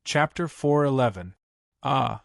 Chapter 4:11. Ah!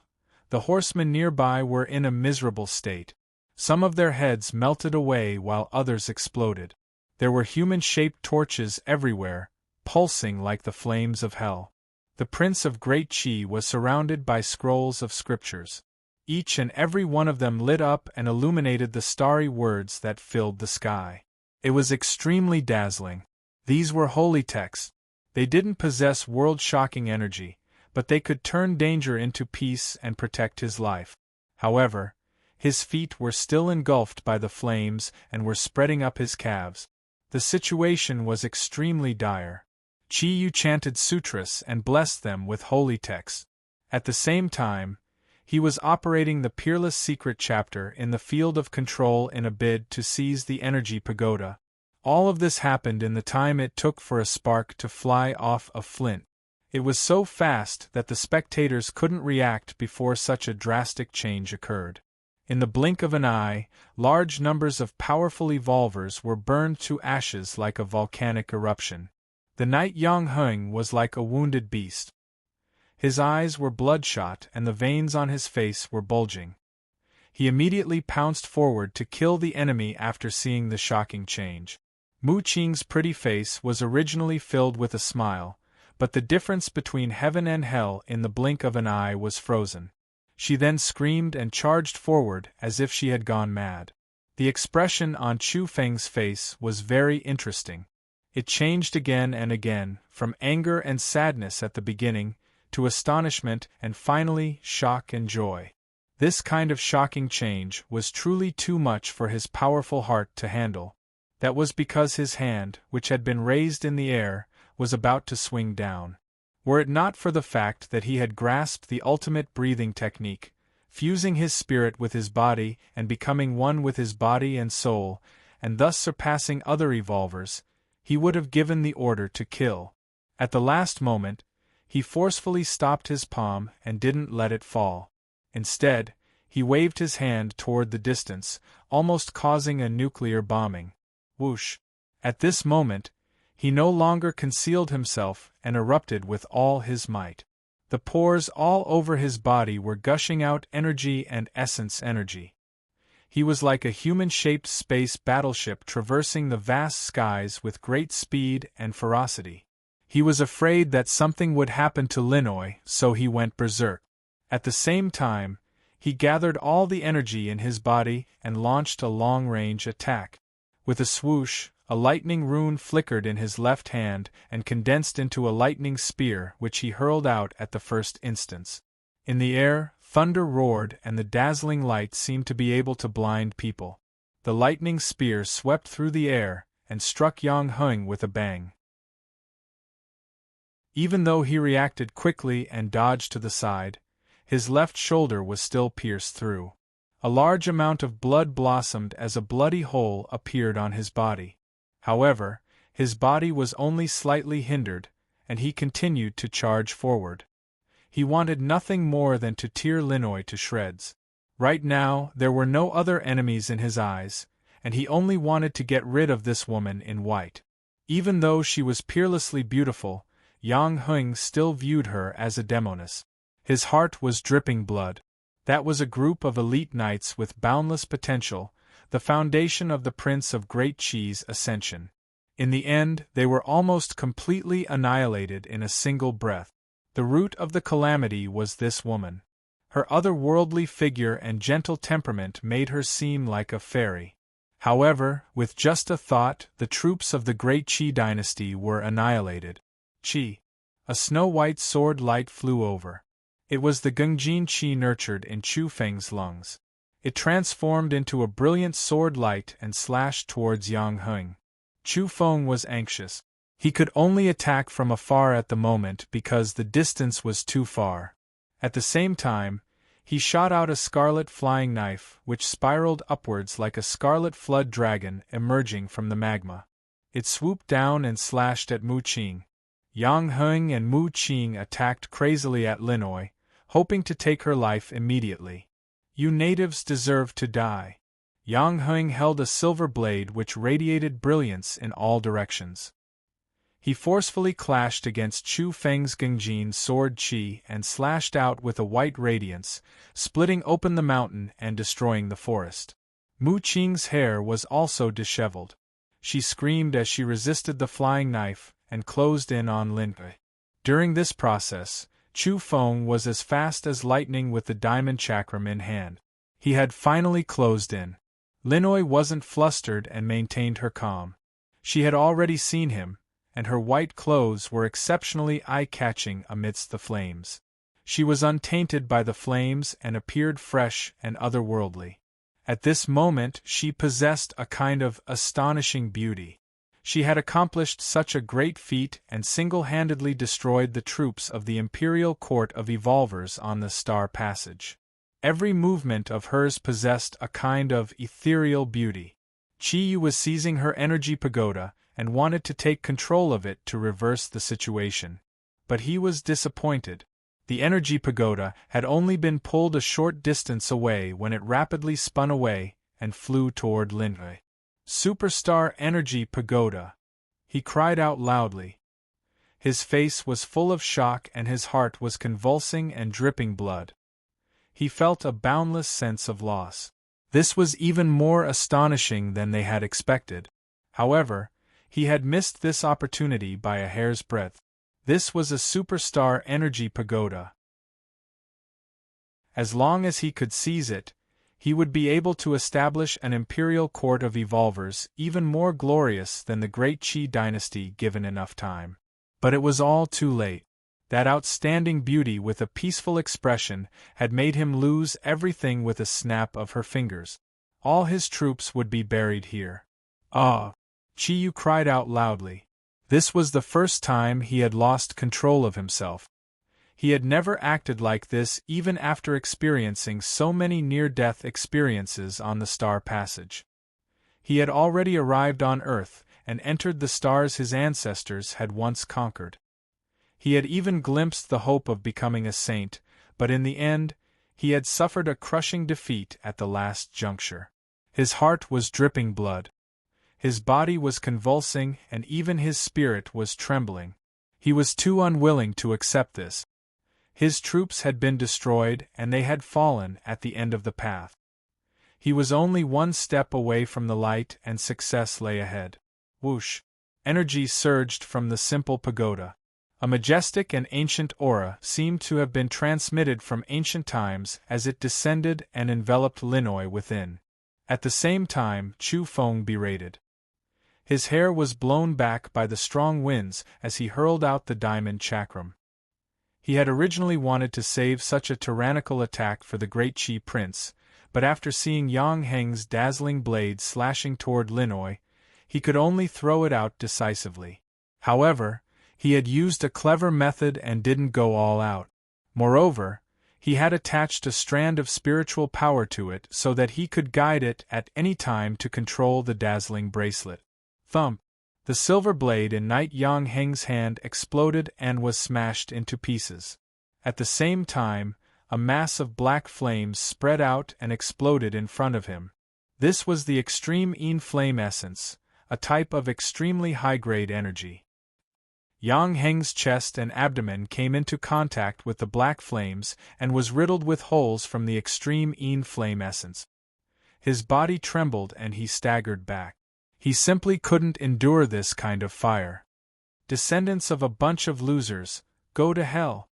The horsemen nearby were in a miserable state. Some of their heads melted away while others exploded. There were human-shaped torches everywhere, pulsing like the flames of hell. The Prince of Great Chi was surrounded by scrolls of scriptures. Each and every one of them lit up and illuminated the starry words that filled the sky. It was extremely dazzling. These were holy texts. They didn't possess world-shocking energy, but they could turn danger into peace and protect his life. However, his feet were still engulfed by the flames and were spreading up his calves. The situation was extremely dire. Chi Yu chanted sutras and blessed them with holy texts. At the same time, he was operating the Peerless Secret chapter in the field of control in a bid to seize the energy pagoda. All of this happened in the time it took for a spark to fly off a flint. It was so fast that the spectators couldn't react before such a drastic change occurred. In the blink of an eye, large numbers of powerful evolvers were burned to ashes like a volcanic eruption. The knight Yang Heng was like a wounded beast. His eyes were bloodshot and the veins on his face were bulging. He immediately pounced forward to kill the enemy after seeing the shocking change. Mu Qing's pretty face was originally filled with a smile, but the difference between heaven and hell in the blink of an eye was frozen. She then screamed and charged forward as if she had gone mad. The expression on Chu Feng's face was very interesting. It changed again and again, from anger and sadness at the beginning, to astonishment and finally shock and joy. This kind of shocking change was truly too much for his powerful heart to handle. That was because his hand, which had been raised in the air, was about to swing down. Were it not for the fact that he had grasped the ultimate breathing technique, fusing his spirit with his body and becoming one with his body and soul, and thus surpassing other evolvers, he would have given the order to kill. At the last moment, he forcefully stopped his palm and didn't let it fall. Instead, he waved his hand toward the distance, almost causing a nuclear bombing. Whoosh! At this moment, he no longer concealed himself and erupted with all his might. The pores all over his body were gushing out energy and essence energy. He was like a human-shaped space battleship traversing the vast skies with great speed and ferocity. He was afraid that something would happen to Linoy, so he went berserk. At the same time, he gathered all the energy in his body and launched a long-range attack. With a swoosh, a lightning rune flickered in his left hand and condensed into a lightning spear which he hurled out at the first instance. In the air, thunder roared and the dazzling light seemed to be able to blind people. The lightning spear swept through the air and struck Yang Heng with a bang. Even though he reacted quickly and dodged to the side, his left shoulder was still pierced through. A large amount of blood blossomed as a bloody hole appeared on his body. However, his body was only slightly hindered, and he continued to charge forward. He wanted nothing more than to tear Linoy to shreds. Right now, there were no other enemies in his eyes, and he only wanted to get rid of this woman in white. Even though she was peerlessly beautiful, Yang Heng still viewed her as a demoness. His heart was dripping blood. That was a group of elite knights with boundless potential, the foundation of the Prince of Great Chi's ascension. In the end, they were almost completely annihilated in a single breath. The root of the calamity was this woman. Her otherworldly figure and gentle temperament made her seem like a fairy. However, with just a thought, the troops of the Great Chi dynasty were annihilated. Chi. A snow-white sword light flew over. It was the Gungjin Chi nurtured in Chu Feng's lungs. It transformed into a brilliant sword light and slashed towards Yang Heng. Chu Feng was anxious. He could only attack from afar at the moment because the distance was too far. At the same time, he shot out a scarlet flying knife which spiraled upwards like a scarlet flood dragon emerging from the magma. It swooped down and slashed at Mu Qing. Yang Heng and Mu Qing attacked crazily at Linoy, hoping to take her life immediately. You natives deserve to die. Yang Heng held a silver blade which radiated brilliance in all directions. He forcefully clashed against Chu Feng's Gengjin sword Qi and slashed out with a white radiance, splitting open the mountain and destroying the forest. Mu Qing's hair was also disheveled. She screamed as she resisted the flying knife and closed in on Lin Hui. During this process, Chu Feng was as fast as lightning with the diamond chakram in hand. He had finally closed in. Lin Hui wasn't flustered and maintained her calm. She had already seen him, and her white clothes were exceptionally eye-catching amidst the flames. She was untainted by the flames and appeared fresh and otherworldly. At this moment she possessed a kind of astonishing beauty. She had accomplished such a great feat and single-handedly destroyed the troops of the Imperial Court of Evolvers on the Star Passage. Every movement of hers possessed a kind of ethereal beauty. Qi Yu was seizing her energy pagoda and wanted to take control of it to reverse the situation. But he was disappointed. The energy pagoda had only been pulled a short distance away when it rapidly spun away and flew toward Lin Hui. "Superstar Energy Pagoda!" he cried out loudly. His face was full of shock and his heart was convulsing and dripping blood. He felt a boundless sense of loss. This was even more astonishing than they had expected. However, he had missed this opportunity by a hair's breadth. This was a superstar energy pagoda. As long as he could seize it, he would be able to establish an imperial court of evolvers even more glorious than the great Qi dynasty given enough time. But it was all too late. That outstanding beauty with a peaceful expression had made him lose everything with a snap of her fingers. All his troops would be buried here. "Ah!" Qi Yu cried out loudly. This was the first time he had lost control of himself. He had never acted like this even after experiencing so many near-death experiences on the Star Passage. He had already arrived on Earth and entered the stars his ancestors had once conquered. He had even glimpsed the hope of becoming a saint, but in the end, he had suffered a crushing defeat at the last juncture. His heart was dripping blood. His body was convulsing and even his spirit was trembling. He was too unwilling to accept this. His troops had been destroyed and they had fallen at the end of the path. He was only one step away from the light and success lay ahead. Whoosh! Energy surged from the simple pagoda. A majestic and ancient aura seemed to have been transmitted from ancient times as it descended and enveloped Lin Hui within. At the same time, Chu Feng berated. His hair was blown back by the strong winds as he hurled out the diamond chakram. He had originally wanted to save such a tyrannical attack for the great Qi prince, but after seeing Yang Heng's dazzling blade slashing toward Lin Hui, he could only throw it out decisively. However, he had used a clever method and didn't go all out. Moreover, he had attached a strand of spiritual power to it so that he could guide it at any time to control the dazzling bracelet. Thump! The silver blade in Knight Yang Heng's hand exploded and was smashed into pieces. At the same time, a mass of black flames spread out and exploded in front of him. This was the extreme flame essence, a type of extremely high-grade energy. Yang Heng's chest and abdomen came into contact with the black flames and was riddled with holes from the extreme flame essence. His body trembled and he staggered back. He simply couldn't endure this kind of fire. Descendants of a bunch of losers, go to hell!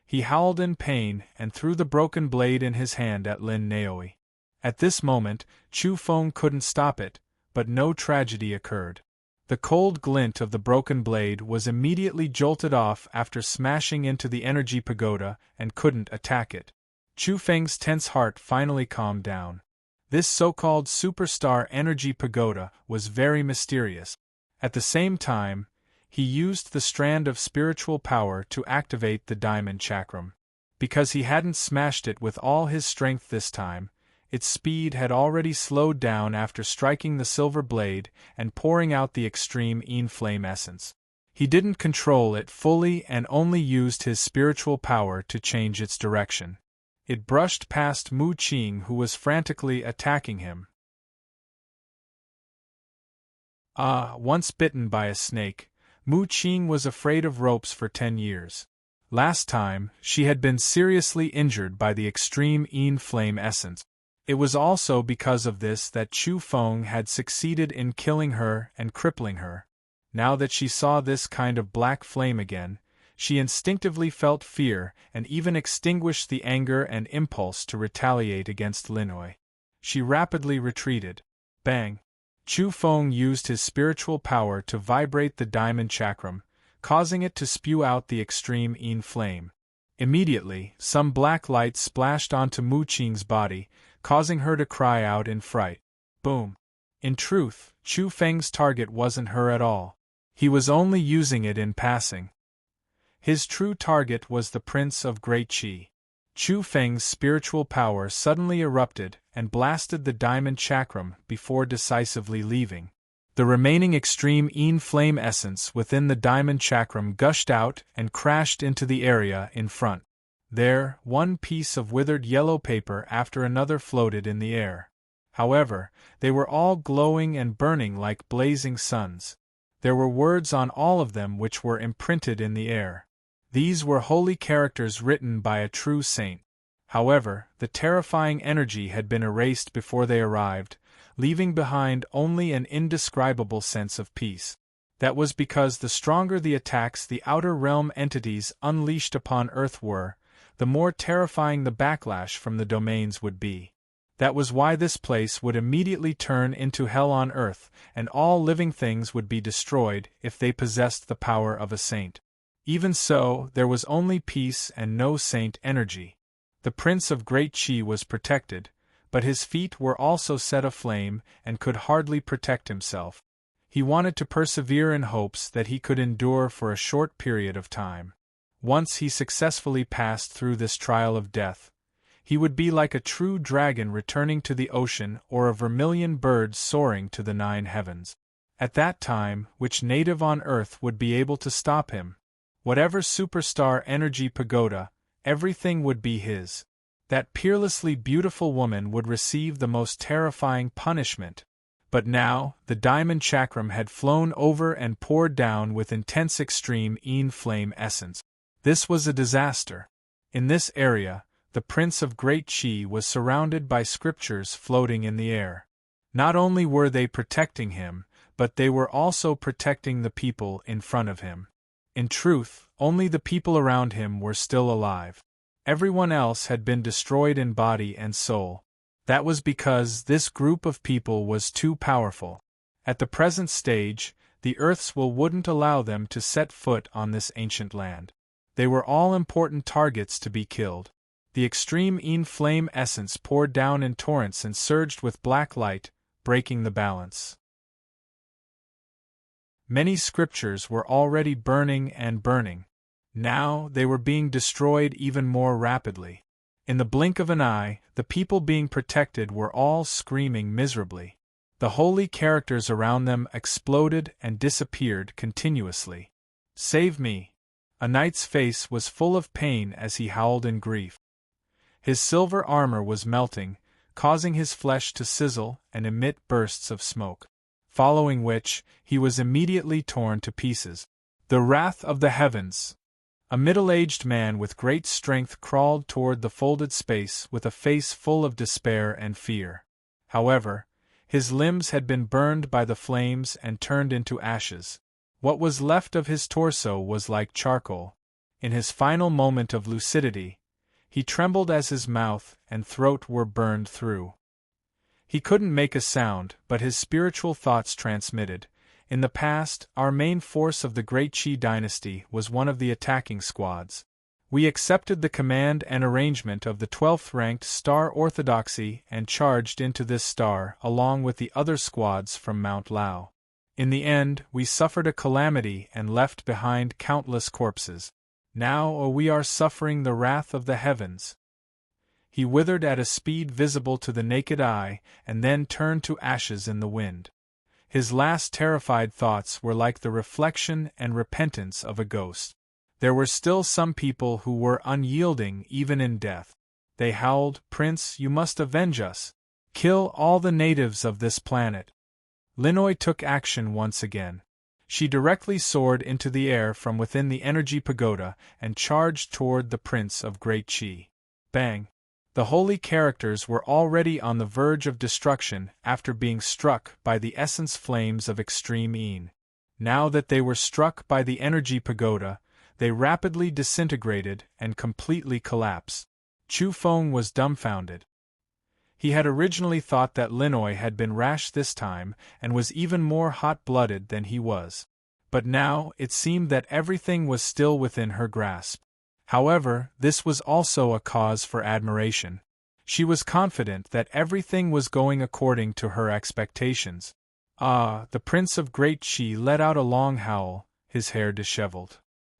He howled in pain and threw the broken blade in his hand at Lin Naoi. At this moment, Chu Feng couldn't stop it, but no tragedy occurred. The cold glint of the broken blade was immediately jolted off after smashing into the energy pagoda and couldn't attack it. Chu Feng's tense heart finally calmed down. This so-called superstar energy pagoda was very mysterious. At the same time, he used the strand of spiritual power to activate the diamond chakram. Because he hadn't smashed it with all his strength this time, its speed had already slowed down after striking the silver blade and pouring out the extreme flame essence. He didn't control it fully and only used his spiritual power to change its direction. It brushed past Mu Qing, who was frantically attacking him. Once bitten by a snake, Mu Qing was afraid of ropes for 10 years. Last time, she had been seriously injured by the extreme Yin flame essence. It was also because of this that Chu Feng had succeeded in killing her and crippling her. Now that she saw this kind of black flame again, she instinctively felt fear and even extinguished the anger and impulse to retaliate against Linoi. She rapidly retreated. Bang! Chu Feng used his spiritual power to vibrate the diamond chakram, causing it to spew out the extreme Yin flame. Immediately, some black light splashed onto Mu Qing's body, causing her to cry out in fright. Boom! In truth, Chu Feng's target wasn't her at all. He was only using it in passing. His true target was the Prince of Great Qi. Chu Feng's spiritual power suddenly erupted and blasted the diamond chakram before decisively leaving. The remaining extreme Yin flame essence within the diamond chakram gushed out and crashed into the area in front. There, one piece of withered yellow paper after another floated in the air. However, they were all glowing and burning like blazing suns. There were words on all of them which were imprinted in the air. These were holy characters written by a true saint. However, the terrifying energy had been erased before they arrived, leaving behind only an indescribable sense of peace. That was because the stronger the attacks the outer realm entities unleashed upon Earth were, the more terrifying the backlash from the domains would be. That was why this place would immediately turn into hell on Earth, and all living things would be destroyed if they possessed the power of a saint. Even so, there was only peace and no saint energy. The Prince of Great Qi was protected, but his feet were also set aflame and could hardly protect himself. He wanted to persevere in hopes that he could endure for a short period of time. Once he successfully passed through this trial of death, he would be like a true dragon returning to the ocean or a vermilion bird soaring to the 9 heavens. At that time, which native on Earth would be able to stop him? Whatever superstar energy pagoda, everything would be his. That peerlessly beautiful woman would receive the most terrifying punishment. But now, the diamond chakram had flown over and poured down with intense extreme Yin flame essence. This was a disaster. In this area, the Prince of Great Qi was surrounded by scriptures floating in the air. Not only were they protecting him, but they were also protecting the people in front of him. In truth, only the people around him were still alive. Everyone else had been destroyed in body and soul. That was because this group of people was too powerful. At the present stage, the Earth's will wouldn't allow them to set foot on this ancient land. They were all important targets to be killed. The extreme Yin flame essence poured down in torrents and surged with black light, breaking the balance. Many scriptures were already burning and burning. Now they were being destroyed even more rapidly. In the blink of an eye, the people being protected were all screaming miserably. The holy characters around them exploded and disappeared continuously. "Save me!" A knight's face was full of pain as he howled in grief. His silver armor was melting, causing his flesh to sizzle and emit bursts of smoke. Following which, he was immediately torn to pieces. The wrath of the heavens! A middle-aged man with great strength crawled toward the folded space with a face full of despair and fear. However, his limbs had been burned by the flames and turned into ashes. What was left of his torso was like charcoal. In his final moment of lucidity, he trembled as his mouth and throat were burned through. He couldn't make a sound, but his spiritual thoughts transmitted. In the past, our main force of the Great Qi dynasty was one of the attacking squads. We accepted the command and arrangement of the 12th ranked Star Orthodoxy and charged into this star along with the other squads from Mount Lao. In the end, we suffered a calamity and left behind countless corpses. Now we are suffering the wrath of the heavens. He withered at a speed visible to the naked eye, and then turned to ashes in the wind. His last terrified thoughts were like the reflection and repentance of a ghost. There were still some people who were unyielding even in death. They howled, "Prince, you must avenge us. Kill all the natives of this planet." Linoi took action once again. She directly soared into the air from within the energy pagoda and charged toward the Prince of Great Chi. Bang! The holy characters were already on the verge of destruction after being struck by the essence flames of extreme Yin. Now that they were struck by the energy pagoda, they rapidly disintegrated and completely collapsed. Chu Feng was dumbfounded. He had originally thought that Linoy had been rash this time and was even more hot-blooded than he was. But now it seemed that everything was still within her grasp. However, this was also a cause for admiration. She was confident that everything was going according to her expectations. Ah, the Prince of Great Chi let out a long howl, his hair disheveled.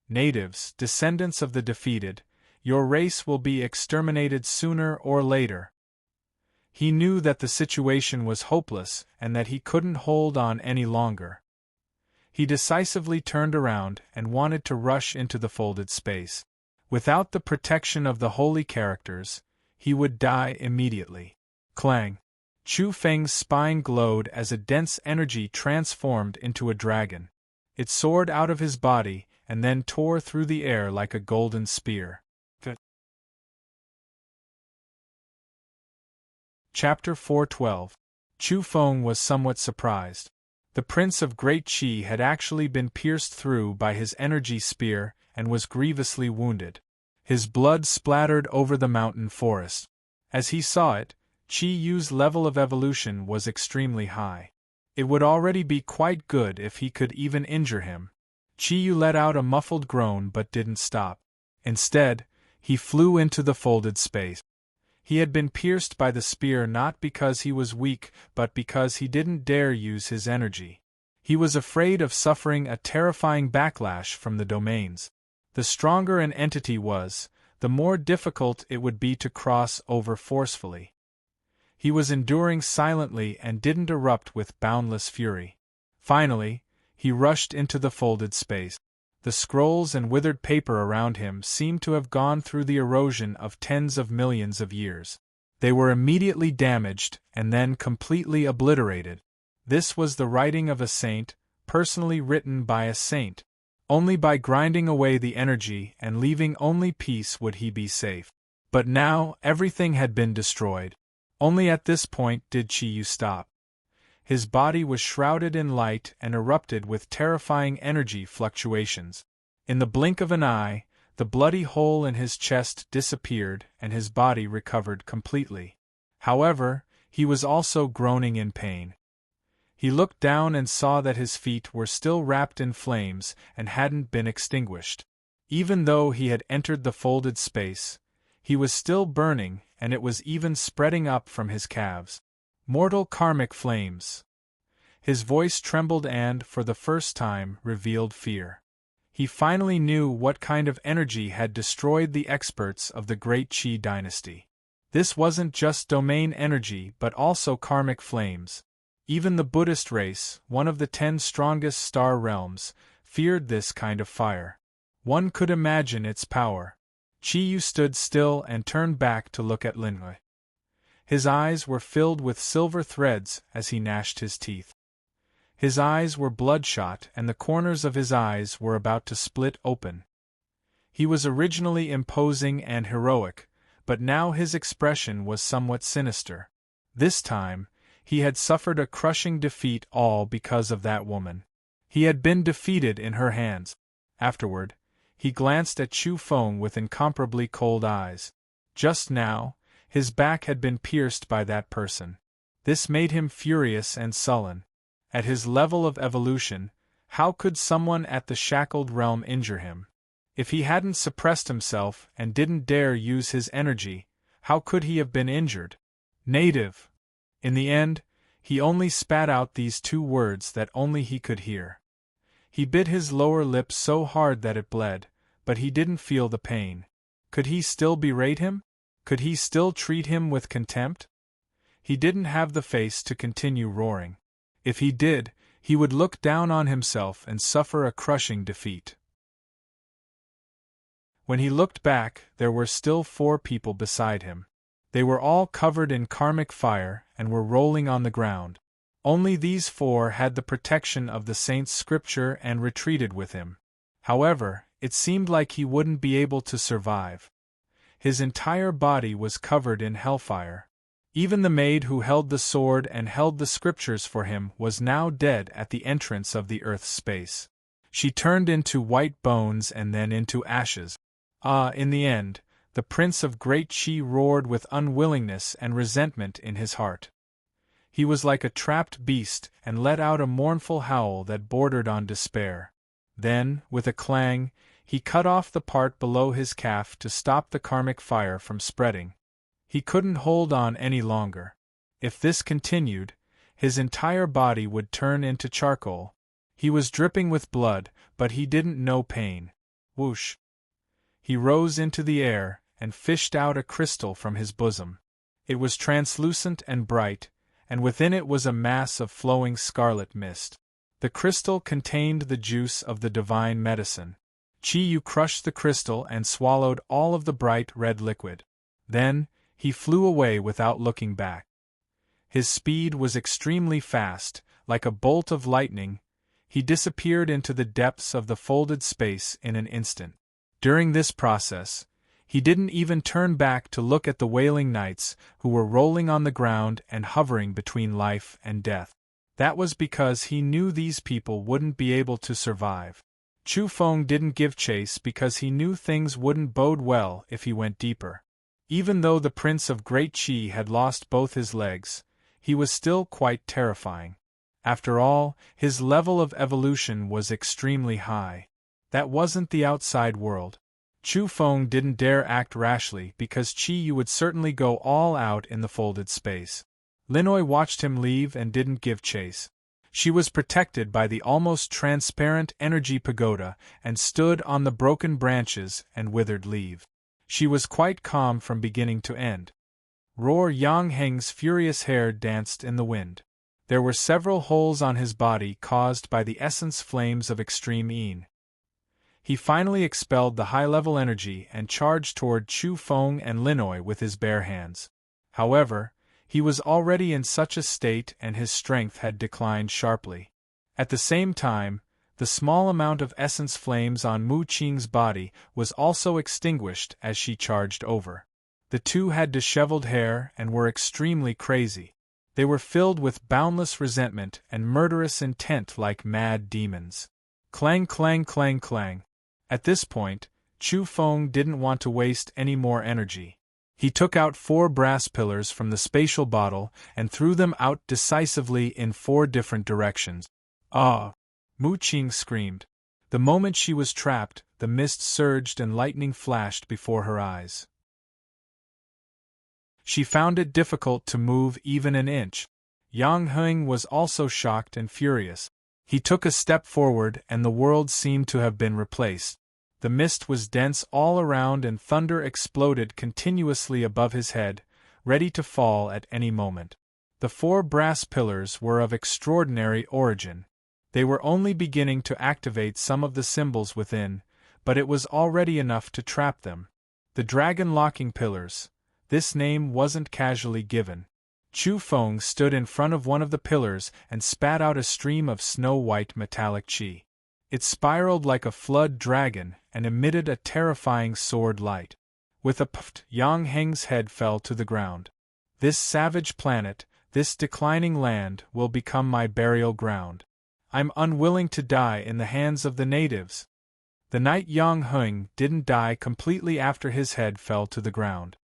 Natives, descendants of the defeated, your race will be exterminated sooner or later. He knew that the situation was hopeless and that he couldn't hold on any longer. He decisively turned around and wanted to rush into the folded space. Without the protection of the holy characters, he would die immediately. Clang! Chu Feng's spine glowed as a dense energy transformed into a dragon. It soared out of his body and then tore through the air like a golden spear. Chapter 412. Chu Feng was somewhat surprised. The Prince of Great Chi had actually been pierced through by his energy spear and was grievously wounded. His blood splattered over the mountain forest. As he saw it, Chi Yu's level of evolution was extremely high. It would already be quite good if he could even injure him. Chi Yu let out a muffled groan but didn't stop. Instead, he flew into the folded space. He had been pierced by the spear not because he was weak but because he didn't dare use his energy. He was afraid of suffering a terrifying backlash from the domains. The stronger an entity was, the more difficult it would be to cross over forcefully. He was enduring silently and didn't erupt with boundless fury. Finally, he rushed into the folded space. The scrolls and withered paper around him seemed to have gone through the erosion of tens of millions of years. They were immediately damaged and then completely obliterated. This was the writing of a saint, personally written by a saint. Only by grinding away the energy and leaving only peace would he be safe. But now everything had been destroyed. Only at this point did Chi Yu stop. His body was shrouded in light and erupted with terrifying energy fluctuations. In the blink of an eye, the bloody hole in his chest disappeared and his body recovered completely. However, he was also groaning in pain. He looked down and saw that his feet were still wrapped in flames and hadn't been extinguished. Even though he had entered the folded space, he was still burning and it was even spreading up from his calves. Mortal karmic flames. His voice trembled and, for the first time, revealed fear. He finally knew what kind of energy had destroyed the experts of the Great Qi dynasty. This wasn't just domain energy but also karmic flames. Even the Buddhist race, one of the 10 strongest star realms, feared this kind of fire. One could imagine its power. Chi Yu stood still and turned back to look at Linhui. His eyes were filled with silver threads as he gnashed his teeth. His eyes were bloodshot and the corners of his eyes were about to split open. He was originally imposing and heroic, but now his expression was somewhat sinister. This time, he had suffered a crushing defeat all because of that woman. He had been defeated in her hands. Afterward, he glanced at Chu Feng with incomparably cold eyes. Just now, his back had been pierced by that person. This made him furious and sullen. At his level of evolution, how could someone at the shackled realm injure him? If he hadn't suppressed himself and didn't dare use his energy, how could he have been injured? Native! In the end, he only spat out these 2 words that only he could hear. He bit his lower lip so hard that it bled, but he didn't feel the pain. Could he still berate him? Could he still treat him with contempt? He didn't have the face to continue roaring. If he did, he would look down on himself and suffer a crushing defeat. When he looked back, there were still 4 people beside him. They were all covered in karmic fire and were rolling on the ground. Only these 4 had the protection of the saint's scripture and retreated with him. However, it seemed like he wouldn't be able to survive. His entire body was covered in hellfire. Even the maid who held the sword and held the scriptures for him was now dead at the entrance of the earth's space. She turned into white bones and then into ashes. In the end, the Prince of Great Chi roared with unwillingness and resentment in his heart. He was like a trapped beast and let out a mournful howl that bordered on despair. Then, with a clang, he cut off the part below his calf to stop the karmic fire from spreading. He couldn't hold on any longer. If this continued, his entire body would turn into charcoal. He was dripping with blood, but he didn't know pain. Whoosh! He rose into the air and fished out a crystal from his bosom. It was translucent and bright, and within it was a mass of flowing scarlet mist. The crystal contained the juice of the divine medicine. Chi-Yu crushed the crystal and swallowed all of the bright red liquid. Then, he flew away without looking back. His speed was extremely fast, like a bolt of lightning. He disappeared into the depths of the folded space in an instant. During this process, he didn't even turn back to look at the wailing knights who were rolling on the ground and hovering between life and death. That was because he knew these people wouldn't be able to survive. Chu Feng didn't give chase because he knew things wouldn't bode well if he went deeper. Even though the Prince of Great Chi had lost both his legs, he was still quite terrifying. After all, his level of evolution was extremely high. That wasn't the outside world. Chu Feng didn't dare act rashly because Chi-Yu would certainly go all out in the folded space. Linoy watched him leave and didn't give chase. She was protected by the almost transparent energy pagoda and stood on the broken branches and withered leaves. She was quite calm from beginning to end. Roar Yang Heng's furious hair danced in the wind. There were several holes on his body caused by the essence flames of extreme Yin. He finally expelled the high-level energy and charged toward Chu Feng and Linoy with his bare hands. However, he was already in such a state and his strength had declined sharply. At the same time, the small amount of essence flames on Mu Qing's body was also extinguished as she charged over. The two had disheveled hair and were extremely crazy. They were filled with boundless resentment and murderous intent like mad demons. Clang, clang, clang, clang. At this point, Chu Feng didn't want to waste any more energy. He took out 4 brass pillars from the spatial bottle and threw them out decisively in 4 different directions. Ah! Mu Qing screamed. The moment she was trapped, the mist surged and lightning flashed before her eyes. She found it difficult to move even an inch. Yang Heng was also shocked and furious. He took a step forward and the world seemed to have been replaced. The mist was dense all around and thunder exploded continuously above his head, ready to fall at any moment. The 4 brass pillars were of extraordinary origin. They were only beginning to activate some of the symbols within, but it was already enough to trap them. The dragon-locking pillars. This name wasn't casually given. Chu Feng stood in front of one of the pillars and spat out a stream of snow-white metallic chi. It spiraled like a flood dragon and emitted a terrifying sword light. With a puff, Yang Heng's head fell to the ground. This savage planet, this declining land, will become my burial ground. I'm unwilling to die in the hands of the natives. The knight Yang Heng didn't die completely after his head fell to the ground.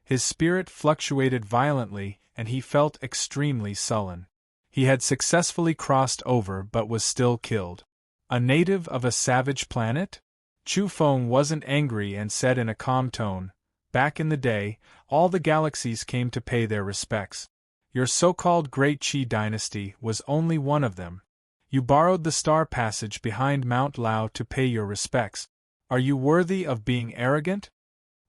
His spirit fluctuated violently and he felt extremely sullen. He had successfully crossed over but was still killed. A native of a savage planet? Chu Feng wasn't angry and said in a calm tone, "Back in the day, all the galaxies came to pay their respects. Your so-called Great Qi dynasty was only one of them. You borrowed the star passage behind Mount Lao to pay your respects. Are you worthy of being arrogant?"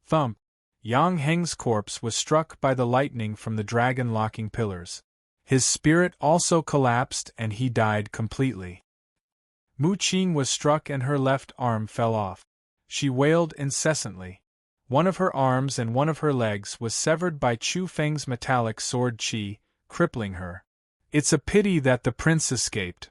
Thump! Yang Heng's corpse was struck by the lightning from the dragon-locking pillars. His spirit also collapsed and he died completely. Mu Qing was struck and her left arm fell off. She wailed incessantly. One of her arms and one of her legs was severed by Chu Feng's metallic sword chi, crippling her. It's a pity that the prince escaped.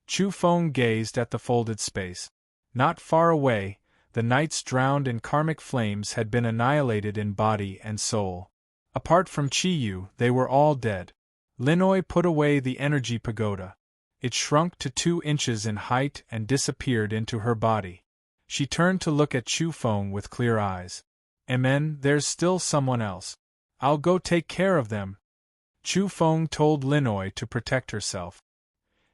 Chu Feng gazed at the folded space. Not far away, the knights drowned in karmic flames had been annihilated in body and soul. Apart from Chi Yu, they were all dead. Linoy put away the energy pagoda. It shrunk to 2 inches in height and disappeared into her body. She turned to look at Chu Feng with clear eyes. Amen, there's still someone else. I'll go take care of them. Chu Feng told Linoy to protect herself.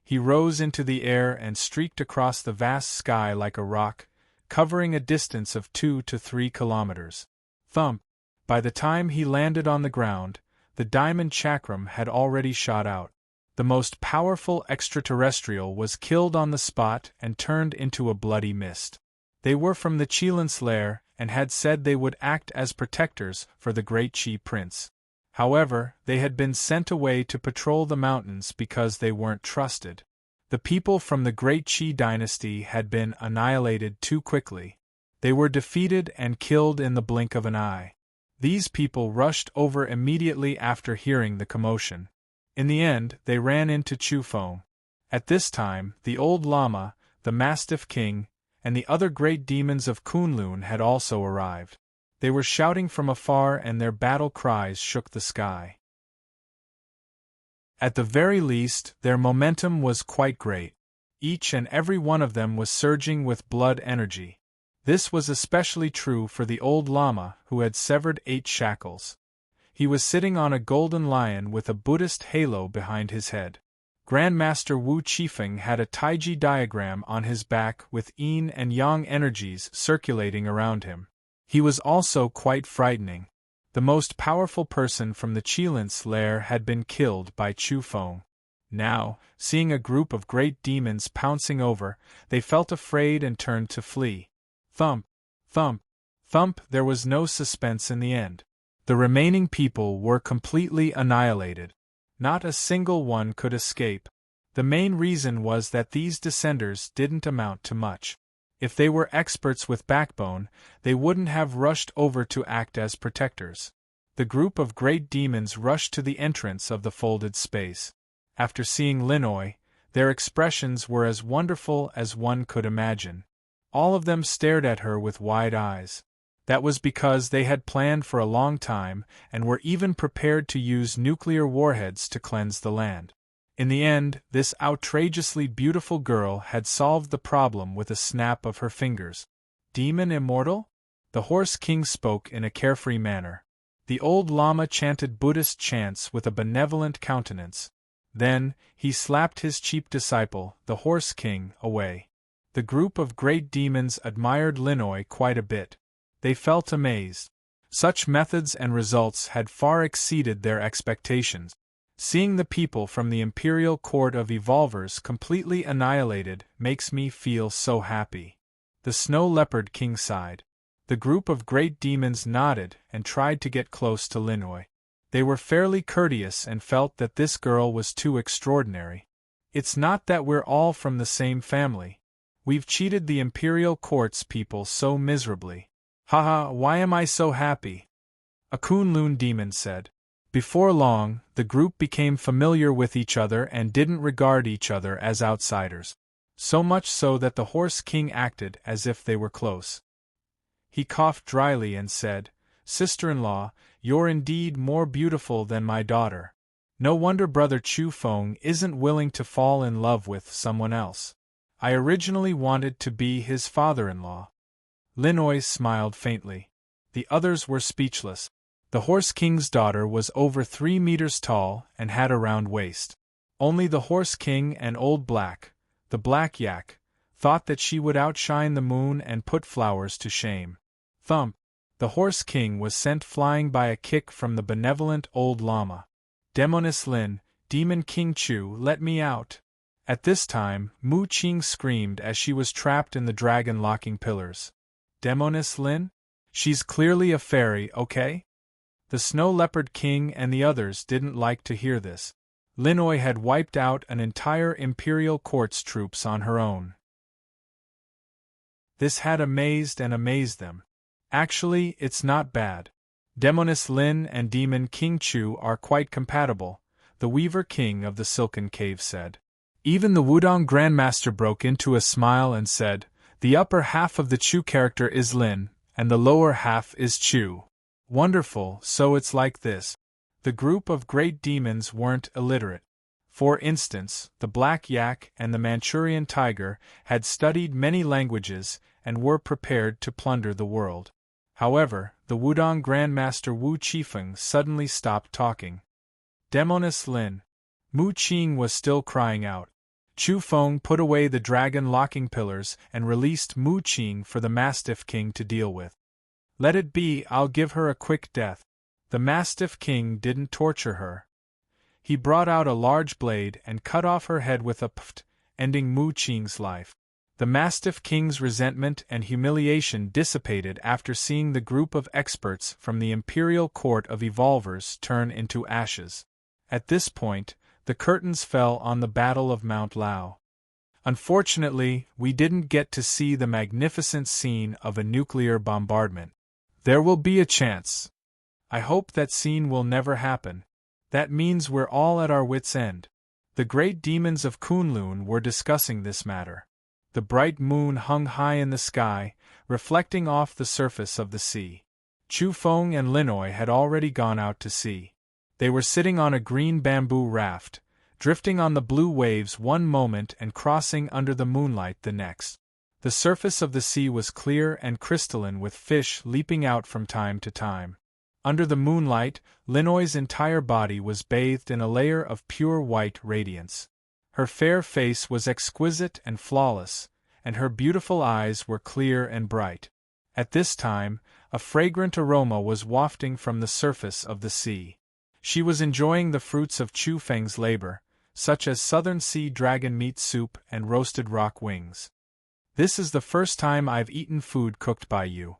He rose into the air and streaked across the vast sky like a rock, covering a distance of 2 to 3 kilometers. Thump! By the time he landed on the ground, the diamond chakram had already shot out. The most powerful extraterrestrial was killed on the spot and turned into a bloody mist. They were from the Chilin's lair and had said they would act as protectors for the great Chi Prince. However, they had been sent away to patrol the mountains because they weren't trusted. The people from the great Chi dynasty had been annihilated too quickly. They were defeated and killed in the blink of an eye. These people rushed over immediately after hearing the commotion. In the end, they ran into Chu Feng. At this time, the old Lama, the Mastiff King, and the other great demons of Kunlun had also arrived. They were shouting from afar and their battle cries shook the sky. At the very least, their momentum was quite great. Each and every one of them was surging with blood energy. This was especially true for the old Lama who had severed 8 shackles. He was sitting on a golden lion with a Buddhist halo behind his head. Grandmaster Wu Qifeng had a Taiji diagram on his back with yin and yang energies circulating around him. He was also quite frightening. The most powerful person from the Chilin's lair had been killed by Chu Feng. Now, seeing a group of great demons pouncing over, they felt afraid and turned to flee. Thump, thump, thump, there was no suspense in the end. The remaining people were completely annihilated. Not a single one could escape. The main reason was that these descenders didn't amount to much. If they were experts with backbone, they wouldn't have rushed over to act as protectors. The group of great demons rushed to the entrance of the folded space. After seeing Linoy, their expressions were as wonderful as one could imagine. All of them stared at her with wide eyes. That was because they had planned for a long time and were even prepared to use nuclear warheads to cleanse the land. In the end, this outrageously beautiful girl had solved the problem with a snap of her fingers. Demon immortal? The Horse King spoke in a carefree manner. The old Lama chanted Buddhist chants with a benevolent countenance. Then, he slapped his cheap disciple, the Horse King, away. The group of great demons admired Linoy quite a bit. They felt amazed. Such methods and results had far exceeded their expectations. Seeing the people from the Imperial Court of Evolvers completely annihilated makes me feel so happy. The Snow Leopard King sighed. The group of great demons nodded and tried to get close to Linoy. They were fairly courteous and felt that this girl was too extraordinary. It's not that we're all from the same family. We've cheated the Imperial Court's people so miserably. Haha, why am I so happy? A Kunlun demon said. Before long, the group became familiar with each other and didn't regard each other as outsiders. So much so that the Horse King acted as if they were close. He coughed dryly and said, "Sister-in-law, you're indeed more beautiful than my daughter. No wonder Brother Chu Feng isn't willing to fall in love with someone else. I originally wanted to be his father-in-law." Linoy smiled faintly. The others were speechless. The Horse King's daughter was over 3 meters tall and had a round waist. Only the Horse King and Old Black, the Black Yak, thought that she would outshine the moon and put flowers to shame. Thump! The Horse King was sent flying by a kick from the benevolent old Lama. Demoness Lin, Demon King Chu, let me out! At this time, Mu Qing screamed as she was trapped in the dragon-locking pillars. Demoness Lin? She's clearly a fairy, okay? The Snow Leopard King and the others didn't like to hear this. Linoy had wiped out an entire Imperial Court's troops on her own. This had amazed and amazed them. Actually, it's not bad. Demoness Lin and Demon King Chu are quite compatible, the Weaver King of the Silken Cave said. Even the Wudong Grandmaster broke into a smile and said, "The upper half of the Chu character is Lin, and the lower half is Chu." Wonderful, so it's like this. The group of great demons weren't illiterate. For instance, the Black Yak and the Manchurian Tiger had studied many languages and were prepared to plunder the world. However, the Wudong Grandmaster Wu Qifeng suddenly stopped talking. Demoness Lin. Mu Qing was still crying out. Chu Feng put away the dragon locking pillars and released Mu Qing for the Mastiff King to deal with. "Let it be, I'll give her a quick death." The Mastiff King didn't torture her. He brought out a large blade and cut off her head with a pft, ending Mu Qing's life. The Mastiff King's resentment and humiliation dissipated after seeing the group of experts from the Imperial Court of Evolvers turn into ashes. At this point, the curtains fell on the Battle of Mount Lao. Unfortunately, we didn't get to see the magnificent scene of a nuclear bombardment. There will be a chance. I hope that scene will never happen. That means we're all at our wits' end. The great demons of Kunlun were discussing this matter. The bright moon hung high in the sky, reflecting off the surface of the sea. Chu Feng and Linoy had already gone out to sea. They were sitting on a green bamboo raft, drifting on the blue waves one moment and crossing under the moonlight the next. The surface of the sea was clear and crystalline with fish leaping out from time to time. Under the moonlight, Linoy's entire body was bathed in a layer of pure white radiance. Her fair face was exquisite and flawless, and her beautiful eyes were clear and bright. At this time, a fragrant aroma was wafting from the surface of the sea. She was enjoying the fruits of Chu Feng's labor, such as southern sea dragon meat soup and roasted rock wings. "This is the first time I've eaten food cooked by you."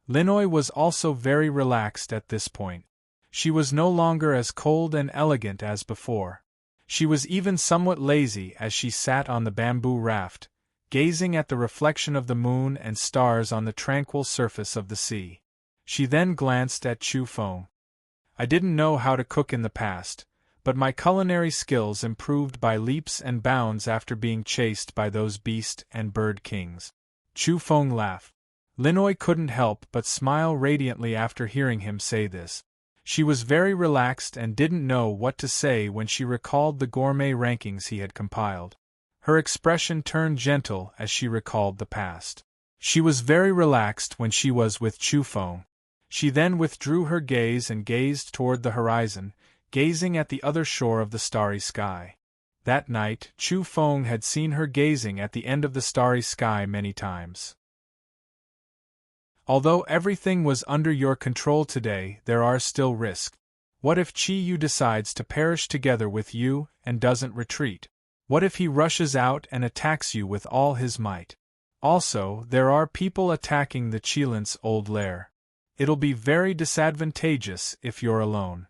Linoy was also very relaxed at this point. She was no longer as cold and elegant as before. She was even somewhat lazy as she sat on the bamboo raft, gazing at the reflection of the moon and stars on the tranquil surface of the sea. She then glanced at Chu Feng. "I didn't know how to cook in the past, but my culinary skills improved by leaps and bounds after being chased by those beast and bird kings." Chu Feng laughed. Linoy couldn't help but smile radiantly after hearing him say this. She was very relaxed and didn't know what to say when she recalled the gourmet rankings he had compiled. Her expression turned gentle as she recalled the past. She was very relaxed when she was with Chu Feng. She then withdrew her gaze and gazed toward the horizon, gazing at the other shore of the starry sky. That night, Chu Feng had seen her gazing at the end of the starry sky many times. "Although everything was under your control today, there are still risks. What if Chi Yu decides to perish together with you and doesn't retreat? What if he rushes out and attacks you with all his might? Also, there are people attacking the Qilins' old lair. It'll be very disadvantageous if you're alone."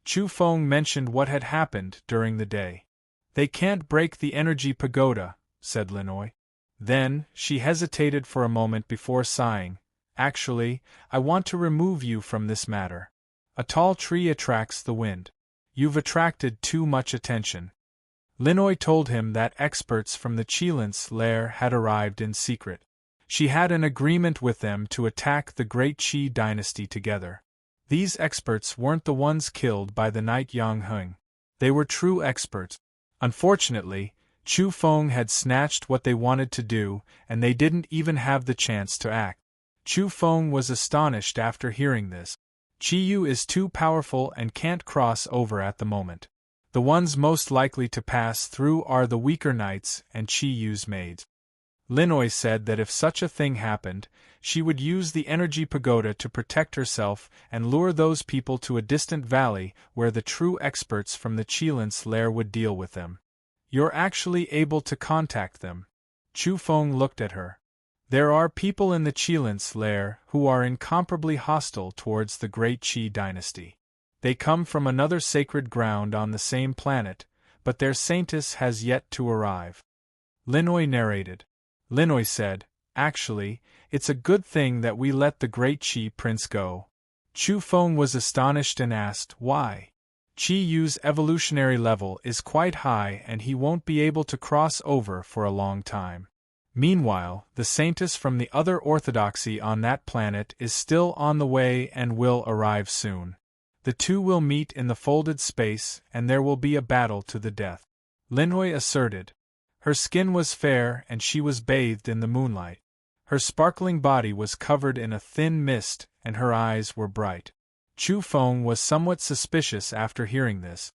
Chu Feng mentioned what had happened during the day. "They can't break the energy pagoda," said Linoy. Then, she hesitated for a moment before sighing. "Actually, I want to remove you from this matter. A tall tree attracts the wind. You've attracted too much attention." Linoy told him that experts from the Qilins' lair had arrived in secret. She had an agreement with them to attack the Great Qi dynasty together. These experts weren't the ones killed by the Night Yang Hung. They were true experts. Unfortunately, Chu Feng had snatched what they wanted to do, and they didn't even have the chance to act. Chu Feng was astonished after hearing this. Qi Yu is too powerful and can't cross over at the moment. The ones most likely to pass through are the weaker knights and Qi Yu's maids. Linoy said that if such a thing happened, she would use the energy pagoda to protect herself and lure those people to a distant valley where the true experts from the Qilins' lair would deal with them. "You're actually able to contact them." Chu Feng looked at her. "There are people in the Qilins' lair who are incomparably hostile towards the Great Qi dynasty. They come from another sacred ground on the same planet, but their saintess has yet to arrive." Linoy narrated. Linoy said, "Actually, it's a good thing that we let the Great Qi prince go." Chu Feng was astonished and asked, "Why?" Chi Yu's evolutionary level is quite high and he won't be able to cross over for a long time. Meanwhile, the Saintess from the other orthodoxy on that planet is still on the way and will arrive soon. The two will meet in the folded space and there will be a battle to the death, Linhui asserted. Her skin was fair and she was bathed in the moonlight. Her sparkling body was covered in a thin mist and her eyes were bright. Chu Feng was somewhat suspicious after hearing this.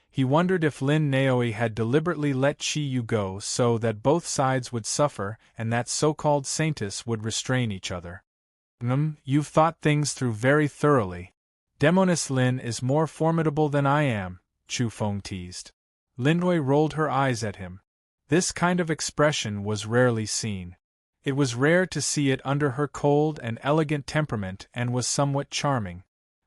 He wondered if Lin Naoi had deliberately let Chi Yu go so that both sides would suffer and that so-called saintess would restrain each other. You've thought things through very thoroughly. Demoness Lin is more formidable than I am, Chu Feng teased. Linhui rolled her eyes at him. This kind of expression was rarely seen. It was rare to see it under her cold and elegant temperament and was somewhat charming.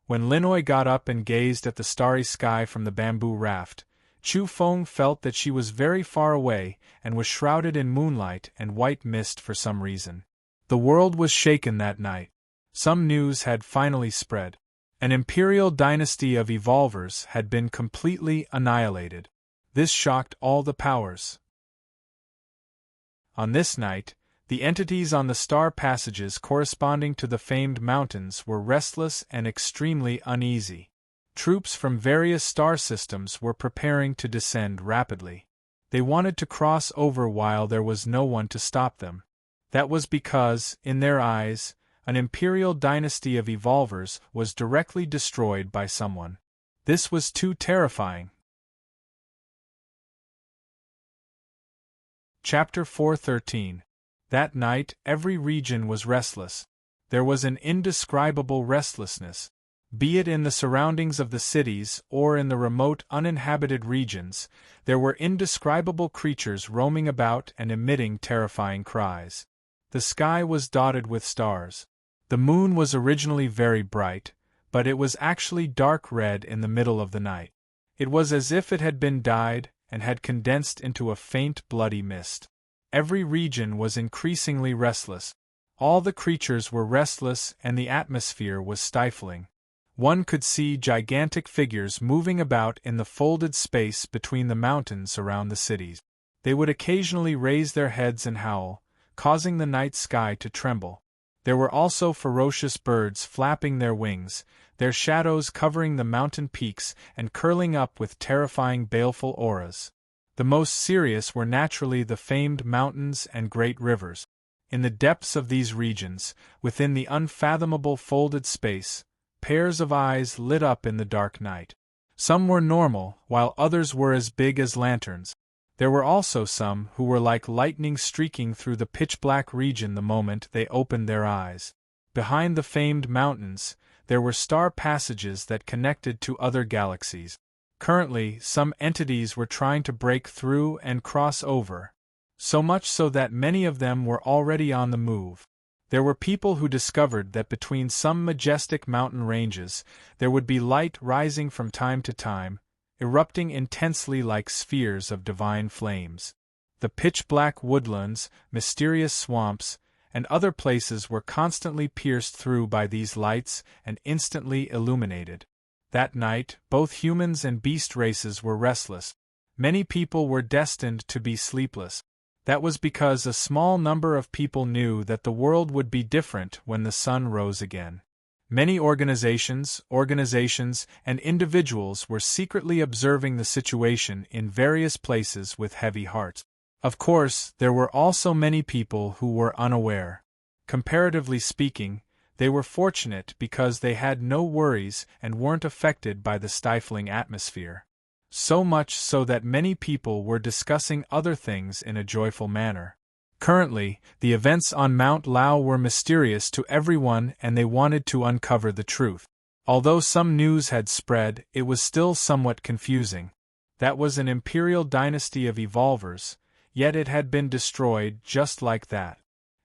When Linhui got up and gazed at the starry sky from the bamboo raft, Chu Feng felt that she was very far away and was shrouded in moonlight and white mist for some reason. The world was shaken that night. Some news had finally spread. An imperial dynasty of evolvers had been completely annihilated. This shocked all the powers. On this night, the entities on the star passages corresponding to the famed mountains were restless and extremely uneasy. Troops from various star systems were preparing to descend rapidly. They wanted to cross over while there was no one to stop them. That was because, in their eyes, an imperial dynasty of evolvers was directly destroyed by someone. This was too terrifying. Chapter 413. That night, every region was restless. There was an indescribable restlessness. Be it in the surroundings of the cities or in the remote uninhabited regions, there were indescribable creatures roaming about and emitting terrifying cries. The sky was dotted with stars. The moon was originally very bright, but it was actually dark red in the middle of the night. It was as if it had been dyed and had condensed into a faint bloody mist. Every region was increasingly restless. All the creatures were restless and the atmosphere was stifling. One could see gigantic figures moving about in the folded space between the mountains around the cities. They would occasionally raise their heads and howl, causing the night sky to tremble. There were also ferocious birds flapping their wings, their shadows covering the mountain peaks and curling up with terrifying baleful auras. The most serious were naturally the famed mountains and great rivers. In the depths of these regions, within the unfathomable folded space, pairs of eyes lit up in the dark night. Some were normal, while others were as big as lanterns. There were also some who were like lightning streaking through the pitch-black region the moment they opened their eyes. Behind the famed mountains, there were star passages that connected to other galaxies. Currently, some entities were trying to break through and cross over, so much so that many of them were already on the move. There were people who discovered that between some majestic mountain ranges, there would be light rising from time to time, erupting intensely like spheres of divine flames. The pitch-black woodlands, mysterious swamps, and other places were constantly pierced through by these lights and instantly illuminated. That night, both humans and beast races were restless. Many people were destined to be sleepless. That was because a small number of people knew that the world would be different when the sun rose again. Many organizations, and individuals were secretly observing the situation in various places with heavy hearts. Of course, there were also many people who were unaware. Comparatively speaking, they were fortunate because they had no worries and weren't affected by the stifling atmosphere. So much so that many people were discussing other things in a joyful manner. Currently, the events on Mount Lao were mysterious to everyone and they wanted to uncover the truth. Although some news had spread, it was still somewhat confusing. That was an imperial dynasty of evolvers, yet it had been destroyed just like that.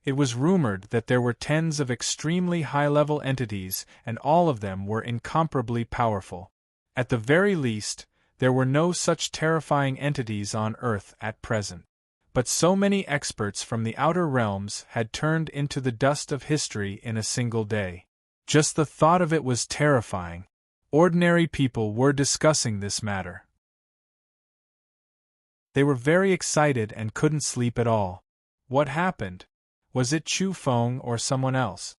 It was rumored that there were tens of extremely high-level entities and all of them were incomparably powerful. At the very least, there were no such terrifying entities on Earth at present. But so many experts from the outer realms had turned into the dust of history in a single day. Just the thought of it was terrifying. Ordinary people were discussing this matter. They were very excited and couldn't sleep at all. What happened? Was it Chu Feng or someone else?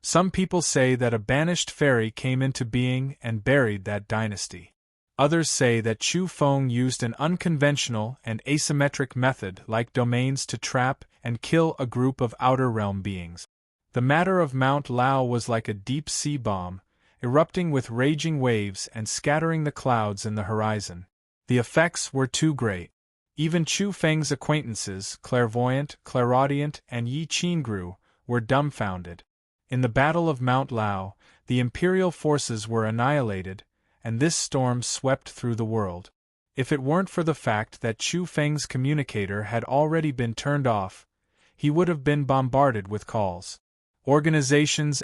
Some people say that a banished fairy came into being and buried that dynasty. Others say that Chu Feng used an unconventional and asymmetric method like domains to trap and kill a group of outer realm beings. The matter of Mount Lao was like a deep sea bomb, erupting with raging waves and scattering the clouds in the horizon. The effects were too great. Even Chu Feng's acquaintances, clairvoyant, clairaudient, and Yi Qingru, were dumbfounded. In the Battle of Mount Lao, the imperial forces were annihilated, and this storm swept through the world. If it weren't for the fact that Chu Feng's communicator had already been turned off, he would have been bombarded with calls. Organizations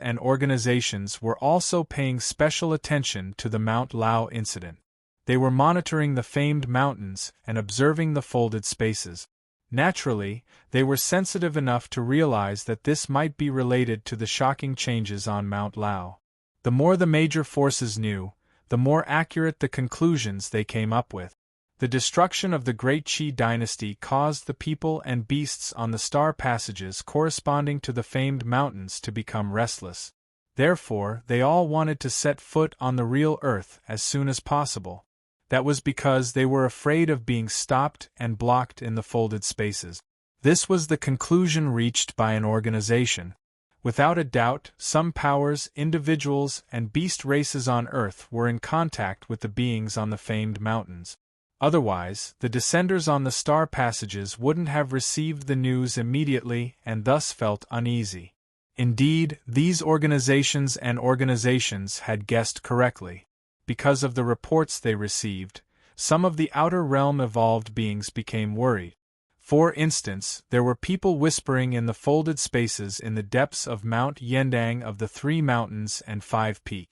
were also paying special attention to the Mount Lao incident. They were monitoring the famed mountains and observing the folded spaces. Naturally, they were sensitive enough to realize that this might be related to the shocking changes on Mount Lao. The more the major forces knew, the more accurate the conclusions they came up with. The destruction of the Great Qi dynasty caused the people and beasts on the star passages corresponding to the famed mountains to become restless. Therefore, they all wanted to set foot on the real Earth as soon as possible. That was because they were afraid of being stopped and blocked in the folded spaces. This was the conclusion reached by an organization. Without a doubt, some powers, individuals, and beast races on Earth were in contact with the beings on the famed mountains. Otherwise, the descenders on the star passages wouldn't have received the news immediately and thus felt uneasy. Indeed, these organizations had guessed correctly. Because of the reports they received, some of the outer realm evolved beings became worried. For instance, there were people whispering in the folded spaces in the depths of Mount Yendang of the 3 mountains and 5 peaks.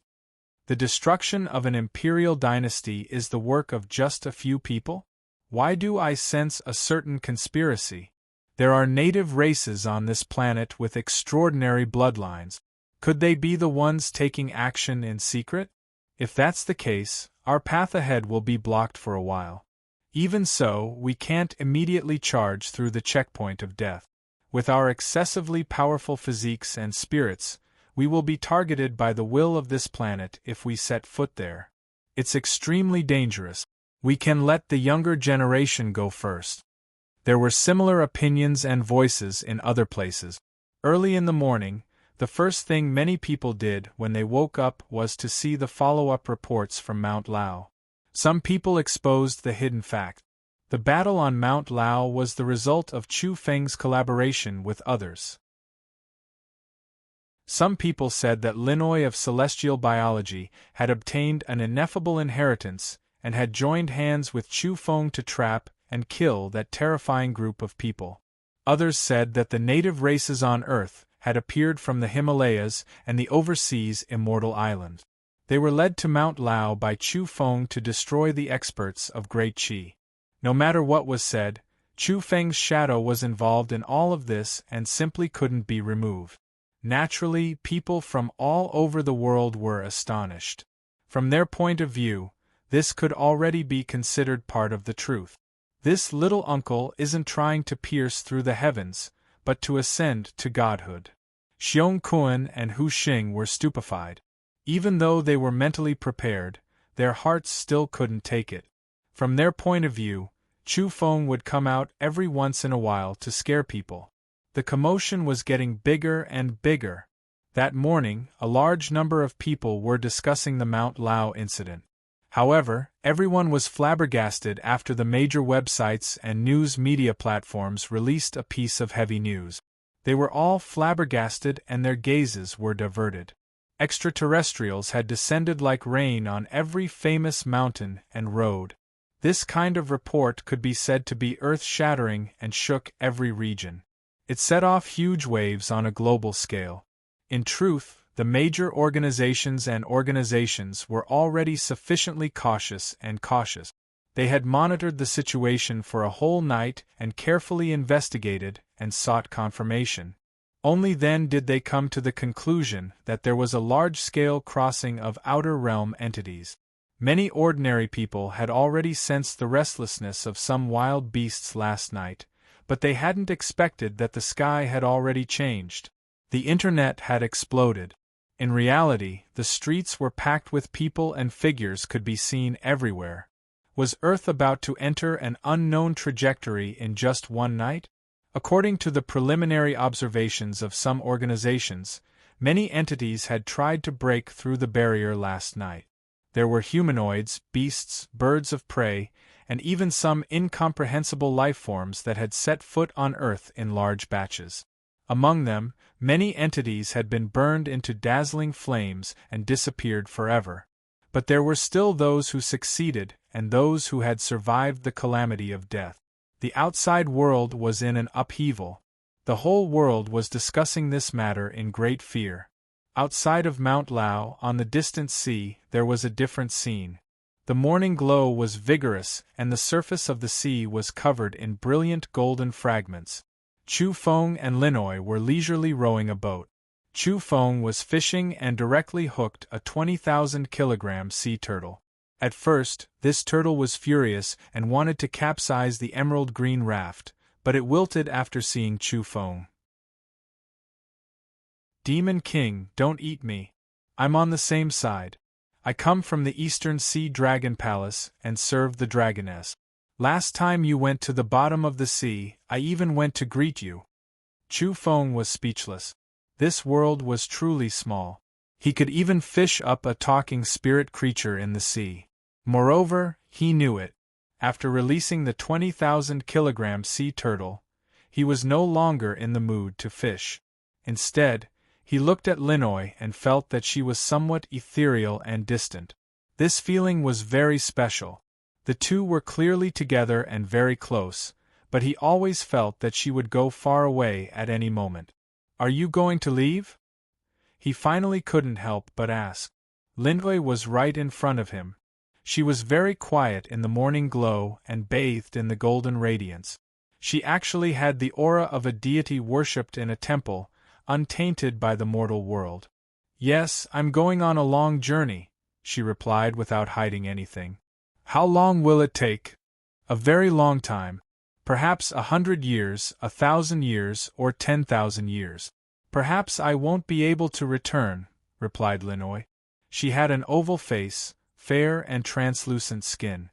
The destruction of an imperial dynasty is the work of just a few people? Why do I sense a certain conspiracy? There are native races on this planet with extraordinary bloodlines. Could they be the ones taking action in secret? If that's the case, our path ahead will be blocked for a while. Even so, we can't immediately charge through the checkpoint of death. With our excessively powerful physiques and spirits, we will be targeted by the will of this planet if we set foot there. It's extremely dangerous. We can let the younger generation go first. There were similar opinions and voices in other places. Early in the morning, the first thing many people did when they woke up was to see the follow-up reports from Mount Lao. Some people exposed the hidden fact. The battle on Mount Lao was the result of Chu Feng's collaboration with others. Some people said that Linoi of celestial biology had obtained an ineffable inheritance and had joined hands with Chu Feng to trap and kill that terrifying group of people. Others said that the native races on Earth had appeared from the Himalayas and the overseas immortal island. They were led to Mount Lao by Chu Feng to destroy the experts of Great Qi. No matter what was said, Chu Feng's shadow was involved in all of this and simply couldn't be removed. Naturally, people from all over the world were astonished. From their point of view, this could already be considered part of the truth. This little uncle isn't trying to pierce through the heavens, but to ascend to godhood. Xiong Kun and Hu Xing were stupefied. Even though they were mentally prepared, their hearts still couldn't take it. From their point of view, Chu Feng would come out every once in a while to scare people. The commotion was getting bigger and bigger. That morning, a large number of people were discussing the Mount Lao incident. However, everyone was flabbergasted after the major websites and news media platforms released a piece of heavy news. They were all flabbergasted and their gazes were diverted. Extraterrestrials had descended like rain on every famous mountain and road. This kind of report could be said to be earth-shattering and shook every region. It set off huge waves on a global scale. In truth, the major organizations were already sufficiently cautious. They had monitored the situation for a whole night and carefully investigated and sought confirmation. Only then did they come to the conclusion that there was a large-scale crossing of outer realm entities. Many ordinary people had already sensed the restlessness of some wild beasts last night, but they hadn't expected that the sky had already changed. The internet had exploded. In reality, the streets were packed with people and figures could be seen everywhere. Was Earth about to enter an unknown trajectory in just one night? According to the preliminary observations of some organizations, many entities had tried to break through the barrier last night. There were humanoids, beasts, birds of prey, and even some incomprehensible lifeforms that had set foot on Earth in large batches. Among them, many entities had been burned into dazzling flames and disappeared forever. But there were still those who succeeded and those who had survived the calamity of death. The outside world was in an upheaval. The whole world was discussing this matter in great fear. Outside of Mount Lao, on the distant sea, there was a different scene. The morning glow was vigorous, and the surface of the sea was covered in brilliant golden fragments. Chu Feng and Linoy were leisurely rowing a boat. Chu Feng was fishing and directly hooked a 20,000-kilogram sea turtle. At first, this turtle was furious and wanted to capsize the emerald green raft, but it wilted after seeing Chu Feng. Demon King, don't eat me. I'm on the same side. I come from the Eastern Sea Dragon Palace and serve the Dragoness. Last time you went to the bottom of the sea, I even went to greet you. Chu Feng was speechless. This world was truly small. He could even fish up a talking spirit creature in the sea. Moreover, he knew it. After releasing the 20,000-kilogram sea turtle, he was no longer in the mood to fish. Instead, he looked at Linoy and felt that she was somewhat ethereal and distant. This feeling was very special. The two were clearly together and very close, but he always felt that she would go far away at any moment. Are you going to leave? He finally couldn't help but ask. Linoy was right in front of him. She was very quiet in the morning glow and bathed in the golden radiance. She actually had the aura of a deity worshipped in a temple, untainted by the mortal world. Yes, I'm going on a long journey, she replied without hiding anything. How long will it take? A very long time. Perhaps 100 years, 1,000 years, or 10,000 years. Perhaps I won't be able to return, replied Linoy. She had an oval face, fair and translucent skin.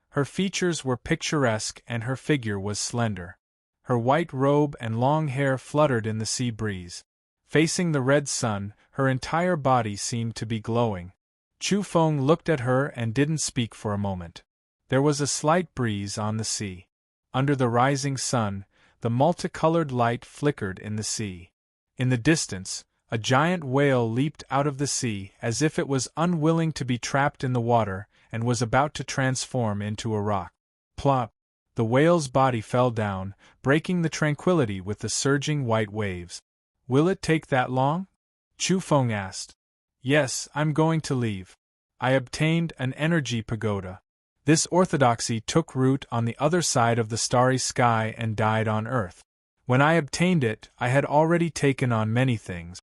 Her features were picturesque and her figure was slender. Her white robe and long hair fluttered in the sea breeze. Facing the red sun, her entire body seemed to be glowing. Chu Feng looked at her and didn't speak for a moment. There was a slight breeze on the sea. Under the rising sun, the multicolored light flickered in the sea. In the distance, a giant whale leaped out of the sea as if it was unwilling to be trapped in the water and was about to transform into a rock. Plop! The whale's body fell down, breaking the tranquility with the surging white waves. Will it take that long? Chu Feng asked. Yes, I'm going to leave. I obtained an energy pagoda. This orthodoxy took root on the other side of the starry sky and died on Earth. When I obtained it, I had already taken on many things.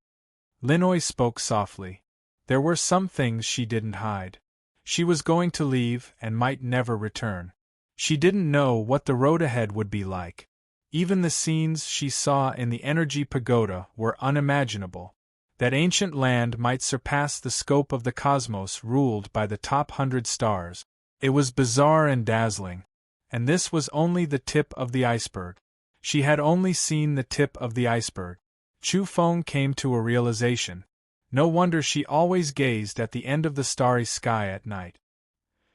Linoy spoke softly. There were some things she didn't hide. She was going to leave and might never return. She didn't know what the road ahead would be like. Even the scenes she saw in the energy pagoda were unimaginable. That ancient land might surpass the scope of the cosmos ruled by the top 100 stars. It was bizarre and dazzling. And this was only the tip of the iceberg. She had only seen the tip of the iceberg. Chu Feng came to a realization. No wonder she always gazed at the end of the starry sky at night.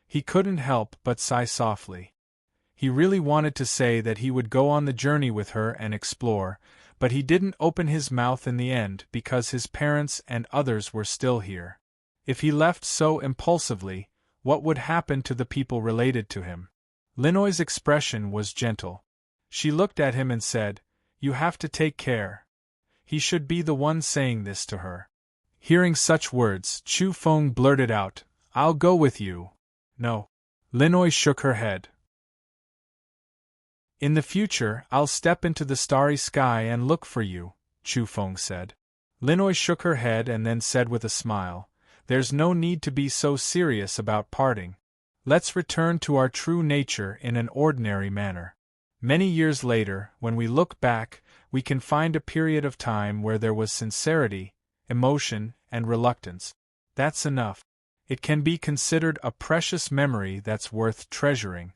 He couldn't help but sigh softly. He really wanted to say that he would go on the journey with her and explore, but he didn't open his mouth in the end because his parents and others were still here. If he left so impulsively, what would happen to the people related to him? Linoy's expression was gentle. She looked at him and said, "You have to take care." He should be the one saying this to her. Hearing such words, Chu Feng blurted out, "I'll go with you." No. Linoy shook her head. "In the future, I'll step into the starry sky and look for you," Chu Feng said. Linoy shook her head and then said with a smile, "There's no need to be so serious about parting. Let's return to our true nature in an ordinary manner. Many years later, when we look back, we can find a period of time where there was sincerity, emotion, and reluctance. That's enough. It can be considered a precious memory that's worth treasuring."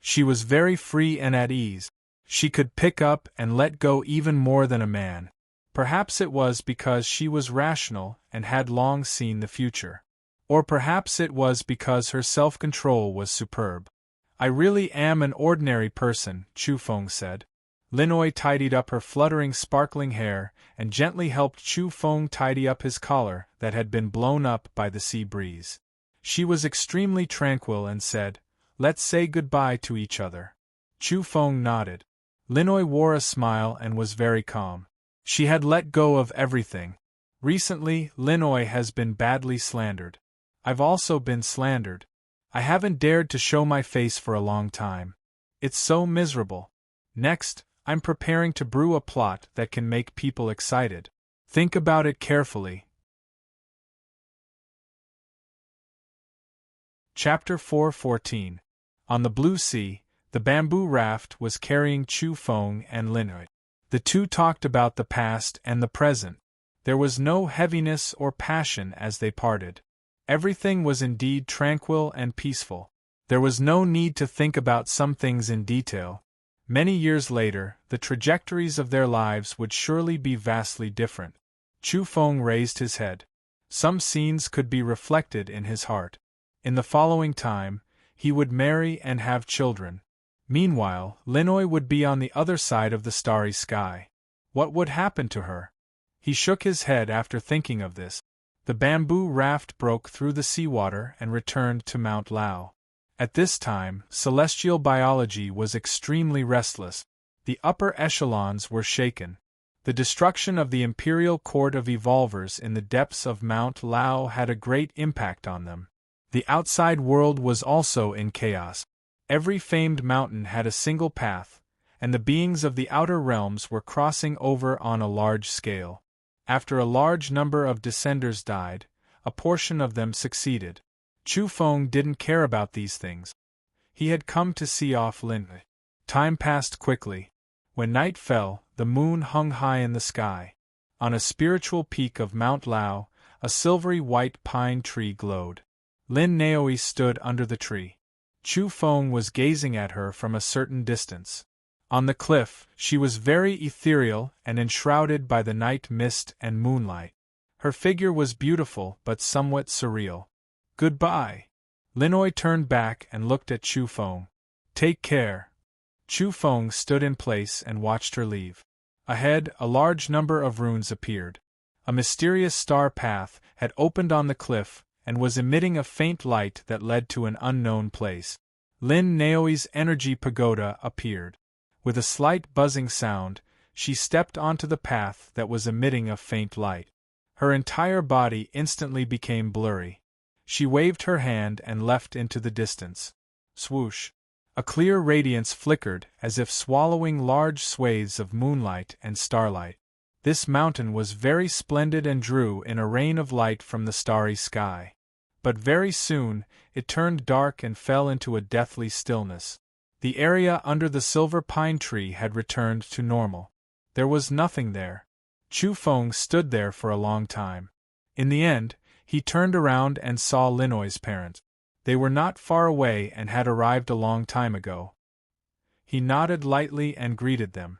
She was very free and at ease. She could pick up and let go even more than a man. Perhaps it was because she was rational and had long seen the future. Or perhaps it was because her self-control was superb. "I really am an ordinary person," Chu Feng said. Linoy tidied up her fluttering sparkling hair and gently helped Chu Feng tidy up his collar that had been blown up by the sea breeze. She was extremely tranquil and said, "Let's say goodbye to each other." Chu Feng nodded. Linoy wore a smile and was very calm. She had let go of everything. Recently, Linoy has been badly slandered. I've also been slandered. I haven't dared to show my face for a long time. It's so miserable. Next, I'm preparing to brew a plot that can make people excited. Think about it carefully. Chapter 4:14. On the blue sea, the bamboo raft was carrying Chu Feng and Linoy. The two talked about the past and the present. There was no heaviness or passion as they parted. Everything was indeed tranquil and peaceful. There was no need to think about some things in detail. Many years later, the trajectories of their lives would surely be vastly different. Chu Feng raised his head. Some scenes could be reflected in his heart. In the following time, he would marry and have children. Meanwhile, Linoy would be on the other side of the starry sky. What would happen to her? He shook his head after thinking of this. The bamboo raft broke through the seawater and returned to Mount Lao. At this time, celestial biology was extremely restless. The upper echelons were shaken. The destruction of the Imperial Court of Evolvers in the depths of Mount Lao had a great impact on them. The outside world was also in chaos. Every famed mountain had a single path, and the beings of the outer realms were crossing over on a large scale. After a large number of descenders died, a portion of them succeeded. Chu Feng didn't care about these things. He had come to see off Linoy. Time passed quickly. When night fell, the moon hung high in the sky. On a spiritual peak of Mount Lao, a silvery white pine tree glowed. Lin Naoi stood under the tree. Chu Feng was gazing at her from a certain distance. On the cliff, she was very ethereal and enshrouded by the night mist and moonlight. Her figure was beautiful but somewhat surreal. "Goodbye." Linoy turned back and looked at Chu Feng. "Take care." Chu Feng stood in place and watched her leave. Ahead, a large number of runes appeared. A mysterious star path had opened on the cliff and was emitting a faint light that led to an unknown place. Lin Naoi's energy pagoda appeared. With a slight buzzing sound, she stepped onto the path that was emitting a faint light. Her entire body instantly became blurry. She waved her hand and left into the distance. Swoosh! A clear radiance flickered as if swallowing large swathes of moonlight and starlight. This mountain was very splendid and drew in a rain of light from the starry sky. But very soon, it turned dark and fell into a deathly stillness. The area under the silver pine tree had returned to normal. There was nothing there. Chu Feng stood there for a long time. In the end, he turned around and saw Linoy's parents. They were not far away and had arrived a long time ago. He nodded lightly and greeted them.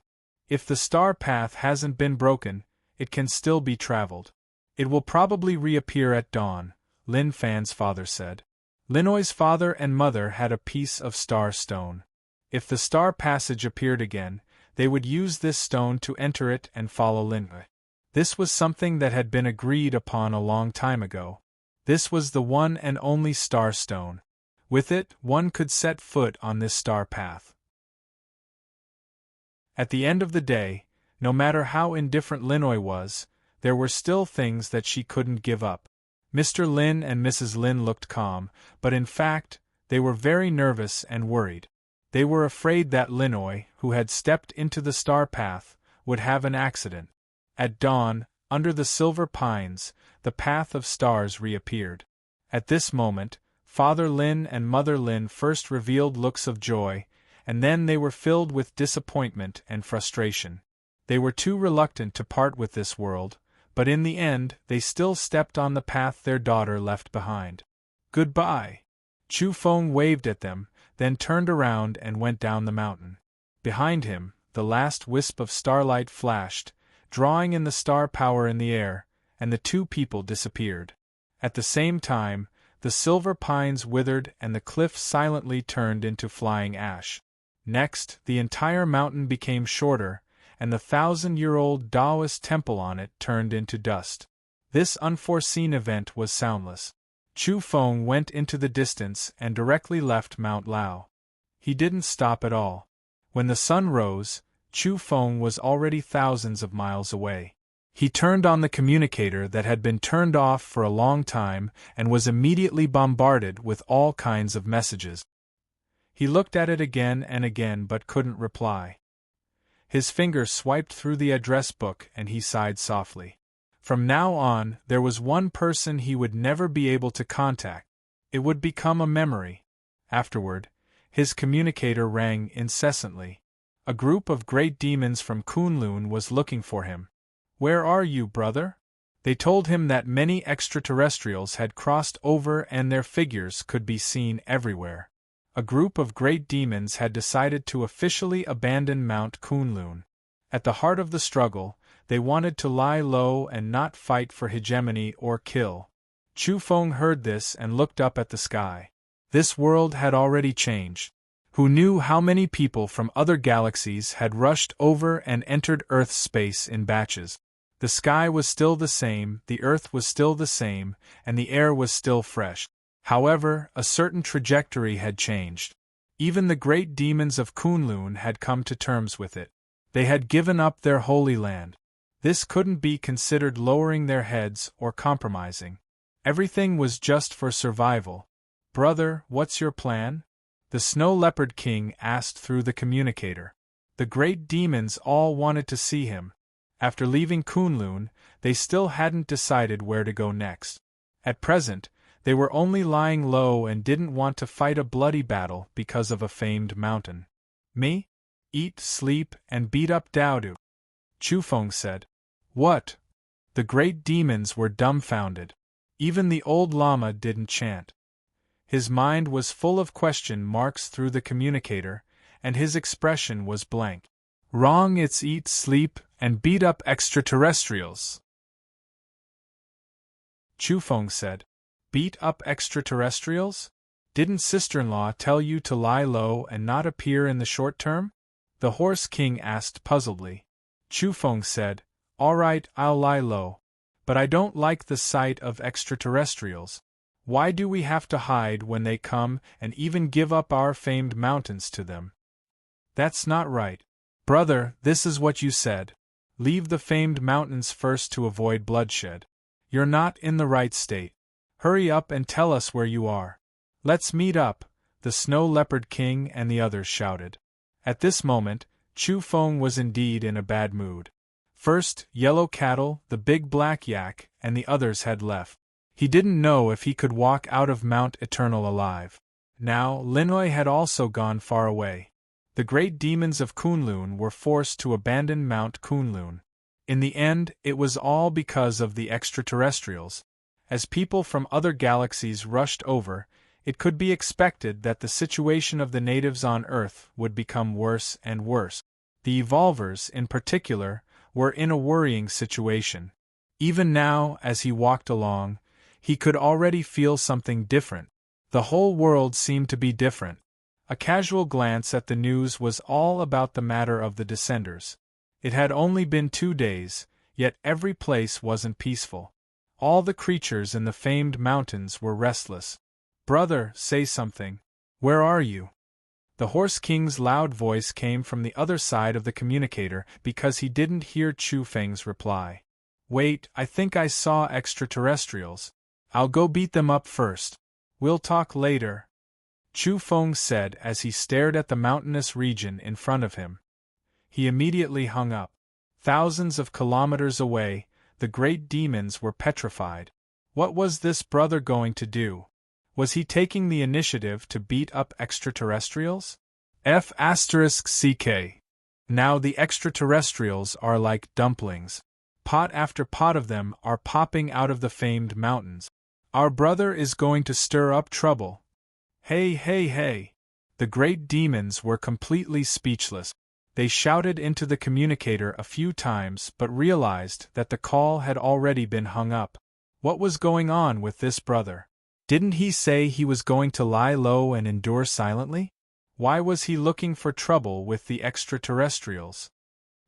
"If the star path hasn't been broken, it can still be traveled. It will probably reappear at dawn," Lin Fan's father said. Linoy's father and mother had a piece of star stone. If the star passage appeared again, they would use this stone to enter it and follow Linoy. This was something that had been agreed upon a long time ago. This was the one and only star stone. With it, one could set foot on this star path. At the end of the day, no matter how indifferent Linoy was, there were still things that she couldn't give up. Mr. Lin and Mrs. Lin looked calm, but in fact, they were very nervous and worried. They were afraid that Linoy, who had stepped into the star path, would have an accident. At dawn, under the silver pines, the path of stars reappeared. At this moment, Father Lin and Mother Lin first revealed looks of joy, and then they were filled with disappointment and frustration. They were too reluctant to part with this world, but in the end they still stepped on the path their daughter left behind. "Goodbye." Chu Feng waved at them, then turned around and went down the mountain. Behind him, the last wisp of starlight flashed, drawing in the star power in the air, and the two people disappeared. At the same time, the silver pines withered and the cliff silently turned into flying ash. Next, the entire mountain became shorter, and the 1,000-year-old Taoist temple on it turned into dust. This unforeseen event was soundless. Chu Feng went into the distance and directly left Mount Lao. He didn't stop at all. When the sun rose, Chu Feng was already thousands of miles away. He turned on the communicator that had been turned off for a long time and was immediately bombarded with all kinds of messages. He looked at it again and again but couldn't reply. His finger swiped through the address book and he sighed softly. From now on, there was one person he would never be able to contact. It would become a memory. Afterward, his communicator rang incessantly. A group of great demons from Kunlun was looking for him. "Where are you, brother?" They told him that many extraterrestrials had crossed over and their figures could be seen everywhere. A group of great demons had decided to officially abandon Mount Kunlun. At the heart of the struggle, they wanted to lie low and not fight for hegemony or kill. Chu Feng heard this and looked up at the sky. This world had already changed. Who knew how many people from other galaxies had rushed over and entered Earth's space in batches? The sky was still the same, the Earth was still the same, and the air was still fresh. However, a certain trajectory had changed. Even the great demons of Kunlun had come to terms with it. They had given up their holy land. This couldn't be considered lowering their heads or compromising. Everything was just for survival. "Brother, what's your plan?" the Snow Leopard King asked through the communicator. The great demons all wanted to see him. After leaving Kunlun, they still hadn't decided where to go next. At present, they were only lying low and didn't want to fight a bloody battle because of a famed mountain. "Me? Eat, sleep, and beat up Daodu," Chu Feng said. "What?" The great demons were dumbfounded. Even the old Lama didn't chant. His mind was full of question marks through the communicator, and his expression was blank. "Wrong, it's eat, sleep, and beat up extraterrestrials," Chu Feng said. "Beat up extraterrestrials? Didn't sister-in-law tell you to lie low and not appear in the short term?" the Horse King asked puzzledly. Chu Feng said, "All right, I'll lie low. But I don't like the sight of extraterrestrials. Why do we have to hide when they come and even give up our famed mountains to them? That's not right." "Brother, this is what you said. Leave the famed mountains first to avoid bloodshed. You're not in the right state. Hurry up and tell us where you are." "Let's meet up," the Snow Leopard King and the others shouted. At this moment, Chu Feng was indeed in a bad mood. First, Yellow Cattle, the Big Black Yak, and the others had left. He didn't know if he could walk out of Mount Eternal alive. Now, Linoi had also gone far away. The great demons of Kunlun were forced to abandon Mount Kunlun. In the end, it was all because of the extraterrestrials. As people from other galaxies rushed over, it could be expected that the situation of the natives on Earth would become worse and worse. The Evolvers, in particular, were in a worrying situation. Even now, as he walked along, he could already feel something different. The whole world seemed to be different. A casual glance at the news was all about the matter of the Descenders. It had only been 2 days, yet every place wasn't peaceful. All the creatures in the famed mountains were restless. "Brother, say something. Where are you?" The Horse King's loud voice came from the other side of the communicator because he didn't hear Chu Feng's reply. "Wait, I think I saw extraterrestrials. I'll go beat them up first. We'll talk later," Chu Feng said as he stared at the mountainous region in front of him. He immediately hung up. Thousands of kilometers away, the great demons were petrified. What was this brother going to do? Was he taking the initiative to beat up extraterrestrials? F***CK. Now the extraterrestrials are like dumplings. Pot after pot of them are popping out of the famed mountains. Our brother is going to stir up trouble. Hey, hey, hey! The great demons were completely speechless. They shouted into the communicator a few times but realized that the call had already been hung up. What was going on with this brother? Didn't he say he was going to lie low and endure silently? Why was he looking for trouble with the extraterrestrials?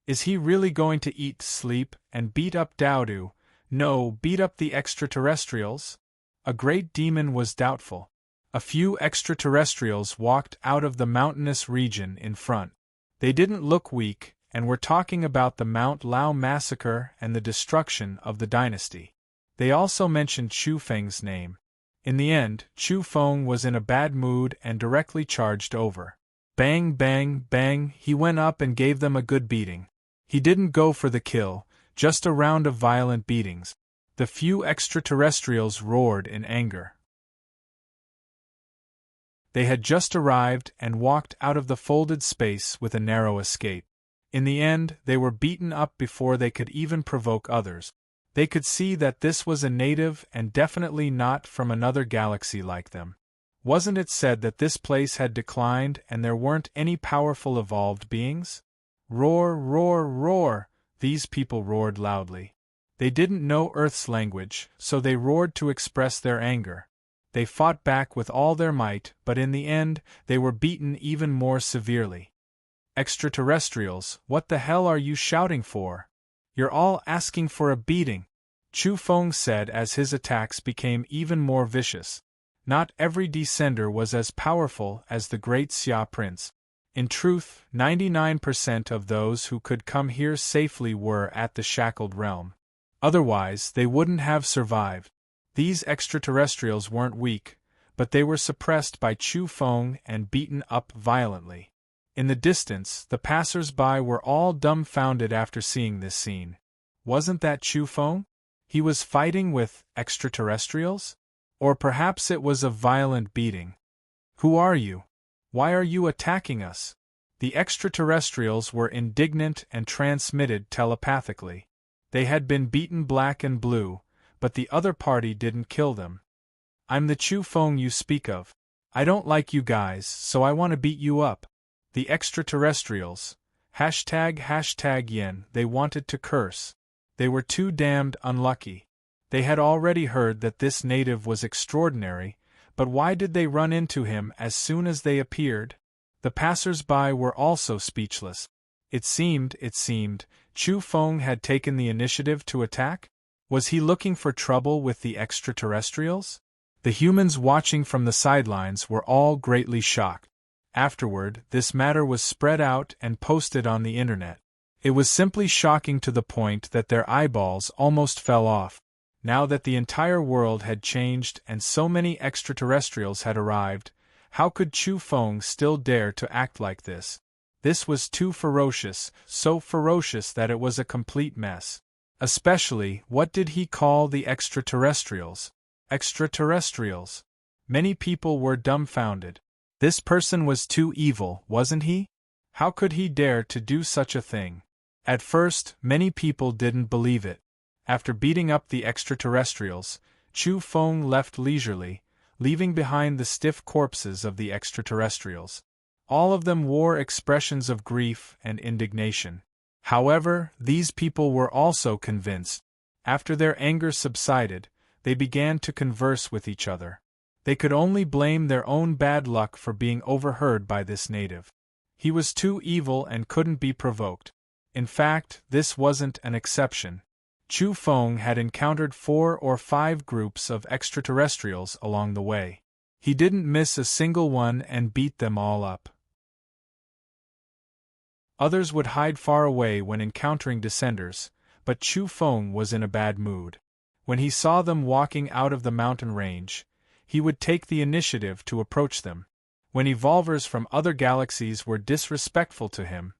Is he really going to eat, sleep, and beat up Dowdu? No, beat up the extraterrestrials? A great demon was doubtful. A few extraterrestrials walked out of the mountainous region in front. They didn't look weak, and were talking about the Mount Lao massacre and the destruction of the dynasty. They also mentioned Chu Feng's name. In the end, Chu Feng was in a bad mood and directly charged over. Bang, bang, bang, he went up and gave them a good beating. He didn't go for the kill, just a round of violent beatings. The few extraterrestrials roared in anger. They had just arrived and walked out of the folded space with a narrow escape. In the end, they were beaten up before they could even provoke others. They could see that this was a native and definitely not from another galaxy like them. Wasn't it said that this place had declined and there weren't any powerful evolved beings? Roar, roar, roar! These people roared loudly. They didn't know Earth's language, so they roared to express their anger. They fought back with all their might, but in the end, they were beaten even more severely. Extraterrestrials, what the hell are you shouting for? You're all asking for a beating, Chu Feng said as his attacks became even more vicious. Not every descender was as powerful as the great Xia Prince. In truth, 99% of those who could come here safely were at the shackled realm. Otherwise, they wouldn't have survived. These extraterrestrials weren't weak, but they were suppressed by Chu Feng and beaten up violently. In the distance, the passers-by were all dumbfounded after seeing this scene. Wasn't that Chu Feng? He was fighting with extraterrestrials? Or perhaps it was a violent beating. Who are you? Why are you attacking us? The extraterrestrials were indignant and transmitted telepathically. They had been beaten black and blue, but the other party didn't kill them. I'm the Chu Feng you speak of. I don't like you guys, so I want to beat you up. The extraterrestrials. ##yen, they wanted to curse. They were too damned unlucky. They had already heard that this native was extraordinary, but why did they run into him as soon as they appeared? The passers-by were also speechless. It seemed, Chu Feng had taken the initiative to attack? Was he looking for trouble with the extraterrestrials? The humans watching from the sidelines were all greatly shocked. Afterward, this matter was spread out and posted on the internet. It was simply shocking to the point that their eyeballs almost fell off. Now that the entire world had changed and so many extraterrestrials had arrived, how could Chu Feng still dare to act like this? This was too ferocious, so ferocious that it was a complete mess. Especially, what did he call the extraterrestrials? Extraterrestrials. Many people were dumbfounded. This person was too evil, wasn't he? How could he dare to do such a thing? At first, many people didn't believe it. After beating up the extraterrestrials, Chu Feng left leisurely, leaving behind the stiff corpses of the extraterrestrials. All of them wore expressions of grief and indignation. However, these people were also convinced. After their anger subsided, they began to converse with each other. They could only blame their own bad luck for being overheard by this native. He was too evil and couldn't be provoked. In fact, this wasn't an exception. Chu Feng had encountered 4 or 5 groups of extraterrestrials along the way. He didn't miss a single one and beat them all up. Others would hide far away when encountering descenders, but Chu Feng was in a bad mood. When he saw them walking out of the mountain range, he would take the initiative to approach them. When evolvers from other galaxies were disrespectful to him,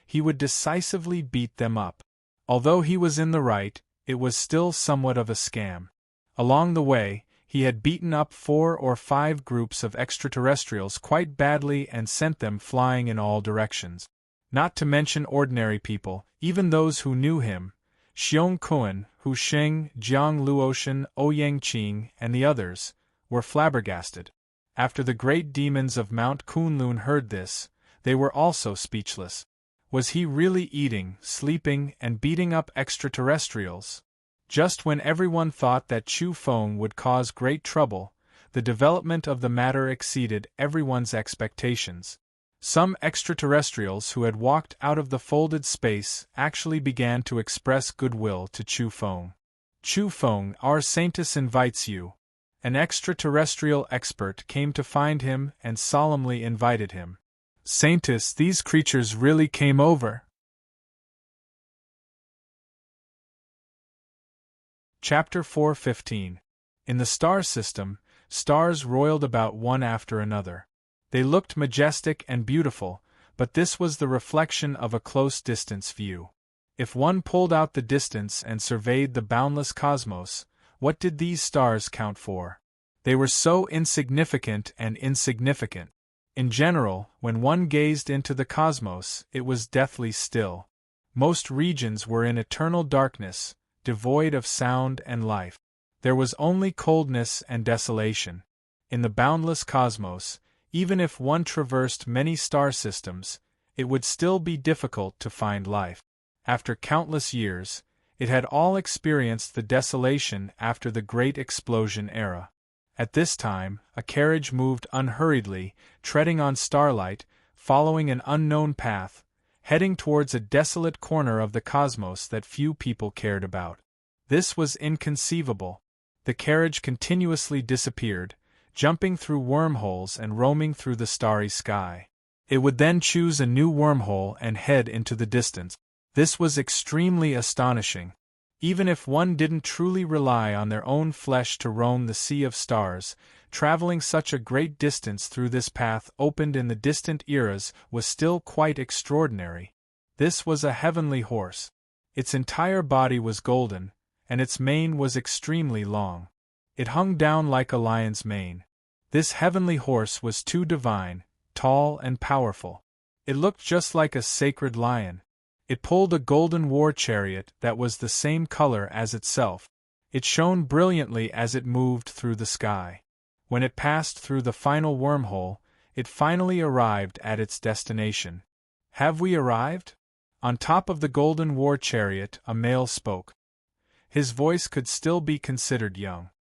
he would decisively beat them up. Although he was in the right, it was still somewhat of a scam. Along the way, he had beaten up 4 or 5 groups of extraterrestrials quite badly and sent them flying in all directions. Not to mention ordinary people, even those who knew him, Xiong Kuan, Hu Sheng, Jiang Luotian, Ouyang Qing, and the others, were flabbergasted. After the great demons of Mount Kunlun heard this, they were also speechless. Was he really eating, sleeping, and beating up extraterrestrials? Just when everyone thought that Chu Feng would cause great trouble, the development of the matter exceeded everyone's expectations. Some extraterrestrials who had walked out of the folded space actually began to express goodwill to Chu Feng. Chu Feng, our saintess invites you. An extraterrestrial expert came to find him and solemnly invited him. Saintess, these creatures really came over. Chapter 4:15. In the star system, stars roiled about one after another. They looked majestic and beautiful, but this was the reflection of a close-distance view. If one pulled out the distance and surveyed the boundless cosmos, what did these stars count for? They were so insignificant and insignificant. In general, when one gazed into the cosmos, it was deathly still. Most regions were in eternal darkness, devoid of sound and life. There was only coldness and desolation. In the boundless cosmos, even if one traversed many star systems, it would still be difficult to find life. After countless years, it had all experienced the desolation after the Great Explosion era. At this time, a carriage moved unhurriedly, treading on starlight, following an unknown path, heading towards a desolate corner of the cosmos that few people cared about. This was inconceivable. The carriage continuously disappeared, jumping through wormholes and roaming through the starry sky. It would then choose a new wormhole and head into the distance. This was extremely astonishing. Even if one didn't truly rely on their own flesh to roam the sea of stars, traveling such a great distance through this path opened in the distant eras was still quite extraordinary. This was a heavenly horse. Its entire body was golden, and its mane was extremely long. It hung down like a lion's mane. This heavenly horse was too divine, tall and powerful. It looked just like a sacred lion. It pulled a golden war chariot that was the same color as itself. It shone brilliantly as it moved through the sky. When it passed through the final wormhole, it finally arrived at its destination. Have we arrived? On top of the golden war chariot, a male spoke. His voice could still be considered young.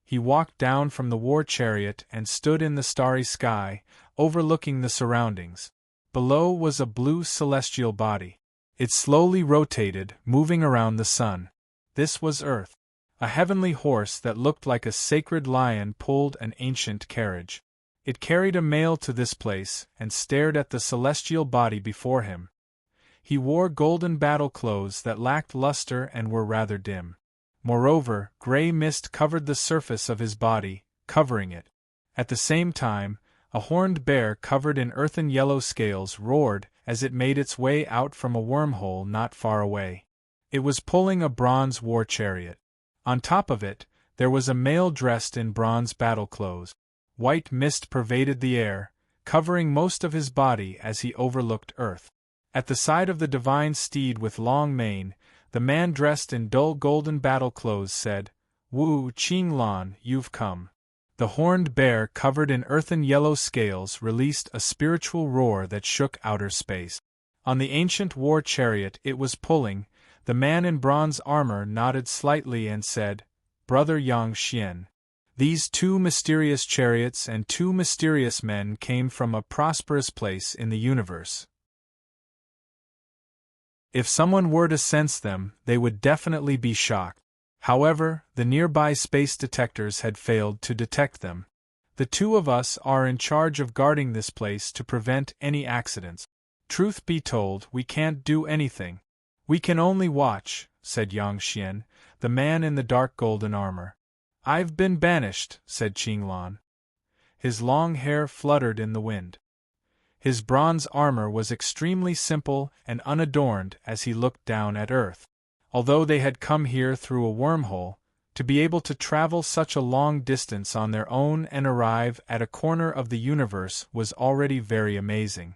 He walked down from the war chariot and stood in the starry sky, overlooking the surroundings. Below was a blue celestial body. It slowly rotated, moving around the sun. This was Earth. A heavenly horse that looked like a sacred lion pulled an ancient carriage. It carried a male to this place and stared at the celestial body before him. He wore golden battle clothes that lacked luster and were rather dim. Moreover, gray mist covered the surface of his body, covering it. At the same time, a horned bear covered in earthen yellow scales roared as it made its way out from a wormhole not far away. It was pulling a bronze war chariot. On top of it, there was a male dressed in bronze battle clothes. White mist pervaded the air, covering most of his body as he overlooked Earth. At the side of the divine steed with long mane, the man dressed in dull golden battle clothes said, "Wu Qinglan, you've come." The horned bear covered in earthen yellow scales released a spiritual roar that shook outer space. On the ancient war chariot it was pulling, the man in bronze armor nodded slightly and said, "Brother Yang Xian." These 2 mysterious chariots and 2 mysterious men came from a prosperous place in the universe. If someone were to sense them, they would definitely be shocked. However, the nearby space detectors had failed to detect them. The 2 of us are in charge of guarding this place to prevent any accidents. Truth be told, we can't do anything. We can only watch, said Yang Xian, the man in the dark golden armor. I've been banished, said Qinglan. His long hair fluttered in the wind. His bronze armor was extremely simple and unadorned as he looked down at Earth. although they had come here through a wormhole, to be able to travel such a long distance on their own and arrive at a corner of the universe was already very amazing.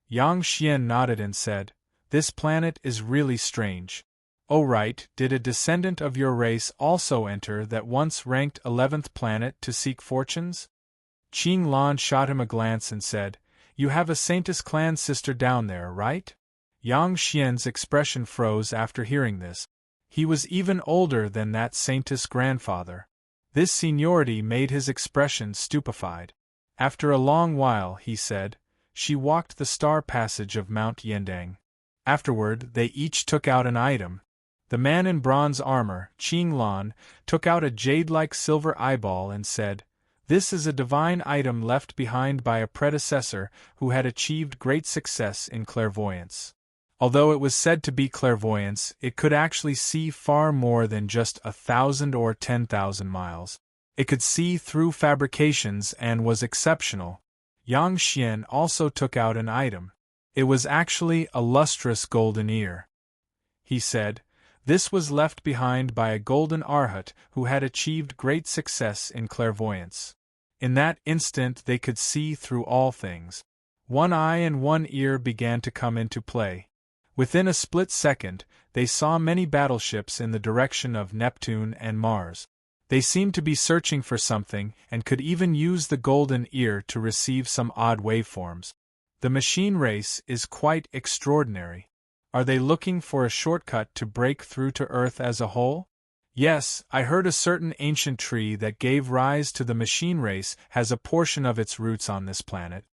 Yang Xian nodded and said, "This planet is really strange. Oh right, did a descendant of your race also enter that once ranked 11th planet to seek fortunes?" Qing Lan shot him a glance and said, "You have a Saintess clan sister down there, right?" Yang Xian's expression froze after hearing this. He was even older than that Saintess grandfather. This seniority made his expression stupefied. After a long while, he said, "She walked the star passage of Mount Yendang." Afterward, they each took out an item. The man in bronze armor, Qing Lan, took out a jade-like silver eyeball and said, "This is a divine item left behind by a predecessor who had achieved great success in clairvoyance. Although it was said to be clairvoyance, it could actually see far more than just 1,000 or 10,000 miles. It could see through fabrications and was exceptional." Yang Xian also took out an item. It was actually a lustrous golden ear. He said, "This was left behind by a golden arhat who had achieved great success in clairvoyance. In that instant they could see through all things. One eye and one ear began to come into play. Within a split second, they saw many battleships in the direction of Neptune and Mars. They seemed to be searching for something and could even use the golden ear to receive some odd waveforms. The machine race is quite extraordinary. Are they looking for a shortcut to break through to Earth as a whole? Yes, I heard a certain ancient tree that gave rise to the machine race has a portion of its roots on this planet.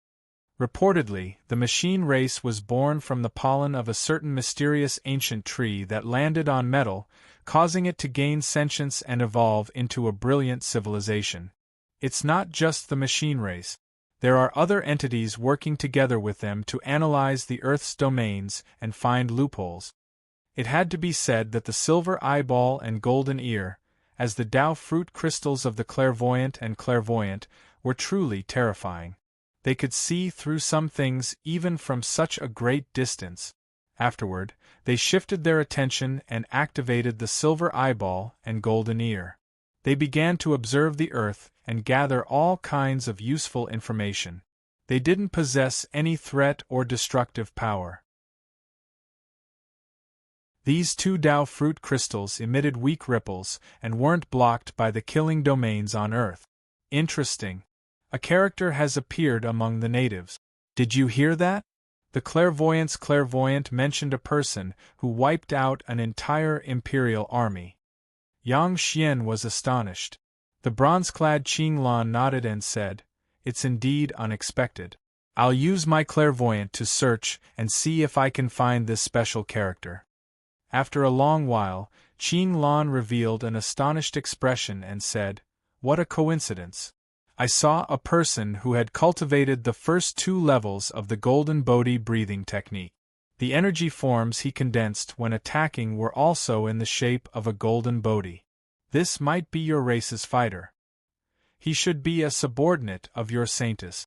Reportedly, the machine race was born from the pollen of a certain mysterious ancient tree that landed on metal, causing it to gain sentience and evolve into a brilliant civilization. It's not just the machine race. There are other entities working together with them to analyze the Earth's domains and find loopholes. It had to be said that the silver eyeball and golden ear, as the Tao fruit crystals of the clairvoyant and clairvoyant, were truly terrifying. They could see through some things even from such a great distance. Afterward, they shifted their attention and activated the silver eyeball and golden ear. They began to observe the Earth and gather all kinds of useful information. They didn't possess any threat or destructive power. These two Tao fruit crystals emitted weak ripples and weren't blocked by the killing domains on Earth. Interesting. A character has appeared among the natives. Did you hear that? The clairvoyant's clairvoyant mentioned a person who wiped out an entire imperial army. Yang Xian was astonished. The bronze-clad Qing Lan nodded and said, "It's indeed unexpected. I'll use my clairvoyant to search and see if I can find this special character." After a long while, Qing Lan revealed an astonished expression and said, "What a coincidence. I saw a person who had cultivated the first 2 levels of the Golden Bodhi breathing technique. The energy forms he condensed when attacking were also in the shape of a Golden Bodhi. This might be your race's fighter. He should be a subordinate of your Saintess."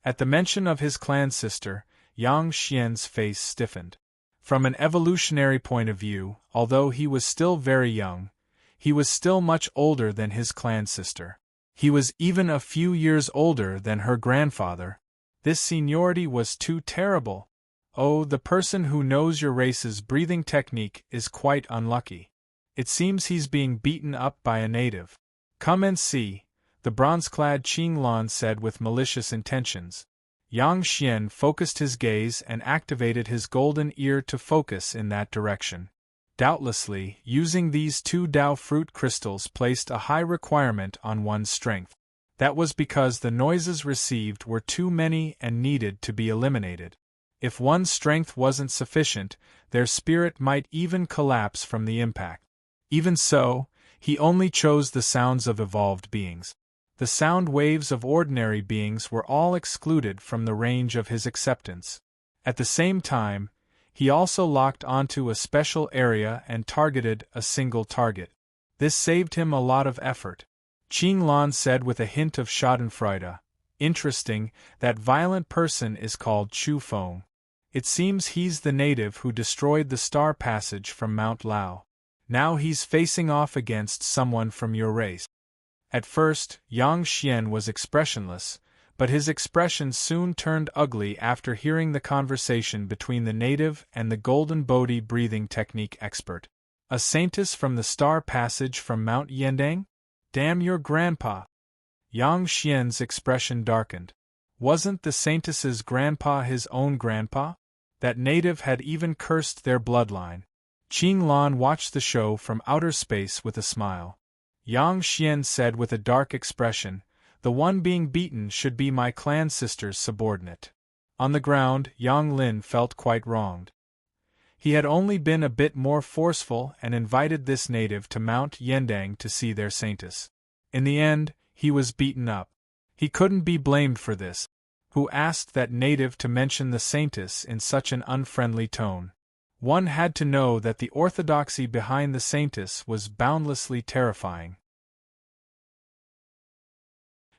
At the mention of his clan sister, Yang Xian's face stiffened. From an evolutionary point of view, although he was still very young, he was still much older than his clan sister. He was even a few years older than her grandfather. This seniority was too terrible. Oh, the person who knows your race's breathing technique is quite unlucky. It seems he's being beaten up by a native. "Come and see," the bronze-clad Qing Lan said with malicious intentions. Yang Xian focused his gaze and activated his golden ear to focus in that direction. Doubtlessly, using these 2 Tao fruit crystals placed a high requirement on one's strength. That was because the noises received were too many and needed to be eliminated. If one's strength wasn't sufficient, their spirit might even collapse from the impact. Even so, he only chose the sounds of evolved beings. The sound waves of ordinary beings were all excluded from the range of his acceptance. At the same time, he also locked onto a special area and targeted a single target. This saved him a lot of effort. Qing Lan said with a hint of schadenfreude, "Interesting, that violent person is called Chu Feng. It seems he's the native who destroyed the star passage from Mount Lao." Now he's facing off against someone from your race. At first, Yang Xian was expressionless, but his expression soon turned ugly after hearing the conversation between the native and the Golden Bodhi breathing technique expert. A saintess from the Star Passage from Mount Yendang? Damn your grandpa! Yang Xian's expression darkened. Wasn't the saintess's grandpa his own grandpa? That native had even cursed their bloodline. Qing Lan watched the show from outer space with a smile. Yang Xian said with a dark expression, "The one being beaten should be my clan sister's subordinate." On the ground, Yang Lin felt quite wronged. He had only been a bit more forceful and invited this native to Mount Yendang to see their saintess. In the end, he was beaten up. He couldn't be blamed for this. Who asked that native to mention the saintess in such an unfriendly tone? One had to know that the orthodoxy behind the saintess was boundlessly terrifying.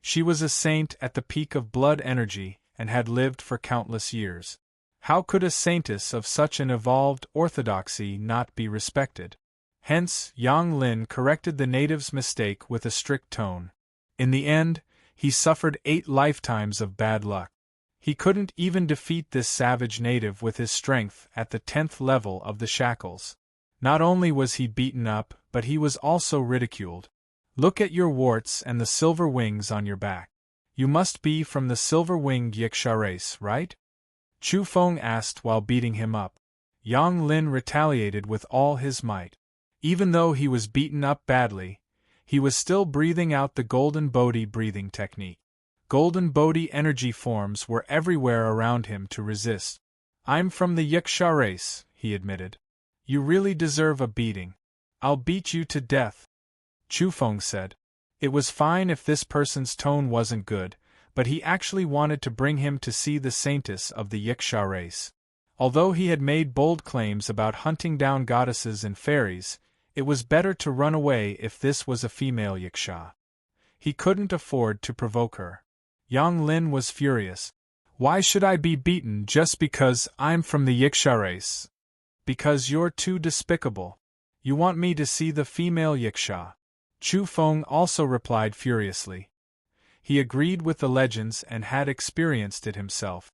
She was a saint at the peak of blood energy and had lived for countless years. How could a saintess of such an evolved orthodoxy not be respected? Hence, Yang Lin corrected the native's mistake with a strict tone. In the end, he suffered 8 lifetimes of bad luck. He couldn't even defeat this savage native with his strength at the 10th level of the shackles. Not only was he beaten up, but he was also ridiculed. Look at your warts and the silver wings on your back. You must be from the silver-winged Yiksha race, right? Chu Feng asked while beating him up. Yang Lin retaliated with all his might. Even though he was beaten up badly, he was still breathing out the Golden Bodhi breathing technique. Golden Bodhi energy forms were everywhere around him to resist. "I'm from the Yiksha race," he admitted. "You really deserve a beating. I'll beat you to death," Chu Feng said. It was fine if this person's tone wasn't good, but he actually wanted to bring him to see the saintess of the Yiksha race. Although he had made bold claims about hunting down goddesses and fairies, it was better to run away if this was a female Yiksha. He couldn't afford to provoke her. Yang Lin was furious. "Why should I be beaten just because I'm from the Yiksha race?" "Because you're too despicable. You want me to see the female Yiksha." Chu Feng also replied furiously. He agreed with the legends and had experienced it himself.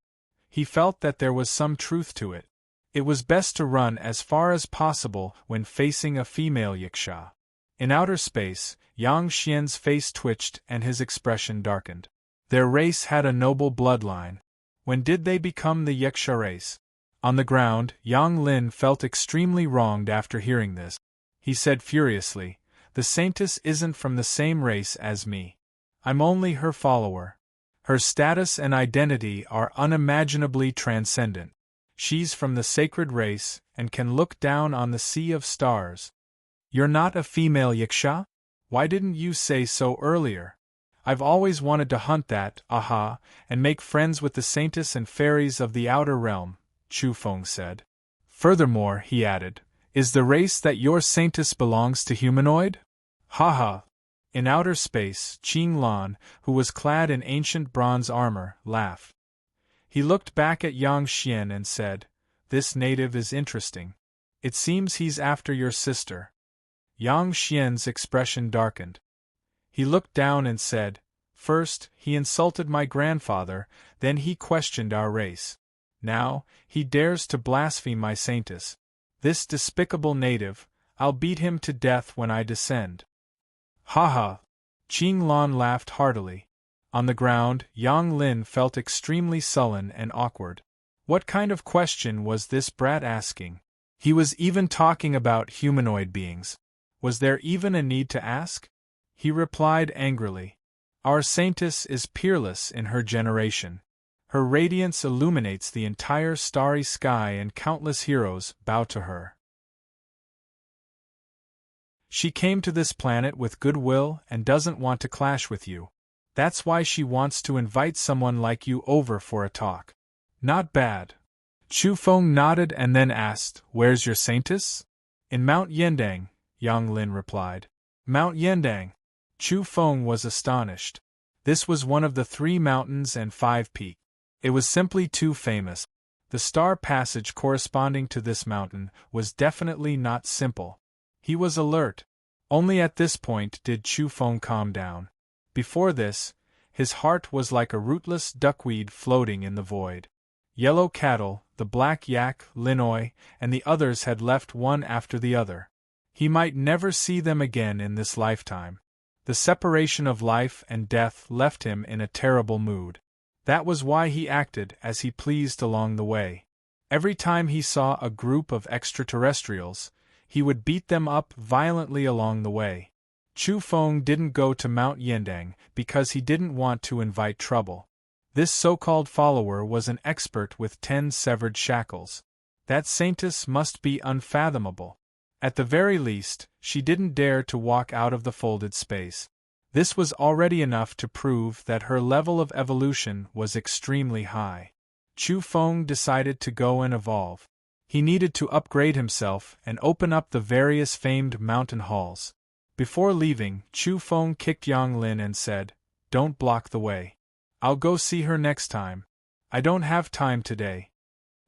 He felt that there was some truth to it. It was best to run as far as possible when facing a female Yiksha. In outer space, Yang Xian's face twitched and his expression darkened. Their race had a noble bloodline. When did they become the Yiksha race? On the ground, Yang Lin felt extremely wronged after hearing this. He said furiously, "The saintess isn't from the same race as me. I'm only her follower. Her status and identity are unimaginably transcendent. She's from the sacred race and can look down on the sea of stars." "You're not a female Yiksha? Why didn't you say so earlier? I've always wanted to hunt that, and make friends with the saintess and fairies of the outer realm," Chu Feng said. "Furthermore," he added, "is the race that your saintess belongs to humanoid?" "Ha!" In outer space, Qing Lan, who was clad in ancient bronze armor, laughed. He looked back at Yang Xian and said, "This native is interesting. It seems he's after your sister." Yang Xian's expression darkened. He looked down and said, "First, he insulted my grandfather, then he questioned our race. Now, he dares to blaspheme my saintess. This despicable native, I'll beat him to death when I descend." "Ha!" Qing Lan laughed heartily. On the ground, Yang Lin felt extremely sullen and awkward. What kind of question was this brat asking? He was even talking about humanoid beings. Was there even a need to ask? He replied angrily, "Our saintess is peerless in her generation. Her radiance illuminates the entire starry sky and countless heroes bow to her. She came to this planet with goodwill and doesn't want to clash with you. That's why she wants to invite someone like you over for a talk." "Not bad." Chu Feng nodded and then asked, "Where's your saintess?" "In Mount Yendang," Yang Lin replied. "Mount Yendang?" Chu Feng was astonished. This was one of the 3 mountains and 5 peaks. It was simply too famous. The star passage corresponding to this mountain was definitely not simple. He was alert. Only at this point did Chu Feng calm down. Before this, his heart was like a rootless duckweed floating in the void. Yellow Cattle, the Black Yak, Linoi, and the others had left one after the other. He might never see them again in this lifetime. The separation of life and death left him in a terrible mood. That was why he acted as he pleased along the way. Every time he saw a group of extraterrestrials, he would beat them up violently along the way. Chu Feng didn't go to Mount Yendang because he didn't want to invite trouble. This so-called follower was an expert with 10 severed shackles. That saintess must be unfathomable. At the very least, she didn't dare to walk out of the folded space. This was already enough to prove that her level of evolution was extremely high. Chu Feng decided to go and evolve. He needed to upgrade himself and open up the various famed mountain halls. Before leaving, Chu Feng kicked Yang Lin and said, "Don't block the way. I'll go see her next time. I don't have time today."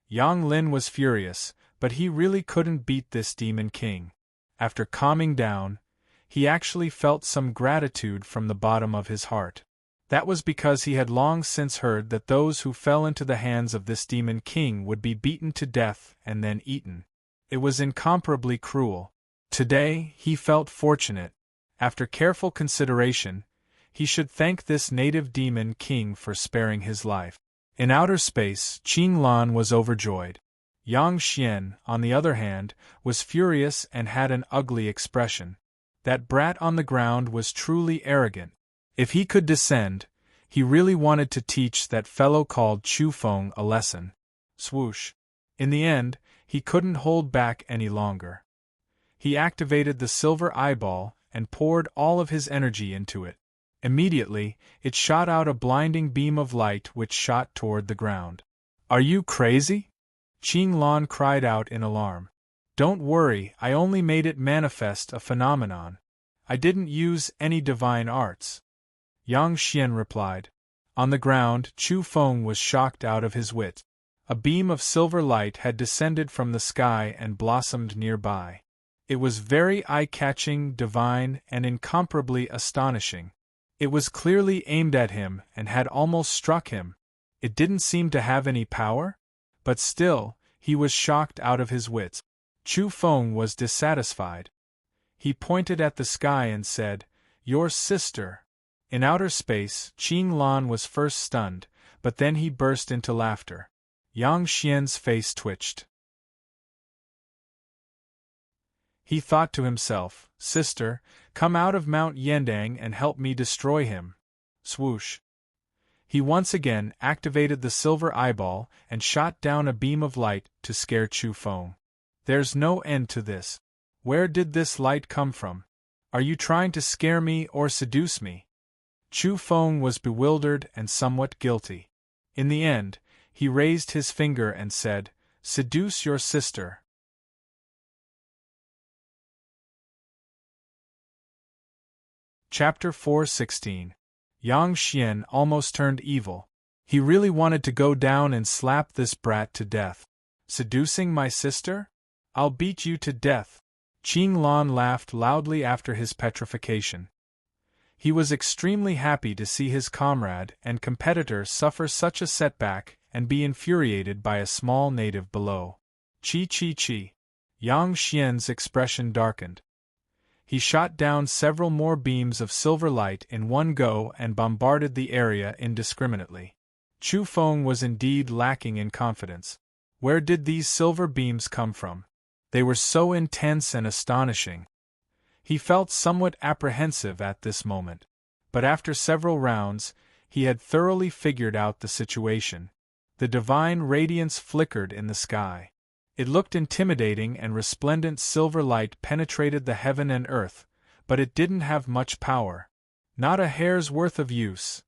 Yang Lin was furious, but he really couldn't beat this demon king. After calming down, he actually felt some gratitude from the bottom of his heart. That was because he had long since heard that those who fell into the hands of this demon king would be beaten to death and then eaten. It was incomparably cruel. Today, he felt fortunate. After careful consideration, he should thank this native demon king for sparing his life. In outer space, Qing Lan was overjoyed. Yang Xian, on the other hand, was furious and had an ugly expression. That brat on the ground was truly arrogant. If he could descend, he really wanted to teach that fellow called Chu Feng a lesson. Swoosh. In the end, he couldn't hold back any longer. He activated the silver eyeball and poured all of his energy into it. Immediately, it shot out a blinding beam of light which shot toward the ground. "Are you crazy?" Qing Lan cried out in alarm. "Don't worry, I only made it manifest a phenomenon. I didn't use any divine arts." Yang Xian replied. On the ground, Chu Feng was shocked out of his wit. A beam of silver light had descended from the sky and blossomed nearby. It was very eye-catching, divine, and incomparably astonishing. It was clearly aimed at him and had almost struck him. It didn't seem to have any power, but still, he was shocked out of his wits. Chu Feng was dissatisfied. He pointed at the sky and said, "Your sister." In outer space, Qing Lan was first stunned, but then he burst into laughter. Yang Xian's face twitched. He thought to himself, "Sister, come out of Mount Yendang and help me destroy him." Swoosh. He once again activated the silver eyeball and shot down a beam of light to scare Chu Feng. "There's no end to this. Where did this light come from? Are you trying to scare me or seduce me?" Chu Feng was bewildered and somewhat guilty. In the end, he raised his finger and said, "Seduce your sister." Chapter 4:16. Yang Xian almost turned evil. He really wanted to go down and slap this brat to death. "Seducing my sister? I'll beat you to death." Qing Lan laughed loudly after his petrification. He was extremely happy to see his comrade and competitor suffer such a setback and be infuriated by a small native below. "Chi chi chi." Yang Xian's expression darkened. He shot down several more beams of silver light in one go and bombarded the area indiscriminately. Chu Feng was indeed lacking in confidence. Where did these silver beams come from? They were so intense and astonishing. He felt somewhat apprehensive at this moment. But after several rounds, he had thoroughly figured out the situation. The divine radiance flickered in the sky. It looked intimidating, and resplendent silver light penetrated the heaven and earth, but it didn't have much power. "Not a hair's worth of use,"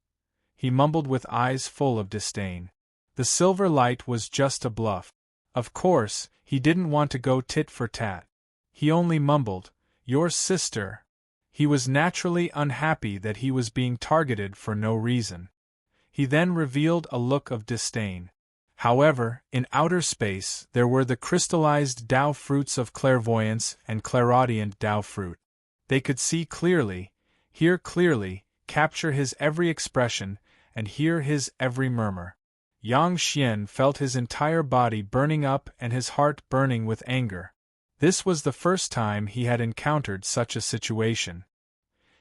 he mumbled with eyes full of disdain. The silver light was just a bluff. Of course, he didn't want to go tit for tat. He only mumbled, "Your sister." He was naturally unhappy that he was being targeted for no reason. He then revealed a look of disdain. However, in outer space there were the crystallized Tao fruits of clairvoyance and clairaudient Tao fruit. They could see clearly, hear clearly, capture his every expression, and hear his every murmur. Yang Xian felt his entire body burning up and his heart burning with anger. This was the first time he had encountered such a situation.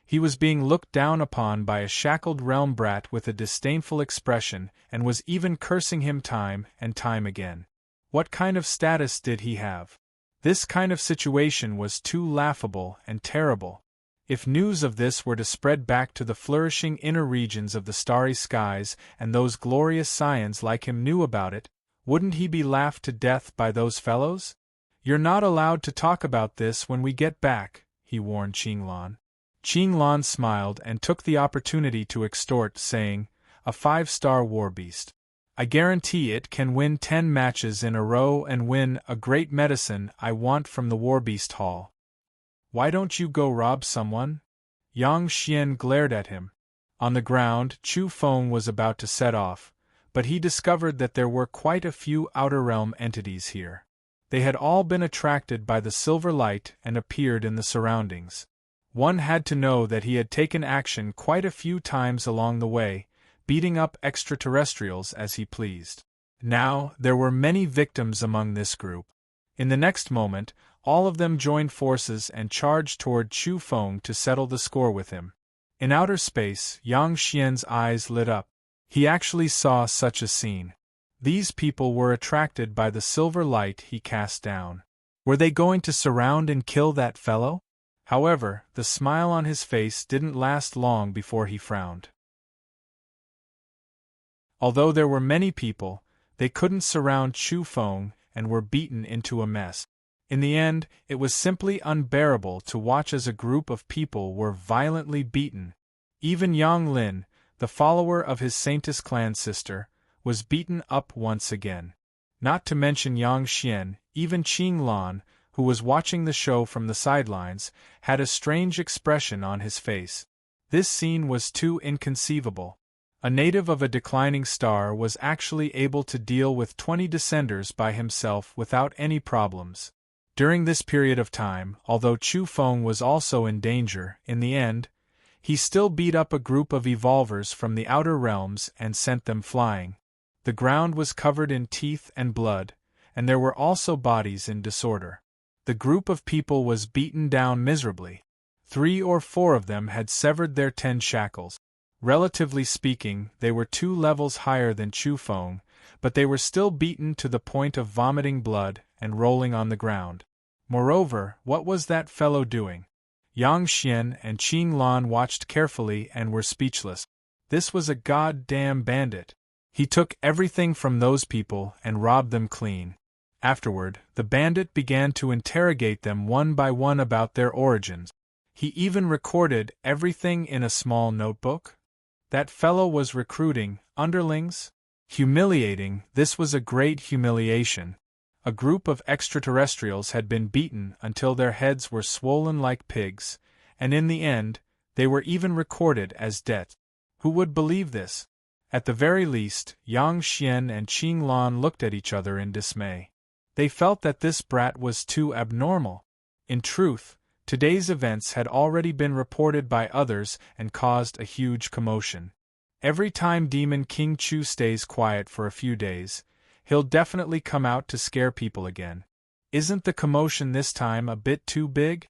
He was being looked down upon by a shackled realm brat with a disdainful expression and was even cursing him time and time again. What kind of status did he have? This kind of situation was too laughable and terrible. If news of this were to spread back to the flourishing inner regions of the starry skies and those glorious scions like him knew about it, wouldn't he be laughed to death by those fellows? "You're not allowed to talk about this when we get back," he warned Qinglan. Qinglan smiled and took the opportunity to extort, saying, "A 5-star warbeast. I guarantee it can win 10 matches in a row and win a great medicine I want from the warbeast hall. Why don't you go rob someone?" Yang Xian glared at him. On the ground, Chu Feng was about to set off, but he discovered that there were quite a few outer realm entities here. They had all been attracted by the silver light and appeared in the surroundings. One had to know that he had taken action quite a few times along the way, beating up extraterrestrials as he pleased. Now, there were many victims among this group. In the next moment, all of them joined forces and charged toward Chu Feng to settle the score with him. In outer space, Yang Xian's eyes lit up. He actually saw such a scene. These people were attracted by the silver light he cast down. Were they going to surround and kill that fellow? However, the smile on his face didn't last long before he frowned. Although there were many people, they couldn't surround Chu Feng and were beaten into a mess. In the end, it was simply unbearable to watch as a group of people were violently beaten. Even Yang Lin, the follower of his Saintess clan sister, was beaten up once again. Not to mention Yang Xian, even Qinglan, who was watching the show from the sidelines, had a strange expression on his face. This scene was too inconceivable. A native of a declining star was actually able to deal with 20 descenders by himself without any problems. During this period of time, although Chu Feng was also in danger, in the end, he still beat up a group of evolvers from the outer realms and sent them flying. The ground was covered in teeth and blood, and there were also bodies in disorder. The group of people was beaten down miserably. 3 or 4 of them had severed their 10 shackles. Relatively speaking, they were 2 levels higher than Chu Feng, but they were still beaten to the point of vomiting blood and rolling on the ground. Moreover, what was that fellow doing? Yang Xian and Qinglan watched carefully and were speechless. This was a goddamn bandit. He took everything from those people and robbed them clean. Afterward, the bandit began to interrogate them one by one about their origins. He even recorded everything in a small notebook. That fellow was recruiting underlings? Humiliating, this was a great humiliation. A group of extraterrestrials had been beaten until their heads were swollen like pigs, and in the end, they were even recorded as dead. Who would believe this? At the very least, Yang Xian and Qinglan looked at each other in dismay. They felt that this brat was too abnormal. In truth, today's events had already been reported by others and caused a huge commotion. Every time Demon King Chu stays quiet for a few days, he'll definitely come out to scare people again. Isn't the commotion this time a bit too big?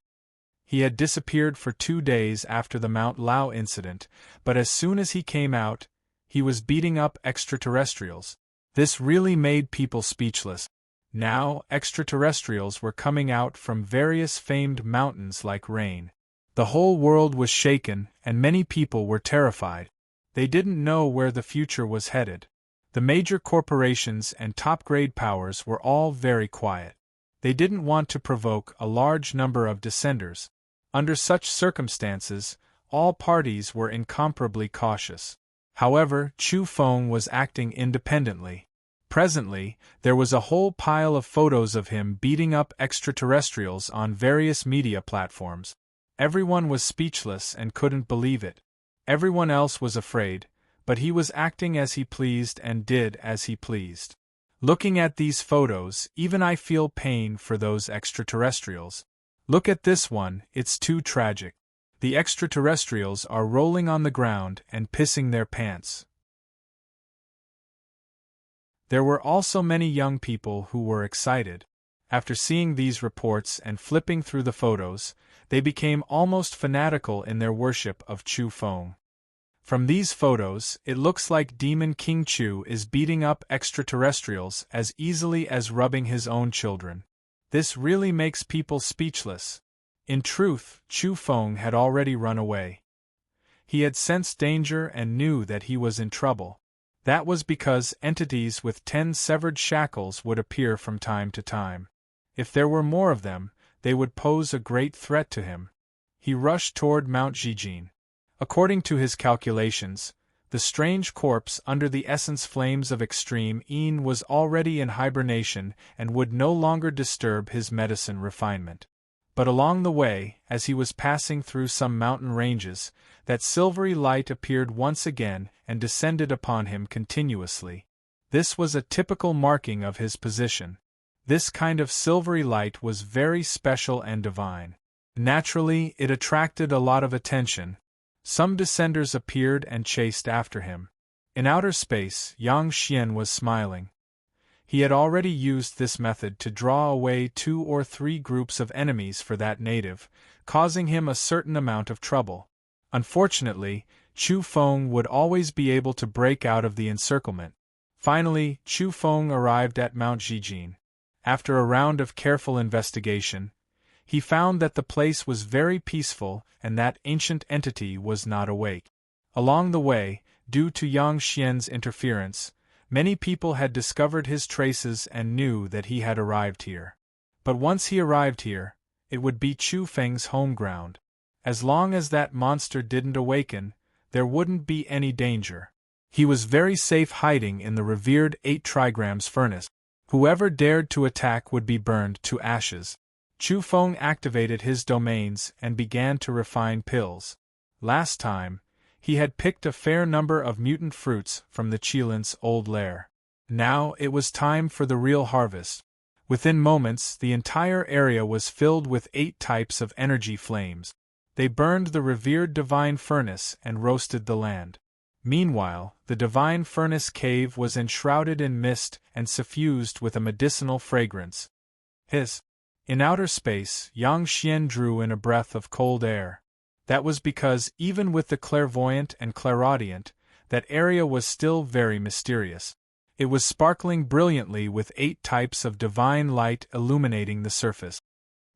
He had disappeared for 2 days after the Mount Lao incident, but as soon as he came out, he was beating up extraterrestrials. This really made people speechless. Now, extraterrestrials were coming out from various famed mountains like rain. The whole world was shaken, and many people were terrified. They didn't know where the future was headed. The major corporations and top-grade powers were all very quiet. They didn't want to provoke a large number of descenders. Under such circumstances, all parties were incomparably cautious. However, Chu Feng was acting independently. Presently, there was a whole pile of photos of him beating up extraterrestrials on various media platforms. Everyone was speechless and couldn't believe it. Everyone else was afraid, but he was acting as he pleased and did as he pleased. Looking at these photos, even I feel pain for those extraterrestrials. Look at this one, it's too tragic. The extraterrestrials are rolling on the ground and pissing their pants. There were also many young people who were excited. After seeing these reports and flipping through the photos, they became almost fanatical in their worship of Chu Feng. From these photos, it looks like Demon King Chu is beating up extraterrestrials as easily as rubbing his own children. This really makes people speechless. In truth, Chu Feng had already run away. He had sensed danger and knew that he was in trouble. That was because entities with 10 severed shackles would appear from time to time. If there were more of them, they would pose a great threat to him. He rushed toward Mount Zhijin. According to his calculations, the strange corpse under the essence flames of extreme Yin was already in hibernation and would no longer disturb his medicine refinement. But along the way, as he was passing through some mountain ranges, that silvery light appeared once again and descended upon him continuously. This was a typical marking of his position. This kind of silvery light was very special and divine. Naturally, it attracted a lot of attention. Some descenders appeared and chased after him. In outer space, Yang Xian was smiling. He had already used this method to draw away 2 or 3 groups of enemies for that native, causing him a certain amount of trouble. Unfortunately, Chu Feng would always be able to break out of the encirclement. Finally, Chu Feng arrived at Mount Zhijin. After a round of careful investigation, he found that the place was very peaceful and that ancient entity was not awake. Along the way, due to Yang Xian's interference, many people had discovered his traces and knew that he had arrived here. But once he arrived here, it would be Chu Feng's home ground. As long as that monster didn't awaken, there wouldn't be any danger. He was very safe hiding in the revered 8 trigrams furnace. Whoever dared to attack would be burned to ashes. Chu Feng activated his domains and began to refine pills. Last time, he had picked a fair number of mutant fruits from the Qilins' old lair. Now it was time for the real harvest. Within moments, the entire area was filled with 8 types of energy flames. They burned the revered divine furnace and roasted the land. Meanwhile, the divine furnace cave was enshrouded in mist and suffused with a medicinal fragrance. In outer space, Yang Xian drew in a breath of cold air. That was because, even with the clairvoyant and clairaudient, that area was still very mysterious. It was sparkling brilliantly with 8 types of divine light illuminating the surface.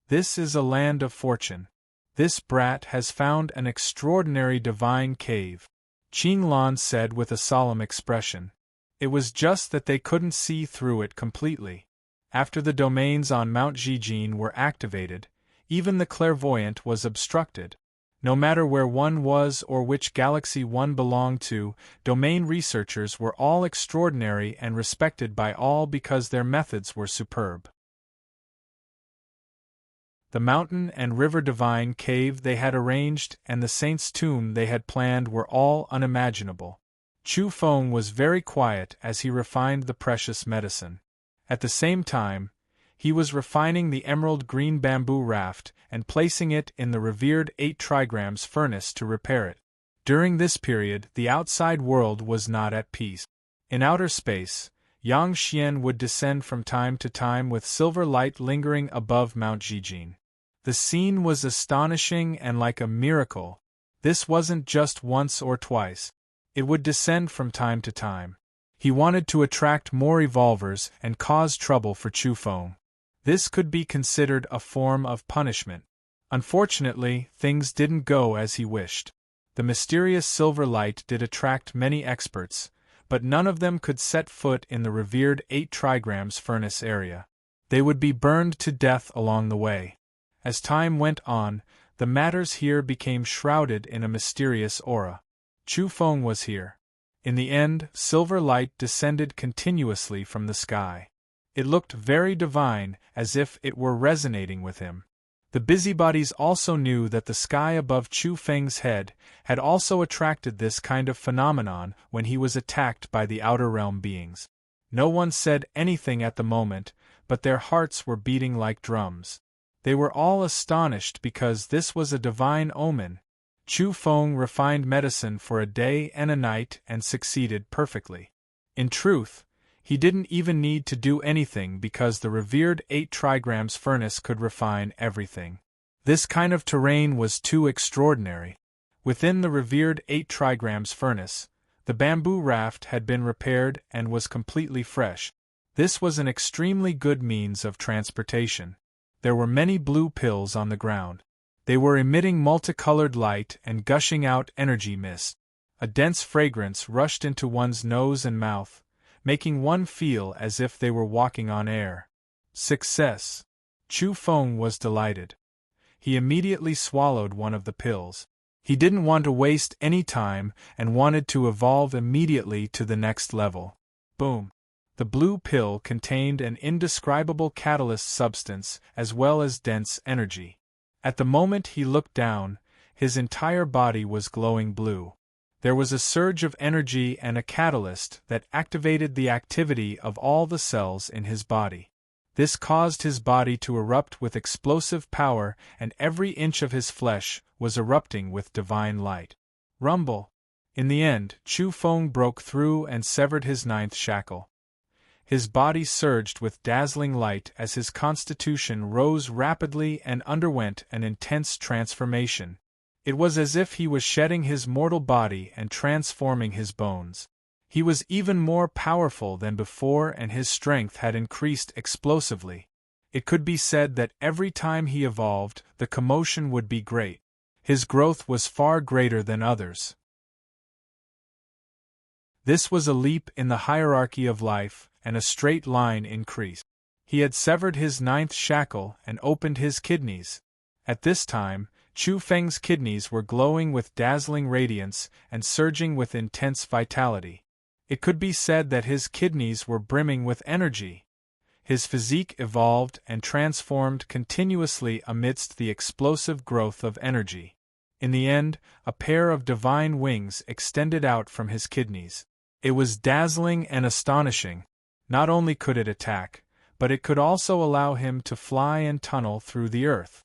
This is a land of fortune. This brat has found an extraordinary divine cave, Qing Lan said with a solemn expression. It was just that they couldn't see through it completely. After the domains on Mount Zhijin were activated, even the clairvoyant was obstructed. No matter where one was or which galaxy one belonged to, domain researchers were all extraordinary and respected by all because their methods were superb. The mountain and river divine cave they had arranged and the saint's tomb they had planned were all unimaginable. Chu Feng was very quiet as he refined the precious medicine. At the same time, he was refining the emerald green bamboo raft and placing it in the revered 8 trigrams furnace to repair it. During this period, the outside world was not at peace. In outer space, Yang Xian would descend from time to time with silver light lingering above Mount Zhijin. The scene was astonishing and like a miracle. This wasn't just once or twice. It would descend from time to time. He wanted to attract more evolvers and cause trouble for Chu Feng. This could be considered a form of punishment. Unfortunately, things didn't go as he wished. The mysterious silver light did attract many experts, but none of them could set foot in the revered 8 trigrams furnace area. They would be burned to death along the way. As time went on, the matters here became shrouded in a mysterious aura. Chu Feng was here. In the end, silver light descended continuously from the sky. It looked very divine, as if it were resonating with him. The busybodies also knew that the sky above Chu Feng's head had also attracted this kind of phenomenon when he was attacked by the outer realm beings. No one said anything at the moment, but their hearts were beating like drums. They were all astonished because this was a divine omen. Chu Feng refined medicine for a day and a night and succeeded perfectly. In truth, he didn't even need to do anything because the revered 8 trigrams furnace could refine everything. This kind of terrain was too extraordinary. Within the revered 8 trigrams furnace, the bamboo raft had been repaired and was completely fresh. This was an extremely good means of transportation. There were many blue pills on the ground. They were emitting multicolored light and gushing out energy mist. A dense fragrance rushed into one's nose and mouth, making one feel as if they were walking on air. Success! Chu Feng was delighted. He immediately swallowed one of the pills. He didn't want to waste any time and wanted to evolve immediately to the next level. Boom! The blue pill contained an indescribable catalyst substance as well as dense energy. At the moment he looked down, his entire body was glowing blue. There was a surge of energy and a catalyst that activated the activity of all the cells in his body. This caused his body to erupt with explosive power, and every inch of his flesh was erupting with divine light. Rumble! In the end, Chu Feng broke through and severed his 9th shackle. His body surged with dazzling light as his constitution rose rapidly and underwent an intense transformation. It was as if he was shedding his mortal body and transforming his bones. He was even more powerful than before and his strength had increased explosively. It could be said that every time he evolved, the commotion would be great. His growth was far greater than others. This was a leap in the hierarchy of life, and a straight line increase. He had severed his 9th shackle and opened his kidneys. At this time, Chu Feng's kidneys were glowing with dazzling radiance and surging with intense vitality. It could be said that his kidneys were brimming with energy. His physique evolved and transformed continuously amidst the explosive growth of energy. In the end, a pair of divine wings extended out from his kidneys. It was dazzling and astonishing. Not only could it attack, but it could also allow him to fly and tunnel through the earth.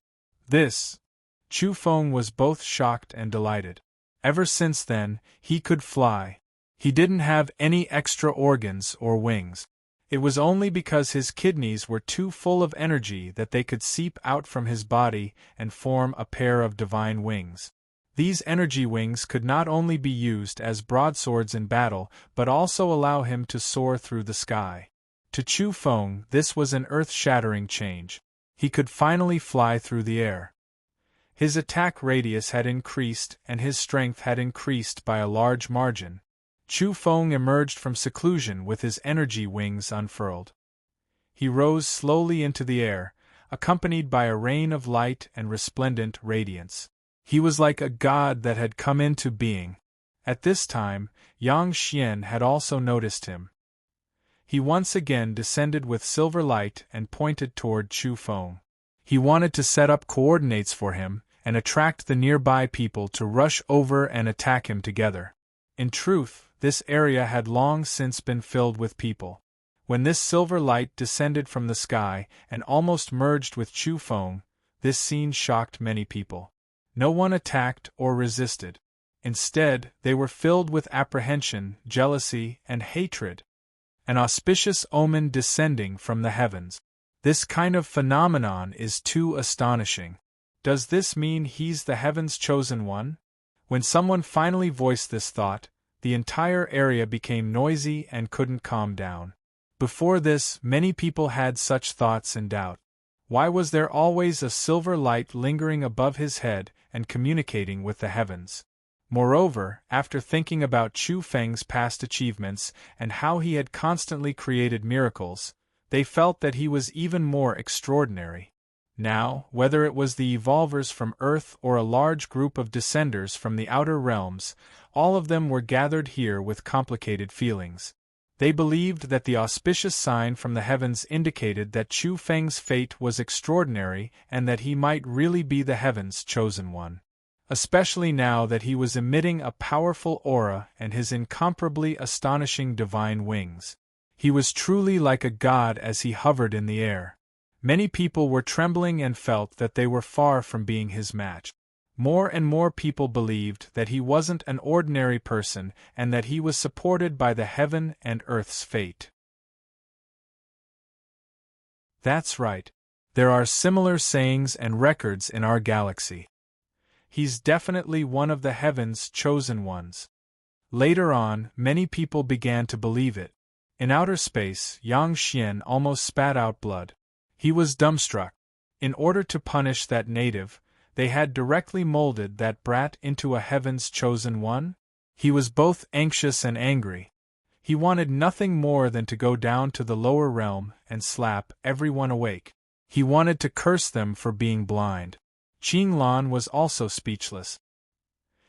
Chu Feng was both shocked and delighted. Ever since then, he could fly. He didn't have any extra organs or wings. It was only because his kidneys were too full of energy that they could seep out from his body and form a pair of divine wings. These energy wings could not only be used as broadswords in battle, but also allow him to soar through the sky. To Chu Feng, this was an earth-shattering change. He could finally fly through the air. His attack radius had increased and his strength had increased by a large margin. Chu Feng emerged from seclusion with his energy wings unfurled. He rose slowly into the air, accompanied by a rain of light and resplendent radiance. He was like a god that had come into being. At this time, Yang Xian had also noticed him. He once again descended with silver light and pointed toward Chu Feng. He wanted to set up coordinates for him and attract the nearby people to rush over and attack him together. In truth, this area had long since been filled with people. When this silver light descended from the sky and almost merged with Chu Feng, this scene shocked many people. No one attacked or resisted. Instead, they were filled with apprehension, jealousy, and hatred. An auspicious omen descending from the heavens. This kind of phenomenon is too astonishing. Does this mean he's the heaven's chosen one? When someone finally voiced this thought, the entire area became noisy and couldn't calm down. Before this, many people had such thoughts and doubt. Why was there always a silver light lingering above his head and communicating with the heavens? Moreover, after thinking about Chu Feng's past achievements and how he had constantly created miracles, they felt that he was even more extraordinary. Now, whether it was the evolvers from Earth or a large group of descenders from the outer realms, all of them were gathered here with complicated feelings. They believed that the auspicious sign from the heavens indicated that Chu Feng's fate was extraordinary and that he might really be the heavens' chosen one. Especially now that he was emitting a powerful aura and his incomparably astonishing divine wings. He was truly like a god as he hovered in the air. Many people were trembling and felt that they were far from being his match. More and more people believed that he wasn't an ordinary person and that he was supported by the heaven and earth's fate. That's right. There are similar sayings and records in our galaxy. He's definitely one of the heaven's chosen ones. Later on, many people began to believe it. In outer space, Yang Xian almost spat out blood. He was dumbstruck. In order to punish that native, they had directly molded that brat into a heaven's chosen one? He was both anxious and angry. He wanted nothing more than to go down to the lower realm and slap everyone awake. He wanted to curse them for being blind. Qing Lan was also speechless.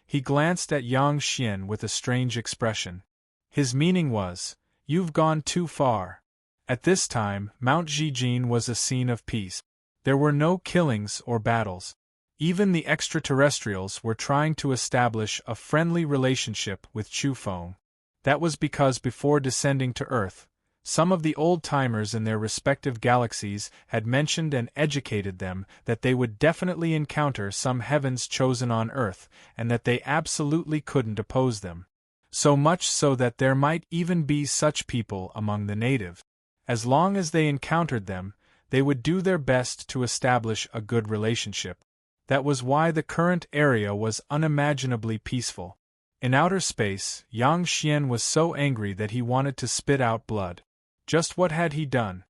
He glanced at Yang Xian with a strange expression. His meaning was, "You've gone too far." At this time, Mount Zhijin was a scene of peace. There were no killings or battles. Even the extraterrestrials were trying to establish a friendly relationship with Chu Feng. That was because before descending to Earth, some of the old-timers in their respective galaxies had mentioned and educated them that they would definitely encounter some heavens chosen on Earth, and that they absolutely couldn't oppose them. So much so that there might even be such people among the natives. As long as they encountered them, they would do their best to establish a good relationship. That was why the current area was unimaginably peaceful. In outer space, Yang Xian was so angry that he wanted to spit out blood. Just what had he done?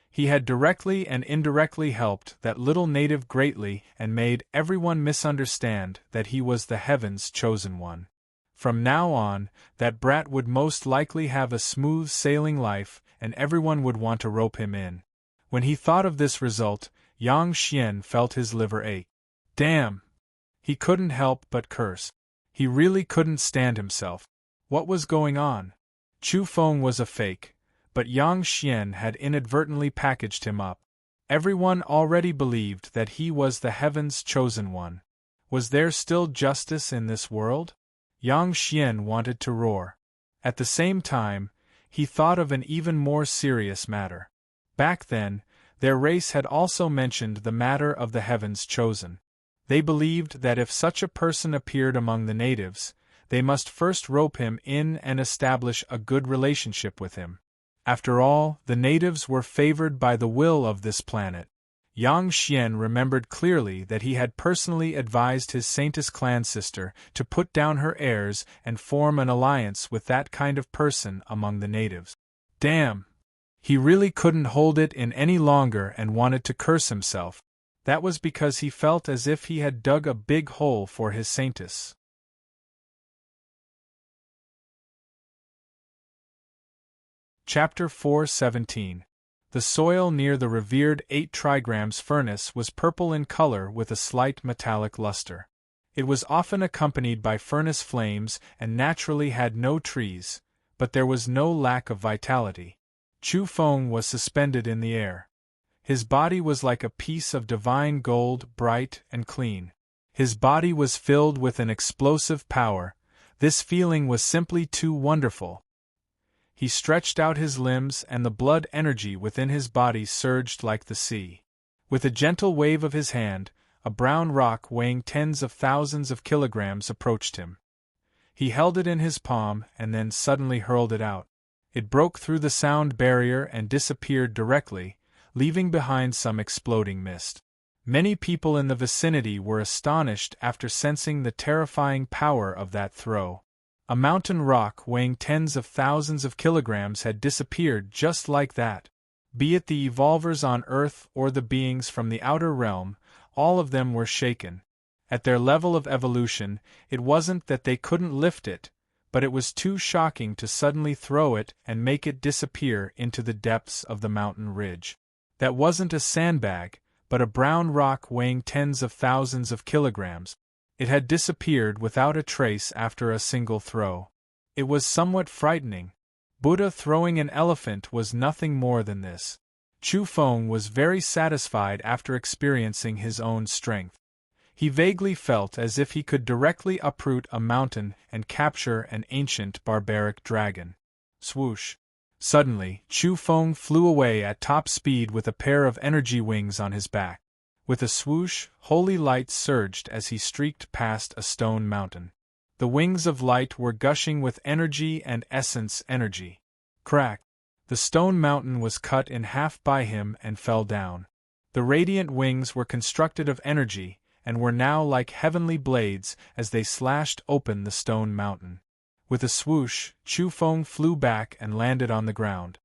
He had directly and indirectly helped that little native greatly and made everyone misunderstand that he was the heaven's chosen one. From now on, that brat would most likely have a smooth sailing life and everyone would want to rope him in. When he thought of this result, Yang Xian felt his liver ache. Damn! He couldn't help but curse. He really couldn't stand himself. What was going on? Chu Feng was a fake, but Yang Xian had inadvertently packaged him up. Everyone already believed that he was the heaven's chosen one. Was there still justice in this world? Yang Xian wanted to roar. At the same time, he thought of an even more serious matter. Back then, their race had also mentioned the matter of the heavens chosen. They believed that if such a person appeared among the natives, they must first rope him in and establish a good relationship with him. After all, the natives were favored by the will of this planet. Yang Xian remembered clearly that he had personally advised his Saintess clan sister to put down her heirs and form an alliance with that kind of person among the natives. Damn! He really couldn't hold it in any longer and wanted to curse himself. That was because he felt as if he had dug a big hole for his Saintess. Chapter 4:17. The soil near the revered 8 trigrams furnace was purple in color with a slight metallic luster. It was often accompanied by furnace flames and naturally had no trees, but there was no lack of vitality. Chu Feng was suspended in the air. His body was like a piece of divine gold, bright and clean. His body was filled with an explosive power. This feeling was simply too wonderful. He stretched out his limbs and the blood energy within his body surged like the sea. With a gentle wave of his hand, a brown rock weighing tens of thousands of kilograms approached him. He held it in his palm and then suddenly hurled it out. It broke through the sound barrier and disappeared directly, leaving behind some exploding mist. Many people in the vicinity were astonished after sensing the terrifying power of that throw. A mountain rock weighing tens of thousands of kilograms had disappeared just like that. Be it the evolvers on Earth or the beings from the outer realm, all of them were shaken. At their level of evolution, it wasn't that they couldn't lift it, but it was too shocking to suddenly throw it and make it disappear into the depths of the mountain ridge. That wasn't a sandbag, but a brown rock weighing tens of thousands of kilograms. It had disappeared without a trace after a single throw. It was somewhat frightening. Buddha throwing an elephant was nothing more than this. Chu Feng was very satisfied after experiencing his own strength. He vaguely felt as if he could directly uproot a mountain and capture an ancient barbaric dragon. Swoosh! Suddenly, Chu Feng flew away at top speed with a pair of energy wings on his back. With a swoosh, holy light surged as he streaked past a stone mountain. The wings of light were gushing with energy and essence energy. Crack! The stone mountain was cut in half by him and fell down. The radiant wings were constructed of energy, and were now like heavenly blades as they slashed open the stone mountain. With a swoosh, Chu Feng flew back and landed on the ground.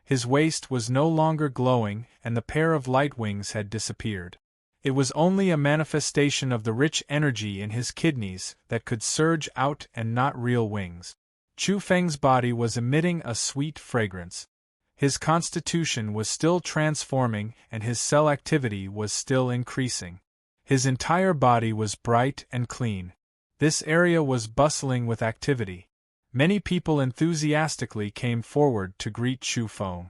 His waist was no longer glowing, and the pair of light wings had disappeared. It was only a manifestation of the rich energy in his kidneys that could surge out and not real wings. Chu Feng's body was emitting a sweet fragrance. His constitution was still transforming and his cell activity was still increasing. His entire body was bright and clean. This area was bustling with activity. Many people enthusiastically came forward to greet Chu Feng.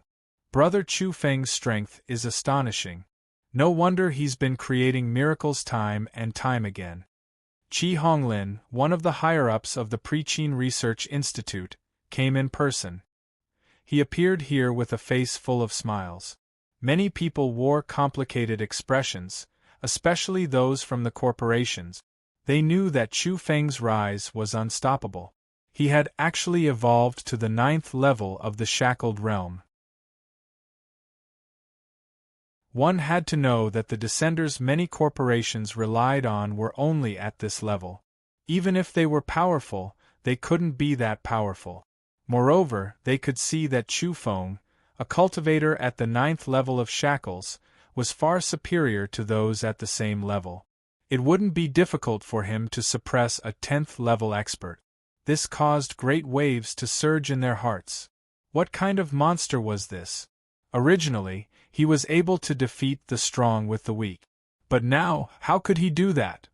Brother Chu Feng's strength is astonishing. No wonder he's been creating miracles time and time again. Chi Honglin, one of the higher-ups of the Preqin Research Institute, came in person. He appeared here with a face full of smiles. Many people wore complicated expressions, especially those from the corporations. They knew that Chu Feng's rise was unstoppable. He had actually evolved to the 9th level of the shackled realm. One had to know that the descenders many corporations relied on were only at this level. Even if they were powerful, they couldn't be that powerful. Moreover, they could see that Chu Feng, a cultivator at the 9th level of shackles, was far superior to those at the same level. It wouldn't be difficult for him to suppress a 10th level expert. This caused great waves to surge in their hearts. What kind of monster was this? Originally, he was able to defeat the strong with the weak. But now, how could he do that?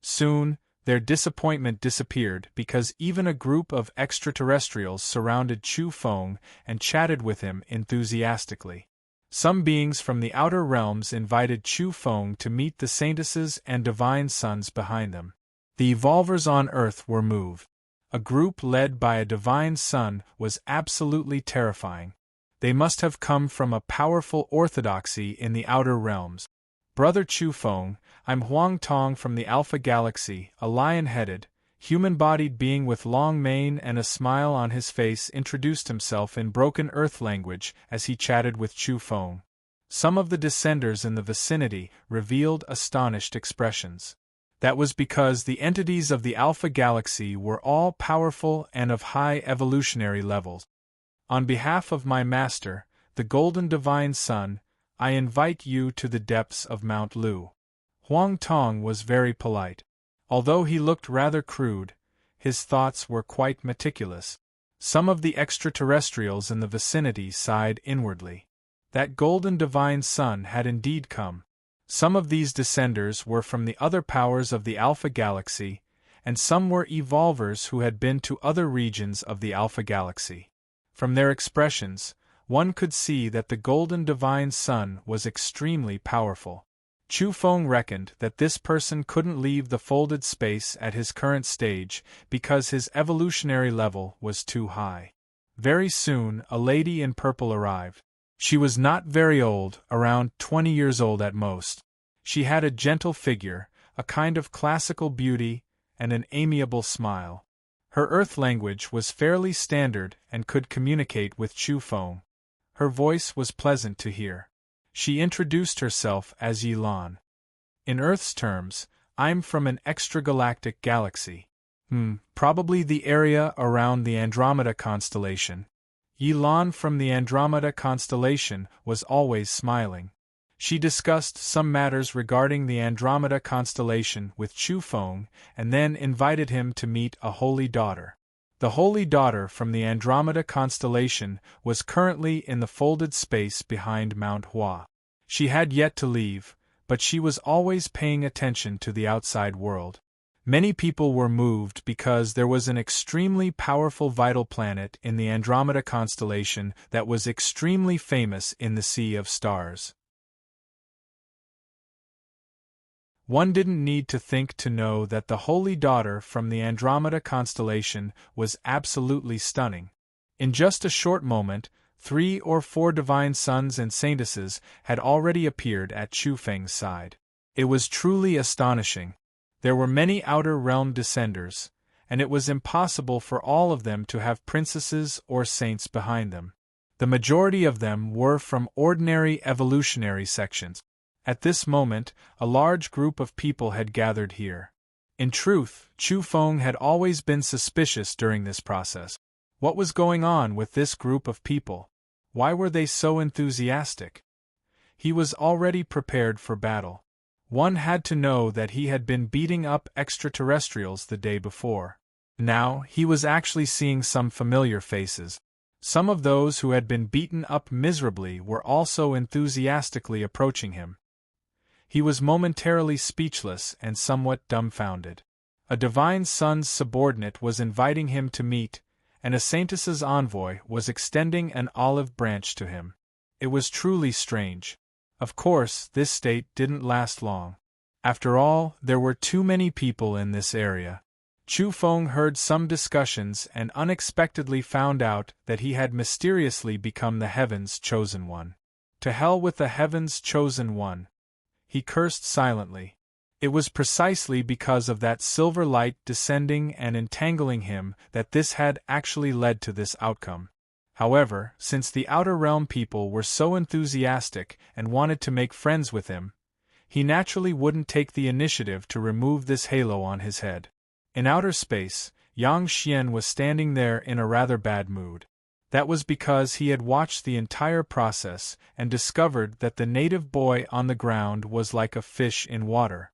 Soon, their disappointment disappeared because even a group of extraterrestrials surrounded Chu Feng and chatted with him enthusiastically. Some beings from the outer realms invited Chu Feng to meet the saintesses and divine sons behind them. The evolvers on Earth were moved. A group led by a divine son was absolutely terrifying. They must have come from a powerful orthodoxy in the outer realms. Brother Chu Feng, I'm Huang Tong from the Alpha Galaxy, a lion-headed, human-bodied being with long mane and a smile on his face introduced himself in broken earth language as he chatted with Chu Feng. Some of the descenders in the vicinity revealed astonished expressions. That was because the entities of the Alpha Galaxy were all powerful and of high evolutionary levels. On behalf of my master, the Golden Divine Sun, I invite you to the depths of Mount Lu. Huang Tong was very polite. Although he looked rather crude, his thoughts were quite meticulous. Some of the extraterrestrials in the vicinity sighed inwardly. That Golden Divine Sun had indeed come. Some of these descenders were from the other powers of the Alpha Galaxy, and some were evolvers who had been to other regions of the Alpha Galaxy. From their expressions, one could see that the Golden Divine Sun was extremely powerful. Chu Feng reckoned that this person couldn't leave the folded space at his current stage because his evolutionary level was too high. Very soon, a lady in purple arrived. She was not very old, around 20 years old at most. She had a gentle figure, a kind of classical beauty, and an amiable smile. Her earth language was fairly standard and could communicate with Chu Feng. Her voice was pleasant to hear. She introduced herself as Yilan. In Earth's terms, I'm from an extragalactic galaxy. Probably the area around the Andromeda constellation. Yilan from the Andromeda constellation was always smiling. She discussed some matters regarding the Andromeda constellation with Chu Feng and then invited him to meet a holy daughter. The holy daughter from the Andromeda constellation was currently in the folded space behind Mount Hua. She had yet to leave, but she was always paying attention to the outside world. Many people were moved because there was an extremely powerful vital planet in the Andromeda constellation that was extremely famous in the Sea of Stars. One didn't need to think to know that the holy daughter from the Andromeda constellation was absolutely stunning. In just a short moment, 3 or 4 divine sons and saintesses had already appeared at Chu Feng's side. It was truly astonishing. There were many outer realm descenders, and it was impossible for all of them to have princesses or saints behind them. The majority of them were from ordinary evolutionary sections. At this moment, a large group of people had gathered here. In truth, Chu Feng had always been suspicious during this process. What was going on with this group of people? Why were they so enthusiastic? He was already prepared for battle. One had to know that he had been beating up extraterrestrials the day before. Now, he was actually seeing some familiar faces. Some of those who had been beaten up miserably were also enthusiastically approaching him. He was momentarily speechless and somewhat dumbfounded. A divine son's subordinate was inviting him to meet, and a saintess's envoy was extending an olive branch to him. It was truly strange. Of course, this state didn't last long. After all, there were too many people in this area. Chu Feng heard some discussions and unexpectedly found out that he had mysteriously become the Heaven's Chosen One. To hell with the Heaven's Chosen One. He cursed silently. It was precisely because of that silver light descending and entangling him that this had actually led to this outcome. However, since the outer realm people were so enthusiastic and wanted to make friends with him, he naturally wouldn't take the initiative to remove this halo on his head. In outer space, Yang Xian was standing there in a rather bad mood. That was because he had watched the entire process and discovered that the native boy on the ground was like a fish in water.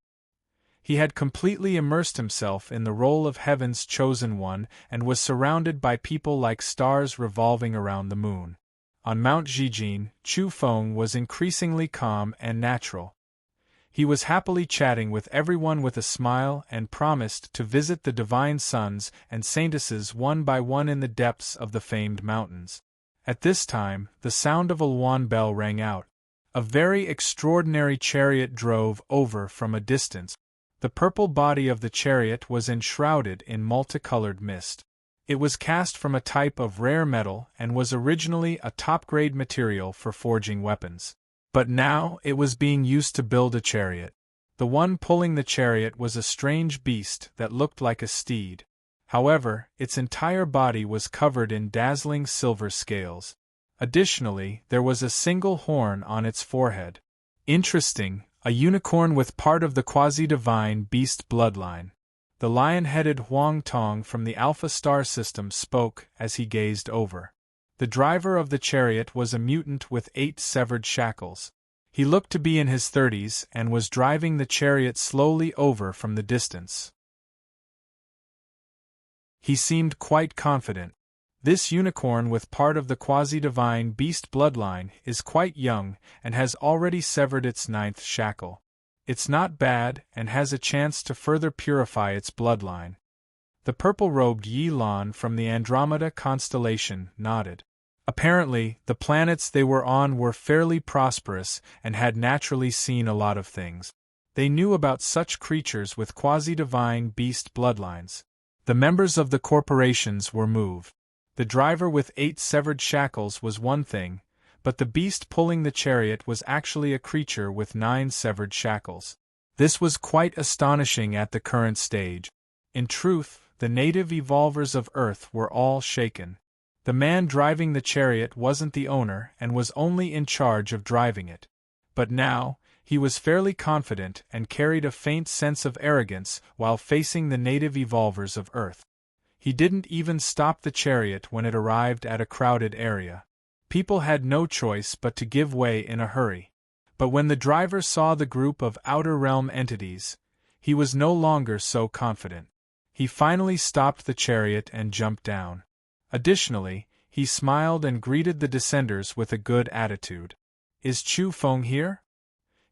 He had completely immersed himself in the role of Heaven's Chosen One and was surrounded by people like stars revolving around the moon. On Mount Zhijin, Chu Feng was increasingly calm and natural. He was happily chatting with everyone with a smile and promised to visit the divine sons and saintesses one by one in the depths of the famed mountains. At this time, the sound of a Luan bell rang out. A very extraordinary chariot drove over from a distance. The purple body of the chariot was enshrouded in multicolored mist. It was cast from a type of rare metal and was originally a top-grade material for forging weapons. But now it was being used to build a chariot. The one pulling the chariot was a strange beast that looked like a steed. However, its entire body was covered in dazzling silver scales. Additionally, there was a single horn on its forehead. Interesting, a unicorn with part of the quasi-divine beast bloodline. The lion-headed Huang Tong from the Alpha Star System spoke as he gazed over. The driver of the chariot was a mutant with 8 severed shackles. He looked to be in his 30s and was driving the chariot slowly over from the distance. He seemed quite confident. This unicorn with part of the quasi-divine beast bloodline is quite young and has already severed its 9th shackle. It's not bad and has a chance to further purify its bloodline. The purple-robed Yi Lan from the Andromeda constellation nodded. Apparently, the planets they were on were fairly prosperous and had naturally seen a lot of things. They knew about such creatures with quasi-divine beast bloodlines. The members of the corporations were moved. The driver with 8 severed shackles was one thing, but the beast pulling the chariot was actually a creature with 9 severed shackles. This was quite astonishing at the current stage. In truth, the native evolvers of Earth were all shaken. The man driving the chariot wasn't the owner and was only in charge of driving it. But now, he was fairly confident and carried a faint sense of arrogance while facing the native evolvers of Earth. He didn't even stop the chariot when it arrived at a crowded area. People had no choice but to give way in a hurry. But when the driver saw the group of outer realm entities, he was no longer so confident. He finally stopped the chariot and jumped down. Additionally, he smiled and greeted the descenders with a good attitude. "Is Chu Feng here?"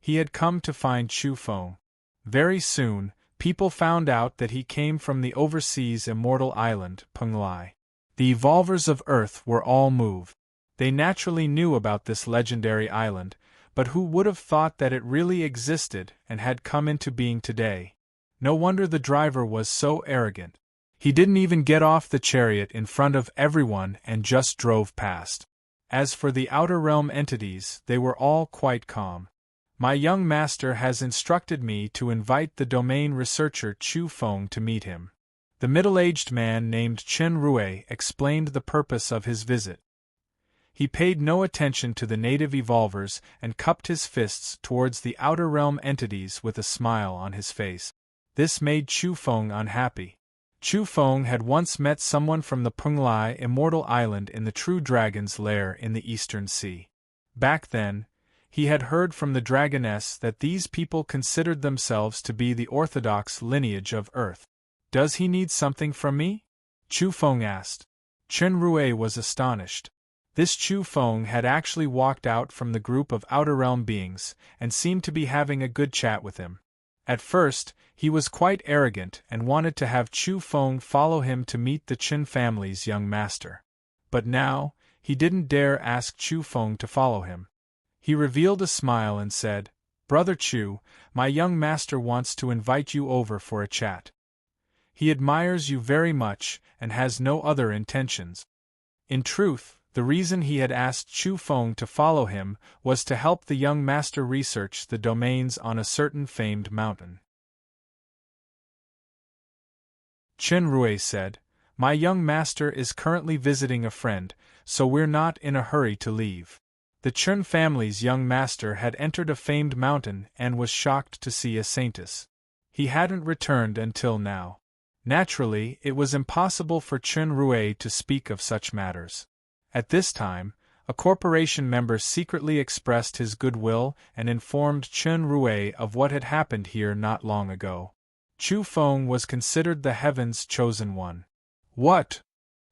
He had come to find Chu Feng. Very soon, people found out that he came from the overseas immortal island, Penglai. The evolvers of Earth were all moved. They naturally knew about this legendary island, but who would have thought that it really existed and had come into being today? No wonder the driver was so arrogant. He didn't even get off the chariot in front of everyone and just drove past. As for the outer realm entities, they were all quite calm. My young master has instructed me to invite the domain researcher Chu Feng to meet him. The middle-aged man named Chen Rue explained the purpose of his visit. He paid no attention to the native evolvers and cupped his fists towards the outer realm entities with a smile on his face. This made Chu Feng unhappy. Chu Feng had once met someone from the Penglai Immortal Island in the True Dragon's lair in the Eastern Sea. Back then, he had heard from the dragoness that these people considered themselves to be the orthodox lineage of Earth. "Does he need something from me?" Chu Feng asked. Chen Rue was astonished. This Chu Feng had actually walked out from the group of outer realm beings, and seemed to be having a good chat with him. At first, he was quite arrogant and wanted to have Chu Feng follow him to meet the Chen family's young master. But now, he didn't dare ask Chu Feng to follow him. He revealed a smile and said, "Brother Chu, my young master wants to invite you over for a chat. He admires you very much and has no other intentions." In truth, the reason he had asked Chu Feng to follow him was to help the young master research the domains on a certain famed mountain. Chen Rue said, "My young master is currently visiting a friend, so we're not in a hurry to leave." The Chen family's young master had entered a famed mountain and was shocked to see a saintess. He hadn't returned until now. Naturally, it was impossible for Chen Rue to speak of such matters. At this time, a corporation member secretly expressed his goodwill and informed Chen Rue of what had happened here not long ago. Chu Feng was considered the heaven's chosen one. What?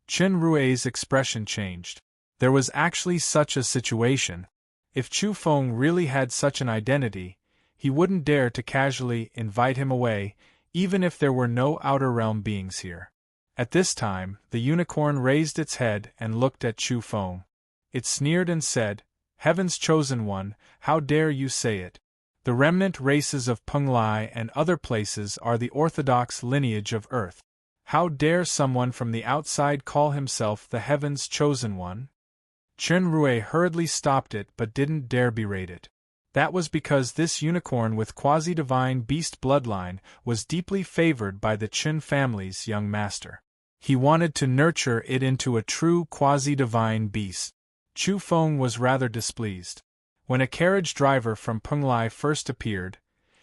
Chen Rue's expression changed. There was actually such a situation. If Chu Feng really had such an identity, he wouldn't dare to casually invite him away, even if there were no outer realm beings here. At this time, the unicorn raised its head and looked at Chu Feng. It sneered and said, "Heaven's chosen one, how dare you say it? The remnant races of Penglai and other places are the orthodox lineage of Earth. How dare someone from the outside call himself the Heaven's chosen one?" Chen Rue hurriedly stopped it but didn't dare berate it. That was because this unicorn with quasi-divine beast bloodline was deeply favored by the Chen family's young master. He wanted to nurture it into a true quasi-divine beast. Chu Feng was rather displeased. When a carriage driver from Penglai first appeared,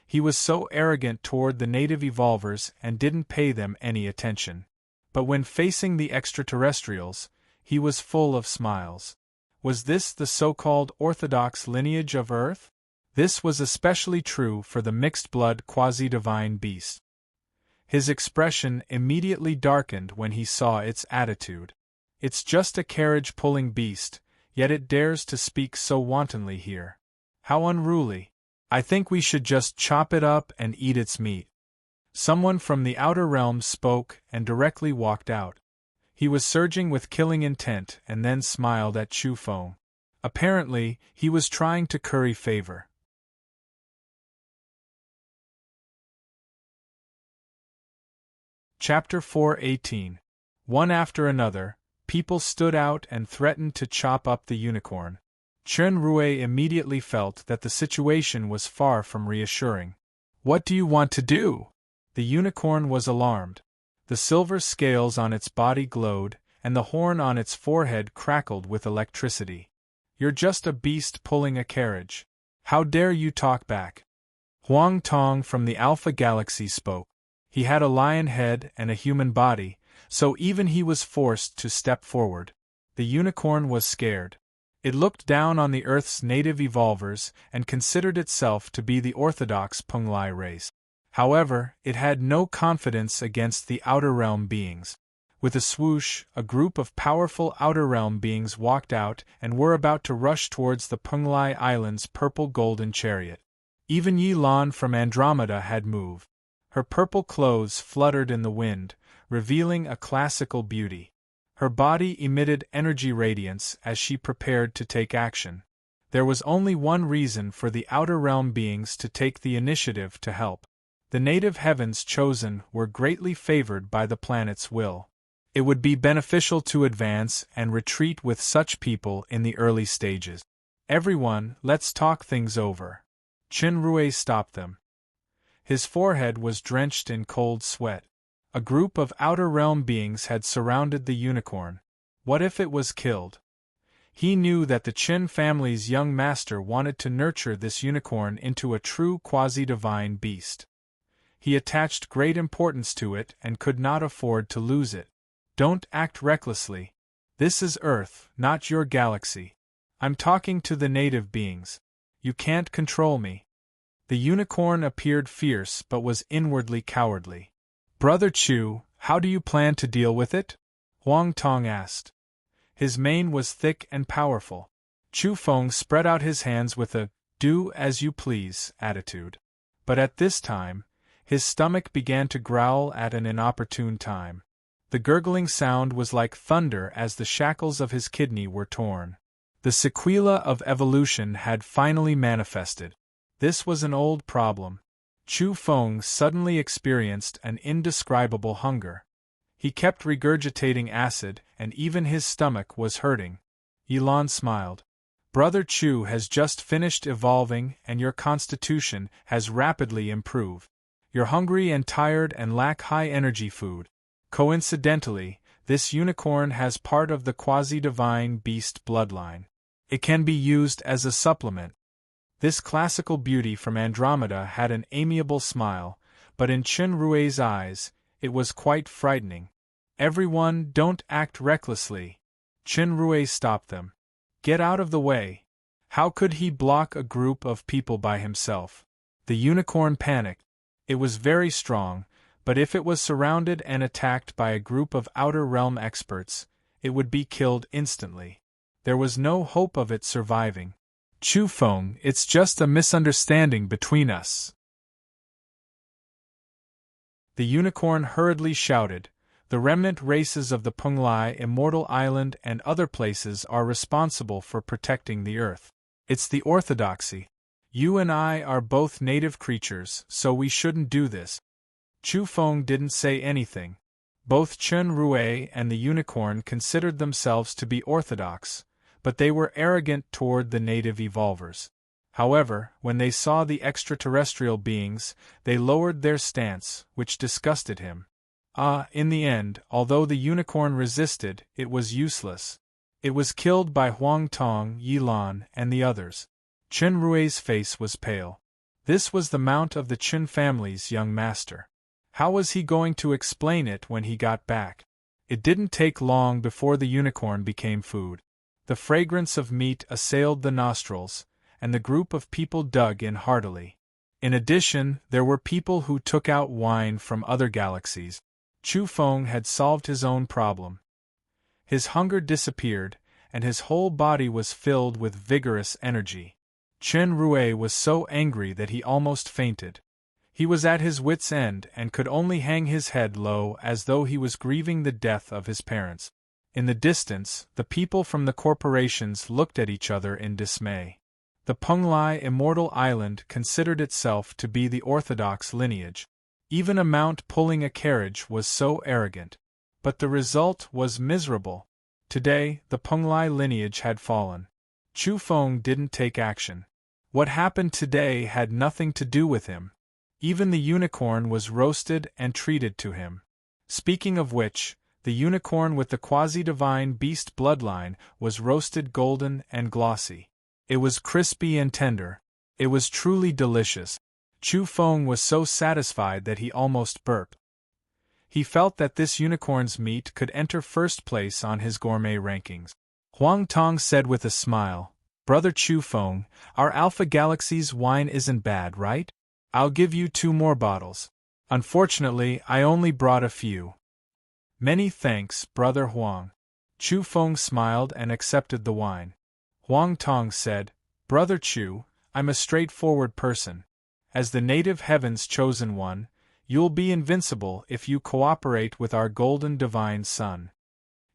he was so arrogant toward the native evolvers and didn't pay them any attention. But when facing the extraterrestrials, he was full of smiles. Was this the so-called orthodox lineage of Earth? This was especially true for the mixed-blood quasi-divine beast. His expression immediately darkened when he saw its attitude. It's just a carriage-pulling beast, yet it dares to speak so wantonly here. How unruly. I think we should just chop it up and eat its meat. Someone from the outer realms spoke and directly walked out. He was surging with killing intent and then smiled at Chu Feng. Apparently, he was trying to curry favor. Chapter 4:18. One after another, people stood out and threatened to chop up the unicorn. Chen Rue immediately felt that the situation was far from reassuring. "What do you want to do?" The unicorn was alarmed. The silver scales on its body glowed, and the horn on its forehead crackled with electricity. "You're just a beast pulling a carriage. How dare you talk back?" Huang Tong from the Alpha Galaxy spoke. He had a lion head and a human body, so even he was forced to step forward. The unicorn was scared. It looked down on the Earth's native evolvers and considered itself to be the orthodox Penglai race. However, it had no confidence against the outer realm beings. With a swoosh, a group of powerful outer realm beings walked out and were about to rush towards the Penglai Island's purple-golden chariot. Even Yi Lan from Andromeda had moved. Her purple clothes fluttered in the wind, revealing a classical beauty. Her body emitted energy radiance as she prepared to take action. There was only one reason for the outer realm beings to take the initiative to help. The native heavens chosen were greatly favored by the planet's will. It would be beneficial to advance and retreat with such people in the early stages. Everyone, let's talk things over. Qin Rui stopped them. His forehead was drenched in cold sweat. A group of outer realm beings had surrounded the unicorn. What if it was killed? He knew that the Qin family's young master wanted to nurture this unicorn into a true quasi-divine beast. He attached great importance to it and could not afford to lose it. Don't act recklessly. This is Earth, not your galaxy. I'm talking to the native beings. You can't control me. The unicorn appeared fierce but was inwardly cowardly. Brother Chu, how do you plan to deal with it? Huang Tong asked. His mane was thick and powerful. Chu Feng spread out his hands with a do as you please attitude. But at this time, his stomach began to growl at an inopportune time. The gurgling sound was like thunder as the shackles of his kidney were torn. The sequela of evolution had finally manifested. This was an old problem. Chu Feng suddenly experienced an indescribable hunger. He kept regurgitating acid, and even his stomach was hurting. Yilan smiled. Brother Chu has just finished evolving and your constitution has rapidly improved. You're hungry and tired and lack high-energy food. Coincidentally, this unicorn has part of the quasi-divine beast bloodline. It can be used as a supplement. This classical beauty from Andromeda had an amiable smile, but in Qin Rui's eyes, it was quite frightening. Everyone, don't act recklessly. Qin Rui stopped them. Get out of the way. How could he block a group of people by himself? The unicorn panicked. It was very strong, but if it was surrounded and attacked by a group of outer realm experts, it would be killed instantly. There was no hope of it surviving. Chu Feng, it's just a misunderstanding between us. The unicorn hurriedly shouted, the remnant races of the Penglai Immortal Island and other places are responsible for protecting the Earth. It's the orthodoxy. You and I are both native creatures, so we shouldn't do this. Chu Feng didn't say anything. Both Qin Rui and the unicorn considered themselves to be orthodox, but they were arrogant toward the native evolvers. However, when they saw the extraterrestrial beings, they lowered their stance, which disgusted him. In the end, although the unicorn resisted, it was useless. It was killed by Huang Tong, Yilan, and the others. Qin Rui's face was pale. This was the mount of the Qin family's young master. How was he going to explain it when he got back? It didn't take long before the unicorn became food. The fragrance of meat assailed the nostrils, and the group of people dug in heartily. In addition, there were people who took out wine from other galaxies. Chu Feng had solved his own problem. His hunger disappeared, and his whole body was filled with vigorous energy. Qin Rui was so angry that he almost fainted. He was at his wits' end and could only hang his head low as though he was grieving the death of his parents. In the distance, the people from the corporations looked at each other in dismay. The Penglai Immortal Island considered itself to be the orthodox lineage. Even a mount pulling a carriage was so arrogant. But the result was miserable. Today, the Penglai lineage had fallen. Chu Feng didn't take action. What happened today had nothing to do with him. Even the unicorn was roasted and treated to him. Speaking of which, the unicorn with the quasi-divine beast bloodline was roasted golden and glossy. It was crispy and tender. It was truly delicious. Chu Feng was so satisfied that he almost burped. He felt that this unicorn's meat could enter first place on his gourmet rankings. Huang Tong said with a smile, Brother Chu Feng, our Alpha Galaxy's wine isn't bad, right? I'll give you 2 more bottles. Unfortunately, I only brought a few. Many thanks, Brother Huang. Chu Feng smiled and accepted the wine. Huang Tong said, Brother Chu, I'm a straightforward person. As the native heaven's chosen one, you'll be invincible if you cooperate with our golden divine son.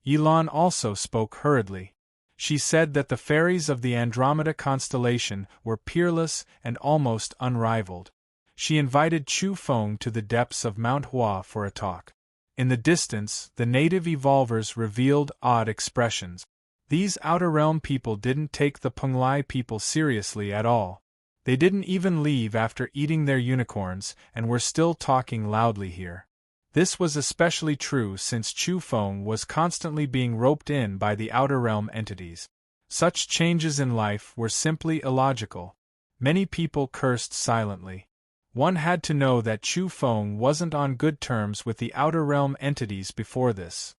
Yilan also spoke hurriedly. She said that the fairies of the Andromeda constellation were peerless and almost unrivaled. she invited Chu Feng to the depths of Mount Hua for a talk. In the distance, the native evolvers revealed odd expressions. These Outer Realm people didn't take the Penglai people seriously at all. They didn't even leave after eating their unicorns and were still talking loudly here. This was especially true since Chu Feng was constantly being roped in by the Outer Realm entities. Such changes in life were simply illogical. Many people cursed silently. One had to know that Chu Feng wasn't on good terms with the Outer Realm entities before this.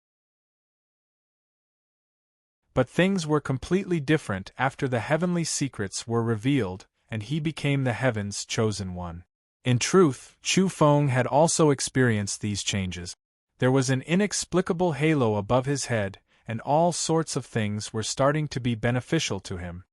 But things were completely different after the heavenly secrets were revealed, and he became the Heaven's chosen one. In truth, Chu Feng had also experienced these changes. There was an inexplicable halo above his head, and all sorts of things were starting to be beneficial to him.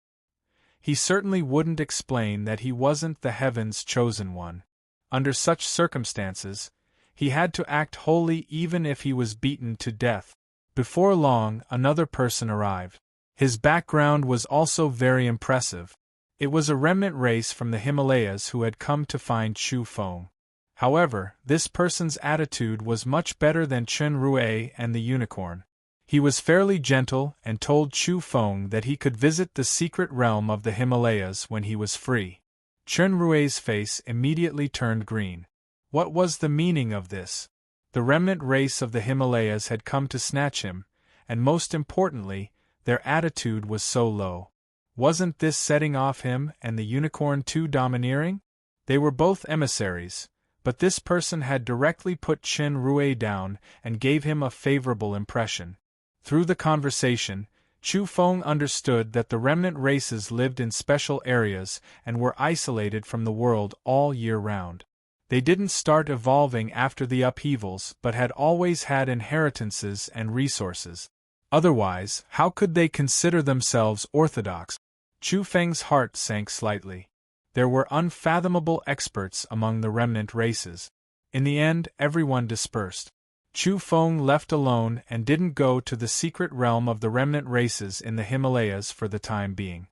He certainly wouldn't explain that he wasn't the Heaven's chosen one. Under such circumstances, he had to act holy even if he was beaten to death. Before long, another person arrived. His background was also very impressive. It was a remnant race from the Himalayas who had come to find Chu Feng. However, this person's attitude was much better than Chen Rui and the unicorn. He was fairly gentle and told Chu Feng that he could visit the secret realm of the Himalayas when he was free. Chen Rui's face immediately turned green. What was the meaning of this? The remnant race of the Himalayas had come to snatch him, and most importantly, their attitude was so low. Wasn't this setting off him and the unicorn too domineering? They were both emissaries, but this person had directly put Chen Rui down and gave him a favorable impression. Through the conversation, Chu Feng understood that the remnant races lived in special areas and were isolated from the world all year round. They didn't start evolving after the upheavals but had always had inheritances and resources. Otherwise, how could they consider themselves orthodox? Chu Feng's heart sank slightly. There were unfathomable experts among the remnant races. In the end, everyone dispersed. Chu Feng left alone and didn't go to the secret realm of the remnant races in the Himalayas for the time being.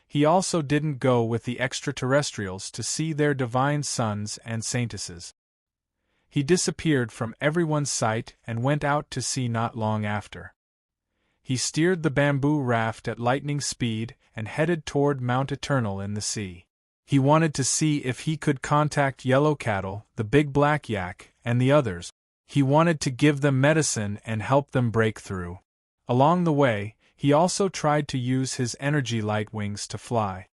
He also didn't go with the extraterrestrials to see their divine sons and saintesses. He disappeared from everyone's sight and went out to sea not long after. He steered the bamboo raft at lightning speed and headed toward Mount Eternal in the sea. He wanted to see if he could contact Yellow Cattle, the Big Black Yak, and the others. He wanted to give them medicine and help them break through. Along the way, he also tried to use his energy light wings to fly.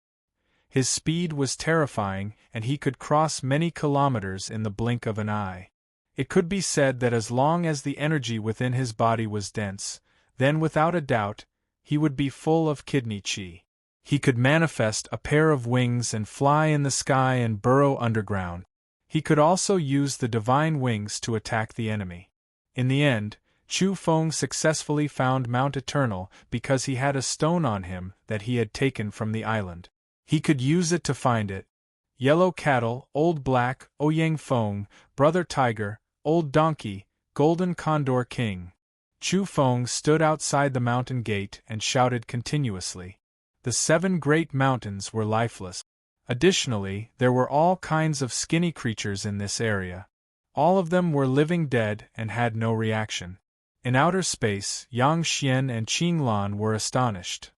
His speed was terrifying, and he could cross many kilometers in the blink of an eye. It could be said that as long as the energy within his body was dense, then without a doubt, he would be full of kidney chi. He could manifest a pair of wings and fly in the sky and burrow underground. He could also use the divine wings to attack the enemy. In the end, Chu Feng successfully found Mount Eternal because he had a stone on him that he had taken from the island. He could use it to find it. Yellow Cattle, Old Black, Ouyang Feng, Brother Tiger, Old Donkey, Golden Condor King. Chu Feng stood outside the mountain gate and shouted continuously. The 7 great mountains were lifeless. Additionally, there were all kinds of skinny creatures in this area. All of them were living dead and had no reaction. In outer space, Yang Xian and Qing Lan were astonished.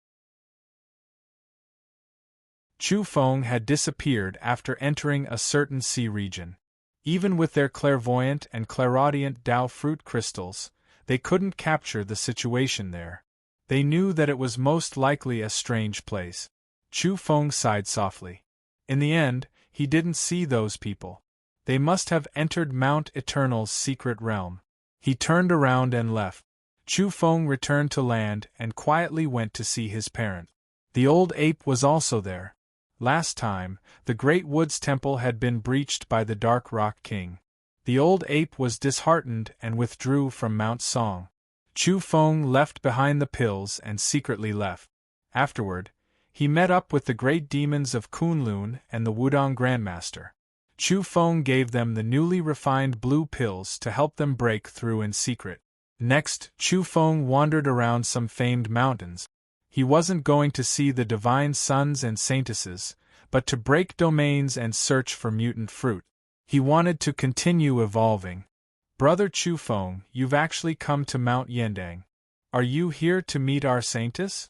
Chu Feng had disappeared after entering a certain sea region. Even with their clairvoyant and clairaudient Dao fruit crystals, they couldn't capture the situation there. They knew that it was most likely a strange place. Chu Feng sighed softly. In the end, he didn't see those people. They must have entered Mount Eternal's secret realm. He turned around and left. Chu Feng returned to land and quietly went to see his parent. The old ape was also there. Last time, the Great Woods Temple had been breached by the Dark Rock King. The old ape was disheartened and withdrew from Mount Song. Chu Feng left behind the pills and secretly left. Afterward, he met up with the great demons of Kunlun and the Wudong Grandmaster. Chu Feng gave them the newly refined blue pills to help them break through in secret. Next, Chu Feng wandered around some famed mountains. He wasn't going to see the divine sons and saintesses, but to break domains and search for mutant fruit. He wanted to continue evolving. Brother Chufeng, you've actually come to Mount Yendang. Are you here to meet our saintess?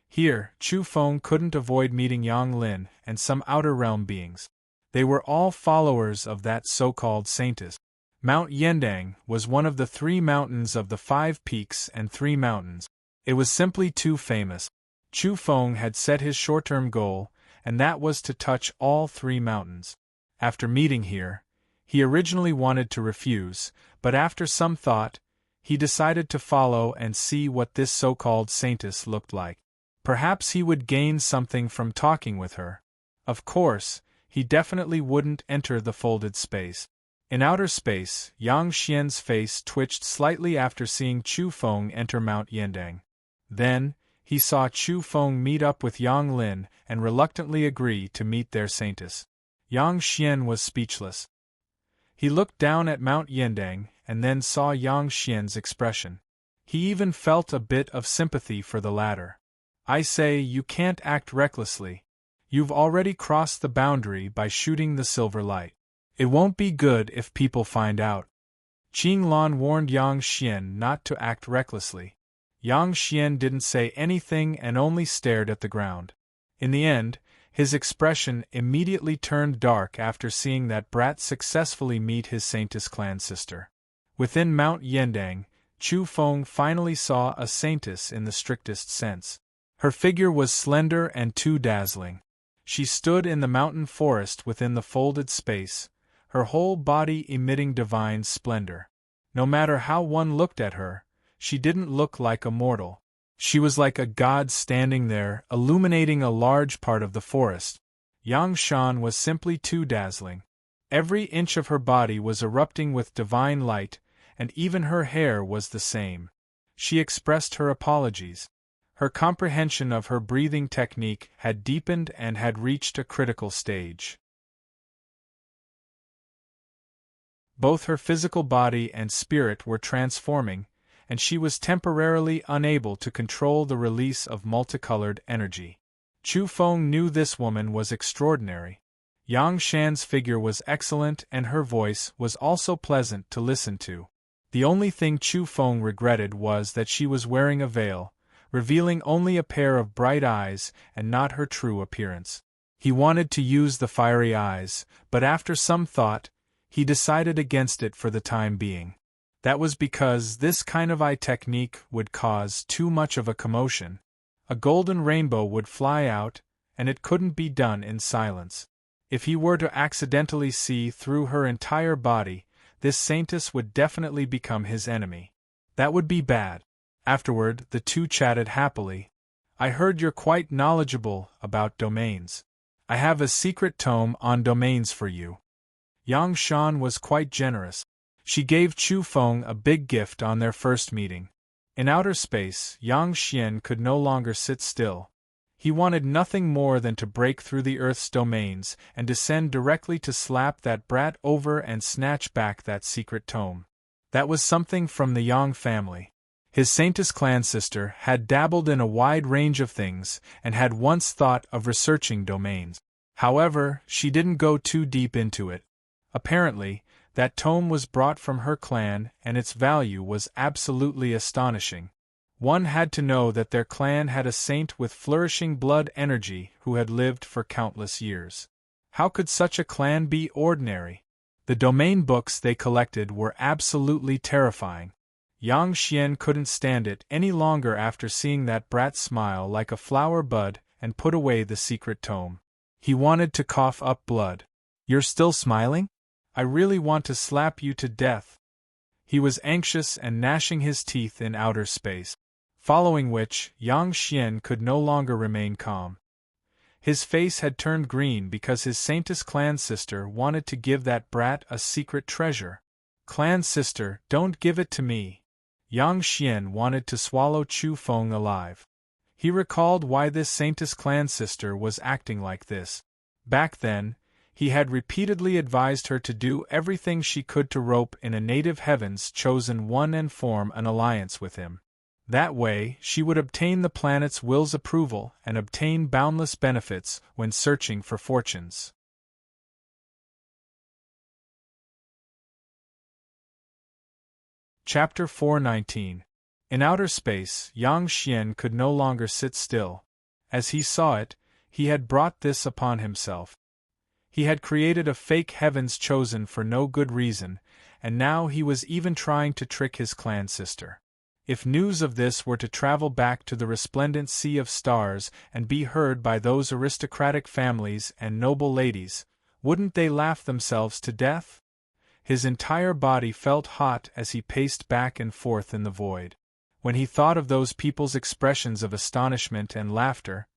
Here, Chufeng couldn't avoid meeting Yang Lin and some outer realm beings. They were all followers of that so-called saintess. Mount Yendang was one of the 3 mountains of the 5 peaks and 3 mountains. It was simply too famous. Chufeng had set his short-term goal, and that was to touch all 3 mountains. After meeting here, he originally wanted to refuse, but after some thought, he decided to follow and see what this so-called saintess looked like. Perhaps he would gain something from talking with her. Of course, he definitely wouldn't enter the folded space. In outer space, Yang Xian's face twitched slightly after seeing Chufeng enter Mount Yendang. Then, he saw Chufeng meet up with Yang Lin and reluctantly agree to meet their saintess. Yang Xian was speechless. He looked down at Mount Yendang and then saw Yang Xian's expression. He even felt a bit of sympathy for the latter. I say, you can't act recklessly. You've already crossed the boundary by shooting the silver light. It won't be good if people find out. Qing Lan warned Yang Xian not to act recklessly. Yang Xian didn't say anything and only stared at the ground. In the end, his expression immediately turned dark after seeing that brat successfully meet his saintess clan sister. Within Mount Yendang, Chufeng finally saw a saintess in the strictest sense. Her figure was slender and too dazzling. She stood in the mountain forest within the folded space, her whole body emitting divine splendor. No matter how one looked at her, she didn't look like a mortal. She was like a god standing there, illuminating a large part of the forest. Yang Shan was simply too dazzling. Every inch of her body was erupting with divine light, and even her hair was the same. She expressed her apologies. Her comprehension of her breathing technique had deepened and had reached a critical stage. Both her physical body and spirit were transforming, and she was temporarily unable to control the release of multicolored energy. Chufeng knew this woman was extraordinary. Yang Shan's figure was excellent and her voice was also pleasant to listen to. The only thing Chufeng regretted was that she was wearing a veil, revealing only a pair of bright eyes and not her true appearance. He wanted to use the fiery eyes, but after some thought, he decided against it for the time being. That was because this kind of eye technique would cause too much of a commotion. A golden rainbow would fly out, and it couldn't be done in silence. If he were to accidentally see through her entire body, this saintess would definitely become his enemy. That would be bad. Afterward, the two chatted happily. I heard you're quite knowledgeable about domains. I have a secret tome on domains for you. Yang Shan was quite generous. She gave Chufeng a big gift on their first meeting. In outer space, Yang Xian could no longer sit still. He wanted nothing more than to break through the Earth's domains and descend directly to slap that brat over and snatch back that secret tome. That was something from the Yang family. His saintess clan sister had dabbled in a wide range of things and had once thought of researching domains. However, she didn't go too deep into it. Apparently, that tome was brought from her clan and its value was absolutely astonishing. One had to know that their clan had a saint with flourishing blood energy who had lived for countless years. How could such a clan be ordinary? The domain books they collected were absolutely terrifying. Yang Xian couldn't stand it any longer after seeing that brat smile like a flower bud and put away the secret tome. He wanted to cough up blood. You're still smiling? I really want to slap you to death. He was anxious and gnashing his teeth in outer space. Following which, Yang Xian could no longer remain calm. His face had turned green because his saintess clan sister wanted to give that brat a secret treasure. Clan sister, don't give it to me. Yang Xian wanted to swallow Chufeng alive. He recalled why this saintess clan sister was acting like this. Back then, he had repeatedly advised her to do everything she could to rope in a native heaven's chosen one and form an alliance with him. That way, she would obtain the planet's will's approval and obtain boundless benefits when searching for fortunes. Chapter 419. In outer space, Yang Xian could no longer sit still. As he saw it, he had brought this upon himself. He had created a fake heavens chosen for no good reason, and now he was even trying to trick his clan sister. If news of this were to travel back to the resplendent sea of stars and be heard by those aristocratic families and noble ladies, wouldn't they laugh themselves to death? His entire body felt hot as he paced back and forth in the void. When he thought of those people's expressions of astonishment and laughter,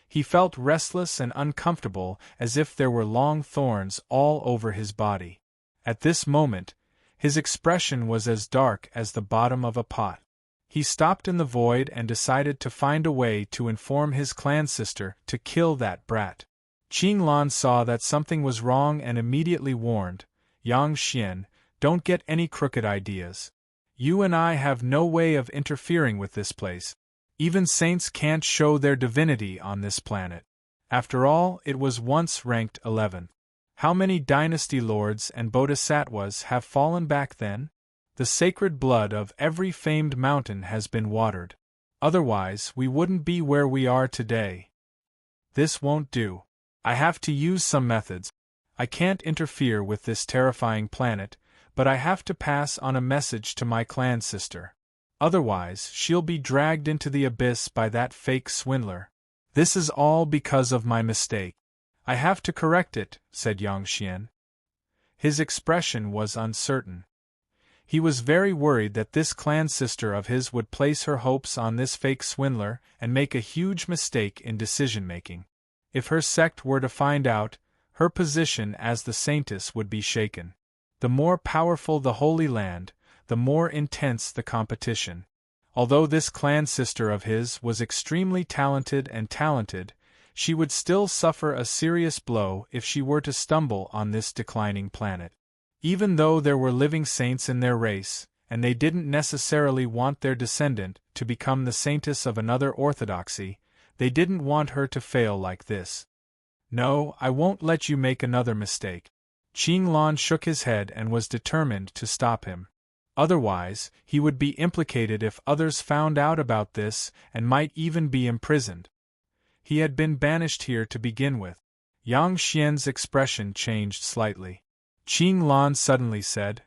he felt restless and uncomfortable, as if there were long thorns all over his body. At this moment, his expression was as dark as the bottom of a pot. He stopped in the void and decided to find a way to inform his clan sister to kill that brat. Qing Lan saw that something was wrong and immediately warned, "Yang Xian, don't get any crooked ideas. You and I have no way of interfering with this place. Even saints can't show their divinity on this planet. After all, it was once ranked 11. How many dynasty lords and bodhisattvas have fallen back then? The sacred blood of every famed mountain has been watered. Otherwise, we wouldn't be where we are today. This won't do. I have to use some methods. I can't interfere with this terrifying planet, but I have to pass on a message to my clan sister. Otherwise, she'll be dragged into the abyss by that fake swindler. This is all because of my mistake. I have to correct it," said Yang Xian. His expression was uncertain. He was very worried that this clan sister of his would place her hopes on this fake swindler and make a huge mistake in decision-making. If her sect were to find out, her position as the saintess would be shaken. The more powerful the Holy Land, the more intense the competition. Although this clan sister of his was extremely talented, she would still suffer a serious blow if she were to stumble on this declining planet. Even though there were living saints in their race, and they didn't necessarily want their descendant to become the saintess of another orthodoxy, they didn't want her to fail like this. "No, I won't let you make another mistake." Qing Lan shook his head and was determined to stop him. Otherwise, he would be implicated if others found out about this and might even be imprisoned. He had been banished here to begin with. Yang Xian's expression changed slightly. Qing Lan suddenly said,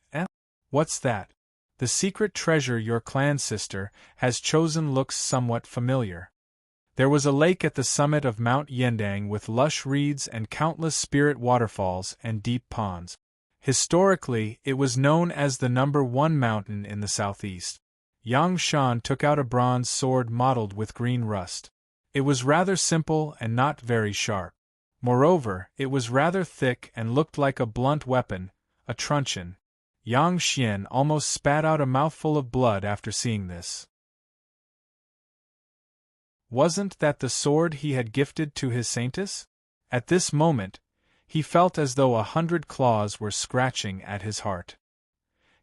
What's that? The secret treasure your clan sister has chosen looks somewhat familiar." There was a lake at the summit of Mount Yendang with lush reeds and countless spirit waterfalls and deep ponds. Historically, it was known as the #1 mountain in the southeast. Yang Shan took out a bronze sword mottled with green rust. It was rather simple and not very sharp. Moreover, it was rather thick and looked like a blunt weapon, a truncheon. Yang Xian almost spat out a mouthful of blood after seeing this. Wasn't that the sword he had gifted to his saintess? At this moment, he felt as though 100 claws were scratching at his heart.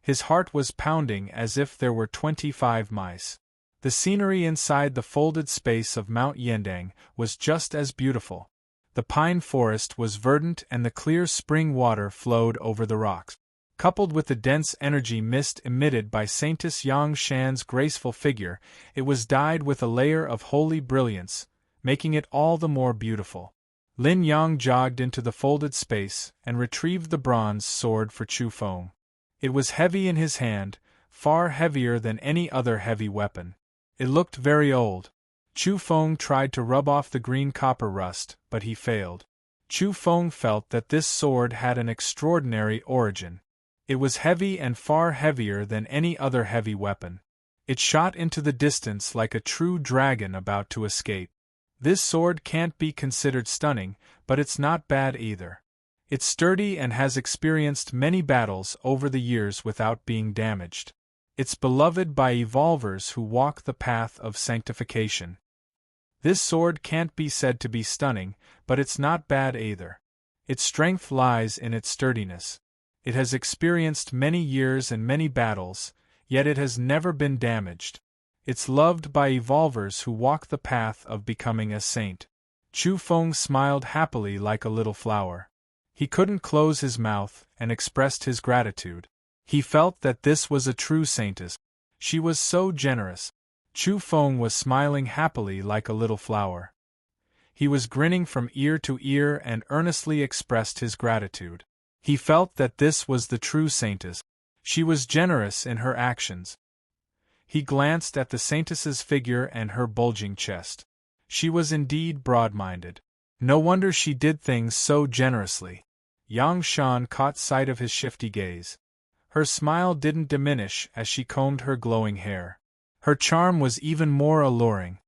His heart was pounding as if there were 25 mice. The scenery inside the folded space of Mount Yendang was just as beautiful. The pine forest was verdant and the clear spring water flowed over the rocks. Coupled with the dense energy mist emitted by Saintess Yang Shan's graceful figure, it was dyed with a layer of holy brilliance, making it all the more beautiful. Lin Yang jogged into the folded space and retrieved the bronze sword for Chu Feng. It was heavy in his hand, far heavier than any other heavy weapon. It looked very old. Chu Feng tried to rub off the green copper rust, but he failed. Chu Feng felt that this sword had an extraordinary origin. It was heavy and far heavier than any other heavy weapon. It shot into the distance like a true dragon about to escape. This sword can't be considered stunning, but it's not bad either. It's sturdy and has experienced many battles over the years without being damaged. It's beloved by evolvers who walk the path of sanctification. This sword can't be said to be stunning, but it's not bad either. Its strength lies in its sturdiness. It has experienced many years and many battles, yet it has never been damaged. It's loved by evolvers who walk the path of becoming a saint. Chu Feng smiled happily like a little flower. He couldn't close his mouth and expressed his gratitude. He felt that this was a true saintess. She was so generous. Chu Feng was smiling happily like a little flower. He was grinning from ear to ear and earnestly expressed his gratitude. He felt that this was the true saintess. She was generous in her actions. He glanced at the saintess's figure and her bulging chest. She was indeed broad-minded. No wonder she did things so generously. Yang Shan caught sight of his shifty gaze. Her smile didn't diminish as she combed her glowing hair. Her charm was even more alluring.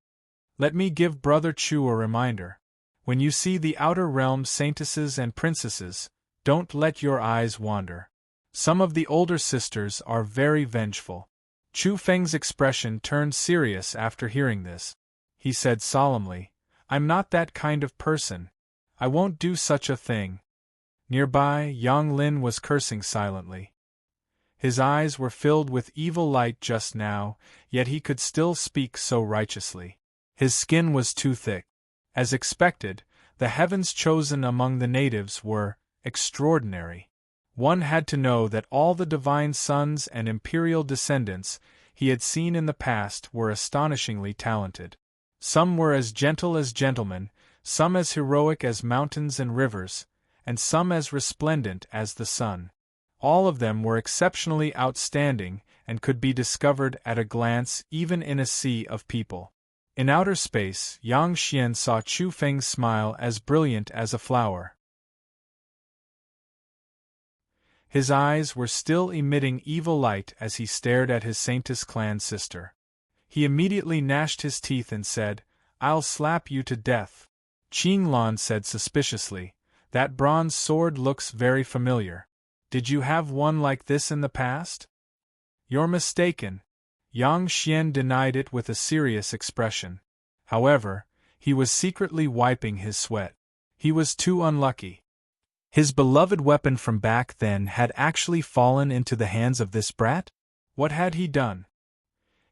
Let me give Brother Chu a reminder. When you see the outer realm saintesses and princesses, don't let your eyes wander. Some of the older sisters are very vengeful. Chu Feng's expression turned serious after hearing this. He said solemnly, I'm not that kind of person. I won't do such a thing. Nearby, Yang Lin was cursing silently. His eyes were filled with evil light just now, yet he could still speak so righteously. His skin was too thick. As expected, the heavens chosen among the natives were extraordinary. One had to know that all the divine sons and imperial descendants he had seen in the past were astonishingly talented. Some were as gentle as gentlemen, some as heroic as mountains and rivers, and some as resplendent as the sun. All of them were exceptionally outstanding and could be discovered at a glance even in a sea of people. In outer space, Yang Xian saw Chu Feng's smile as brilliant as a flower. His eyes were still emitting evil light as he stared at his Saintess clan sister. He immediately gnashed his teeth and said, I'll slap you to death. Qing Lan said suspiciously, That bronze sword looks very familiar. Did you have one like this in the past? You're mistaken. Yang Xian denied it with a serious expression. However, he was secretly wiping his sweat. He was too unlucky. His beloved weapon from back then had actually fallen into the hands of this brat? What had he done?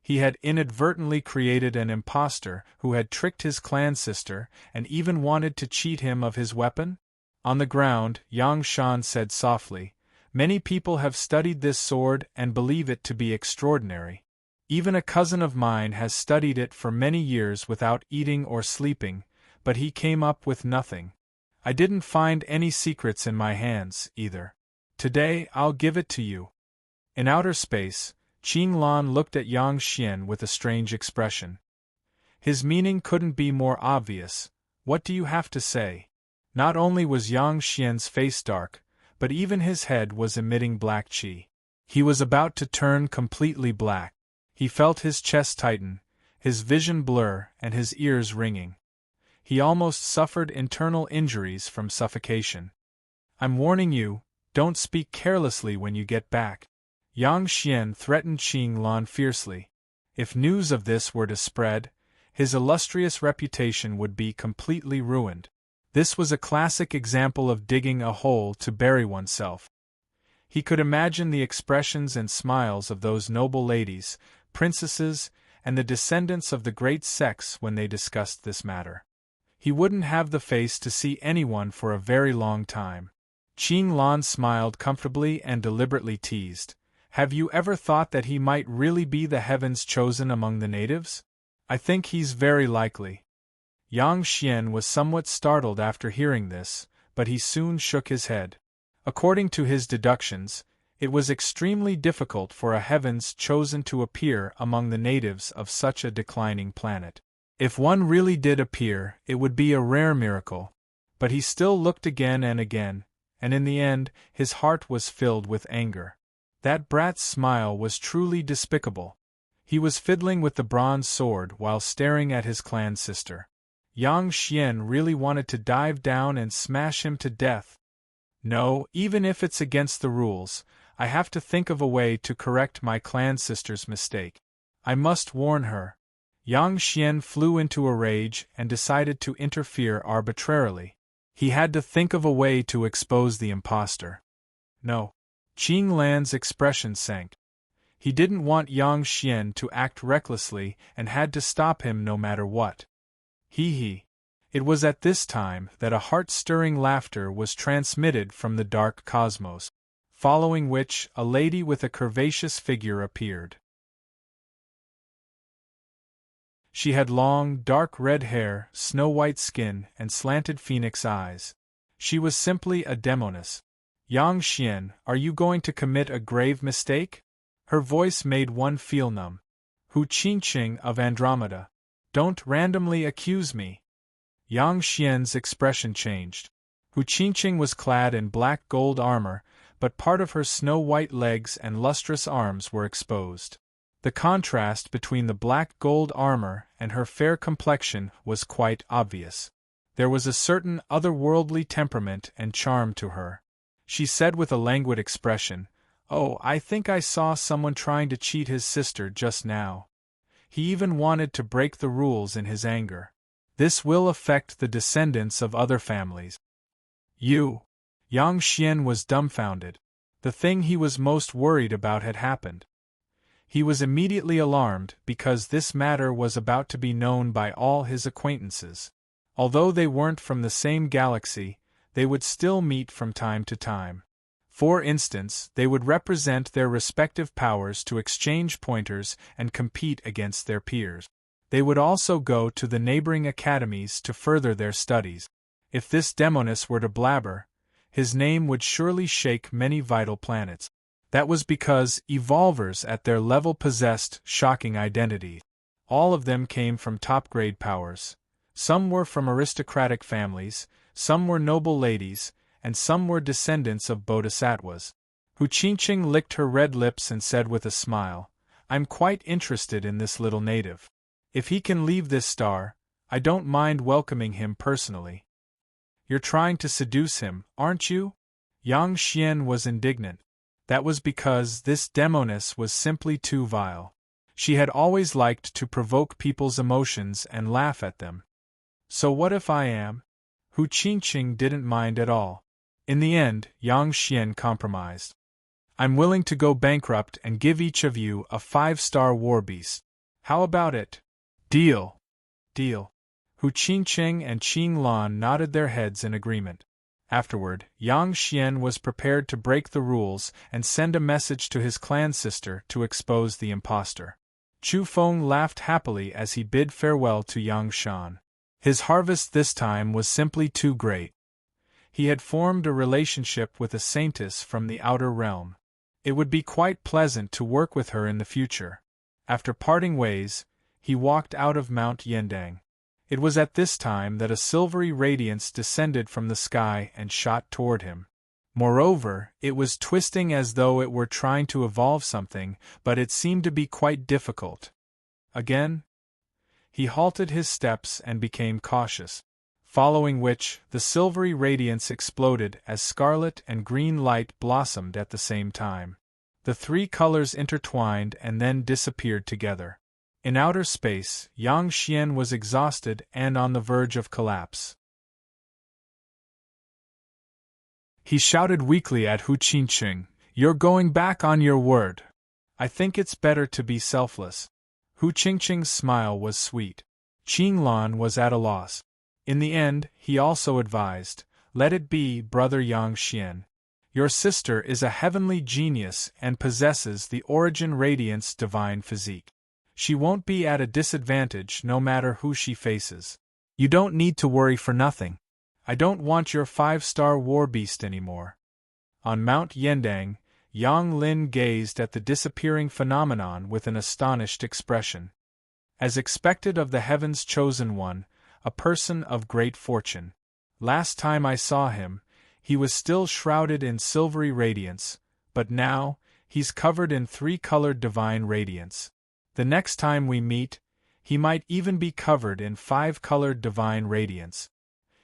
He had inadvertently created an impostor who had tricked his clan sister and even wanted to cheat him of his weapon? On the ground, Yang Shan said softly, Many people have studied this sword and believe it to be extraordinary. Even a cousin of mine has studied it for many years without eating or sleeping, but he came up with nothing. I didn't find any secrets in my hands, either. Today I'll give it to you. In outer space, Qing Lan looked at Yang Xian with a strange expression. His meaning couldn't be more obvious. What do you have to say? Not only was Yang Xian's face dark, but even his head was emitting black qi. He was about to turn completely black. He felt his chest tighten, his vision blur, and his ears ringing. He almost suffered internal injuries from suffocation. I'm warning you, don't speak carelessly when you get back. Yang Xian threatened Qing Lan fiercely. If news of this were to spread, his illustrious reputation would be completely ruined. This was a classic example of digging a hole to bury oneself. He could imagine the expressions and smiles of those noble ladies, princesses, and the descendants of the great sex when they discussed this matter. He wouldn't have the face to see anyone for a very long time. Qing Lan smiled comfortably and deliberately teased. Have you ever thought that he might really be the heavens chosen among the natives? I think he's very likely. Yang Xian was somewhat startled after hearing this, but he soon shook his head. According to his deductions, it was extremely difficult for a heavens chosen to appear among the natives of such a declining planet. If one really did appear, it would be a rare miracle. But he still looked again, and in the end, his heart was filled with anger. That brat's smile was truly despicable. He was fiddling with the bronze sword while staring at his clan sister. Yang Xian really wanted to dive down and smash him to death. No, even if it's against the rules, I have to think of a way to correct my clan sister's mistake. I must warn her. Yang Xian flew into a rage and decided to interfere arbitrarily. He had to think of a way to expose the impostor. No. Qing Lan's expression sank. He didn't want Yang Xian to act recklessly and had to stop him no matter what. He. It was at this time that a heart-stirring laughter was transmitted from the dark cosmos, following which a lady with a curvaceous figure appeared. She had long, dark red hair, snow-white skin, and slanted phoenix eyes. She was simply a demoness. Yang Xian, are you going to commit a grave mistake? Her voice made one feel numb. Hu Qingqing of Andromeda. Don't randomly accuse me. Yang Xian's expression changed. Hu Qingqing was clad in black gold armor, but part of her snow-white legs and lustrous arms were exposed. The contrast between the black gold armor and her fair complexion was quite obvious. There was a certain otherworldly temperament and charm to her. She said with a languid expression, "Oh, I think I saw someone trying to cheat his sister just now. He even wanted to break the rules in his anger. This will affect the descendants of other families." You! Yang Xian was dumbfounded. The thing he was most worried about had happened. He was immediately alarmed because this matter was about to be known by all his acquaintances. Although they weren't from the same galaxy, they would still meet from time to time. For instance, they would represent their respective powers to exchange pointers and compete against their peers. They would also go to the neighboring academies to further their studies. If this demoness were to blabber, his name would surely shake many vital planets. That was because evolvers at their level possessed shocking identities. All of them came from top-grade powers. Some were from aristocratic families, some were noble ladies, and some were descendants of bodhisattvas. Hu Qingqing licked her red lips and said with a smile, "I'm quite interested in this little native. If he can leave this star, I don't mind welcoming him personally." "You're trying to seduce him, aren't you?" Yang Xian was indignant. That was because this demoness was simply too vile. She had always liked to provoke people's emotions and laugh at them. "So what if I am?" Hu Qingqing didn't mind at all. In the end, Yang Xian compromised. "I'm willing to go bankrupt and give each of you a 5-star war beast. How about it?" "Deal." "Deal." Hu Qingqing and Qing Lan nodded their heads in agreement. Afterward, Yang Xian was prepared to break the rules and send a message to his clan sister to expose the impostor. Chu Feng laughed happily as he bid farewell to Yang Shan. His harvest this time was simply too great. He had formed a relationship with a saintess from the outer realm. It would be quite pleasant to work with her in the future. After parting ways, he walked out of Mount Yendang. It was at this time that a silvery radiance descended from the sky and shot toward him. Moreover, it was twisting as though it were trying to evolve something, but it seemed to be quite difficult. Again? He halted his steps and became cautious. Following which, the silvery radiance exploded as scarlet and green light blossomed at the same time. The 3 colors intertwined and then disappeared together. In outer space, Yang Xian was exhausted and on the verge of collapse. He shouted weakly at Hu Qingqing, "You're going back on your word. I think it's better to be selfless." Hu Qingqing's smile was sweet. Qing Lan was at a loss. In the end, he also advised, "Let it be, brother Yang Xian. Your sister is a heavenly genius and possesses the origin radiance divine physique. She won't be at a disadvantage no matter who she faces. You don't need to worry for nothing. I don't want your 5-star war beast anymore." On Mount Yendang, Yang Lin gazed at the disappearing phenomenon with an astonished expression. As expected of the heaven's chosen one, a person of great fortune. Last time I saw him, he was still shrouded in silvery radiance, but now, he's covered in 3-colored divine radiance. The next time we meet, he might even be covered in 5-colored divine radiance.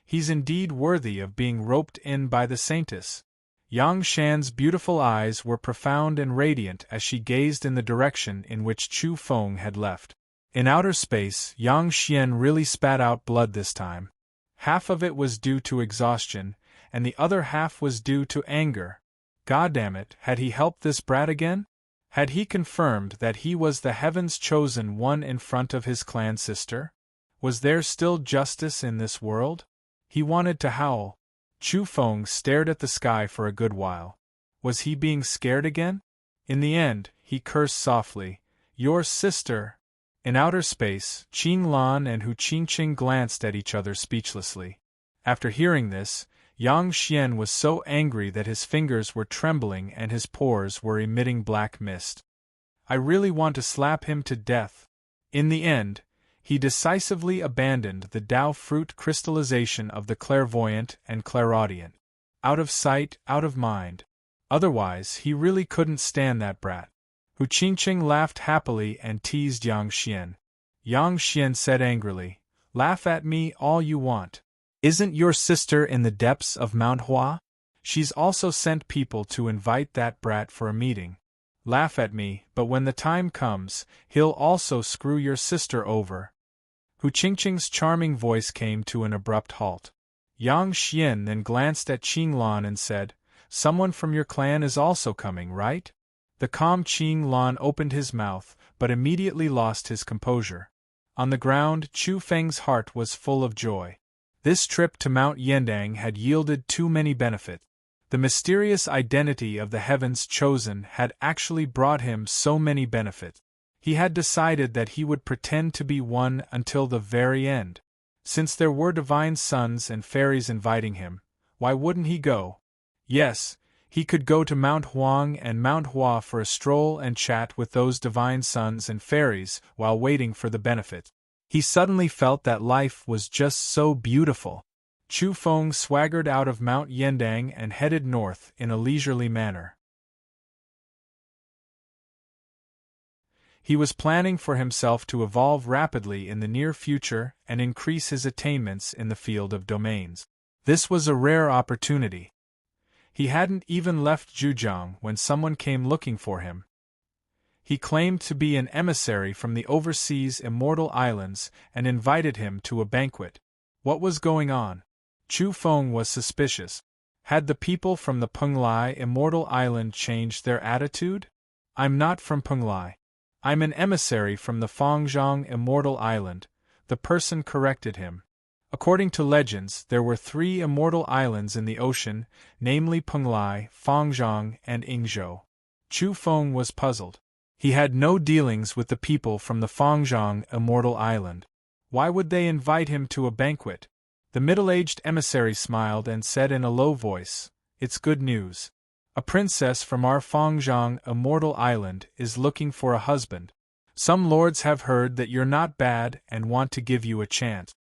He's indeed worthy of being roped in by the saintess. Yang Shan's beautiful eyes were profound and radiant as she gazed in the direction in which Chu Feng had left. In outer space, Yang Xian really spat out blood this time. Half of it was due to exhaustion, and the other half was due to anger. Goddamn it, had he helped this brat again? Had he confirmed that he was the heaven's chosen one in front of his clan sister? Was there still justice in this world? He wanted to howl. Chu Feng stared at the sky for a good while. Was he being scared again? In the end, he cursed softly. Your sister! In outer space, Qing Lan and Hu Qingqing glanced at each other speechlessly. After hearing this, Yang Xian was so angry that his fingers were trembling and his pores were emitting black mist. I really want to slap him to death. In the end, he decisively abandoned the Dao fruit crystallization of the clairvoyant and clairaudient. Out of sight, out of mind. Otherwise, he really couldn't stand that brat. Hu Qingqing laughed happily and teased Yang Xian. Yang Xian said angrily, "Laugh at me all you want. Isn't your sister in the depths of Mount Hua? She's also sent people to invite that brat for a meeting. Laugh at me, but when the time comes, he'll also screw your sister over." Hu Qingqing's charming voice came to an abrupt halt. Yang Xian then glanced at Qing Lan and said, "Someone from your clan is also coming, right?" The calm Qing Lan opened his mouth, but immediately lost his composure. On the ground, Chu Feng's heart was full of joy. This trip to Mount Yendang had yielded too many benefits. The mysterious identity of the heavens chosen had actually brought him so many benefits. He had decided that he would pretend to be one until the very end. Since there were divine sons and fairies inviting him, why wouldn't he go? Yes, he could go to Mount Huang and Mount Hua for a stroll and chat with those divine sons and fairies while waiting for the benefit. He suddenly felt that life was just so beautiful. Chu Feng swaggered out of Mount Yendang and headed north in a leisurely manner. He was planning for himself to evolve rapidly in the near future and increase his attainments in the field of domains. This was a rare opportunity. He hadn't even left Zhujiang when someone came looking for him. He claimed to be an emissary from the overseas Immortal Islands and invited him to a banquet. What was going on? Chu Feng was suspicious. Had the people from the Penglai Immortal Island changed their attitude? "I'm not from Penglai. I'm an emissary from the Fangzhong Immortal Island," the person corrected him. According to legends, there were 3 immortal islands in the ocean, namely Penglai, Fangzhong, and Yingzhou. Chu Feng was puzzled. He had no dealings with the people from the Fangzhong Immortal Island. Why would they invite him to a banquet? The middle-aged emissary smiled and said in a low voice, "It's good news. A princess from our Fangzhong Immortal Island is looking for a husband. Some lords have heard that you're not bad and want to give you a chance."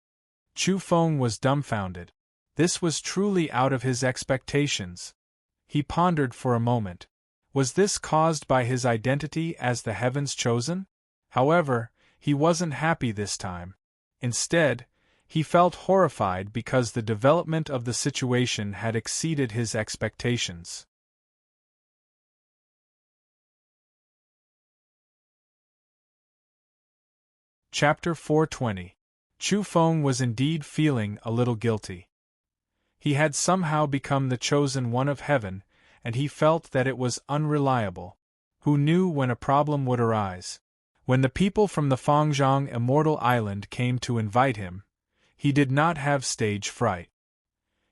Chu Feng was dumbfounded. This was truly out of his expectations. He pondered for a moment. Was this caused by his identity as the heavens chosen? However, he wasn't happy this time. Instead, he felt horrified because the development of the situation had exceeded his expectations. Chapter 420. Chu Feng was indeed feeling a little guilty. He had somehow become the chosen one of heaven, and he felt that it was unreliable. Who knew when a problem would arise? When the people from the Fangzhong Immortal Island came to invite him, he did not have stage fright.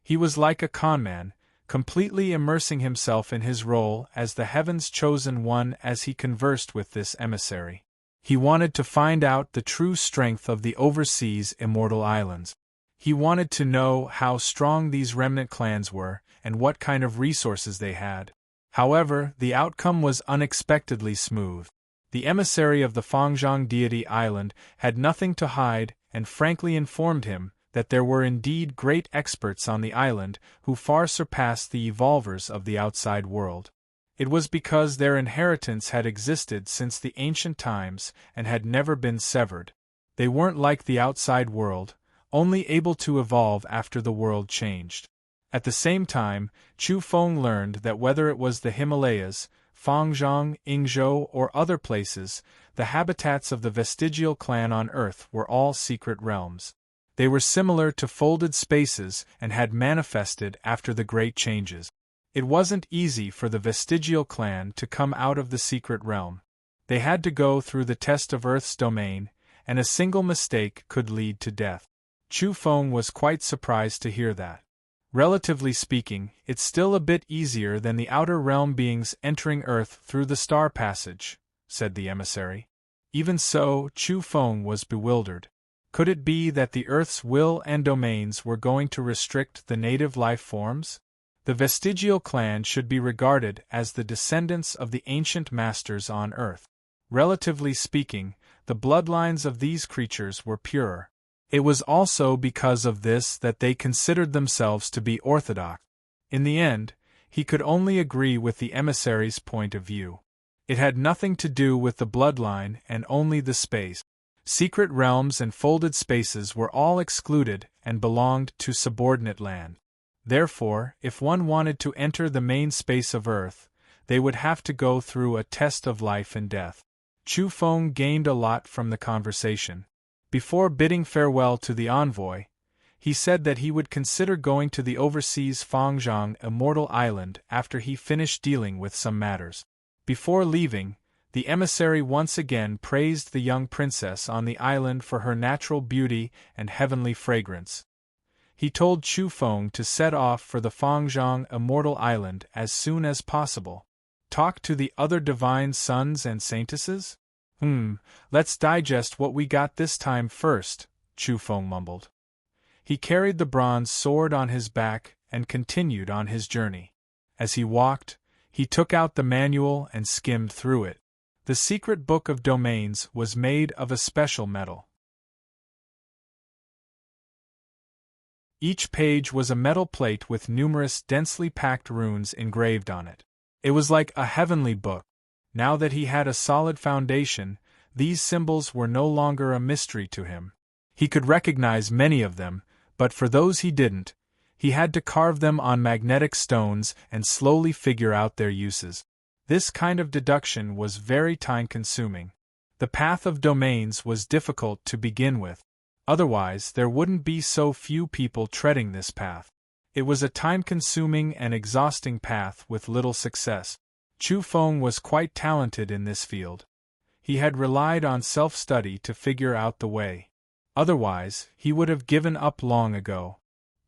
He was like a conman, completely immersing himself in his role as the heaven's chosen one as he conversed with this emissary. He wanted to find out the true strength of the overseas Immortal Islands. He wanted to know how strong these remnant clans were and what kind of resources they had. However, the outcome was unexpectedly smooth. The emissary of the Fangzhong Deity Island had nothing to hide and frankly informed him that there were indeed great experts on the island who far surpassed the evolvers of the outside world. It was because their inheritance had existed since the ancient times and had never been severed. They weren't like the outside world, only able to evolve after the world changed. At the same time, Chu Feng learned that whether it was the Himalayas, Fangzhong, Yingzhou, or other places, the habitats of the vestigial clan on Earth were all secret realms. They were similar to folded spaces and had manifested after the great changes. It wasn't easy for the Vestigial clan to come out of the secret realm. They had to go through the test of Earth's domain, and a single mistake could lead to death. Chu Feng was quite surprised to hear that. Relatively speaking, it's still a bit easier than the outer realm beings entering Earth through the star passage, said the emissary. Even so, Chu Feng was bewildered. Could it be that the Earth's will and domains were going to restrict the native life forms? The Vestigial clan should be regarded as the descendants of the ancient masters on Earth. Relatively speaking, the bloodlines of these creatures were purer. It was also because of this that they considered themselves to be orthodox. In the end, he could only agree with the emissary's point of view. It had nothing to do with the bloodline and only the space. Secret realms and folded spaces were all excluded and belonged to subordinate land. Therefore, if one wanted to enter the main space of Earth, they would have to go through a test of life and death. Chu Feng gained a lot from the conversation. Before bidding farewell to the envoy, he said that he would consider going to the overseas Fangzhong Immortal Island after he finished dealing with some matters. Before leaving, the emissary once again praised the young princess on the island for her natural beauty and heavenly fragrance. He told Chu Feng to set off for the Fangzhong Immortal Island as soon as possible. Talk to the other divine sons and saintesses? Let's digest what we got this time first, Chu Feng mumbled. He carried the bronze sword on his back and continued on his journey. As he walked, he took out the manual and skimmed through it. The secret book of domains was made of a special metal. Each page was a metal plate with numerous densely packed runes engraved on it. It was like a heavenly book. Now that he had a solid foundation, these symbols were no longer a mystery to him. He could recognize many of them, but for those he didn't, he had to carve them on magnetic stones and slowly figure out their uses. This kind of deduction was very time-consuming. The path of domains was difficult to begin with. Otherwise, there wouldn't be so few people treading this path. It was a time-consuming and exhausting path with little success. Chu Feng was quite talented in this field. He had relied on self-study to figure out the way. Otherwise, he would have given up long ago.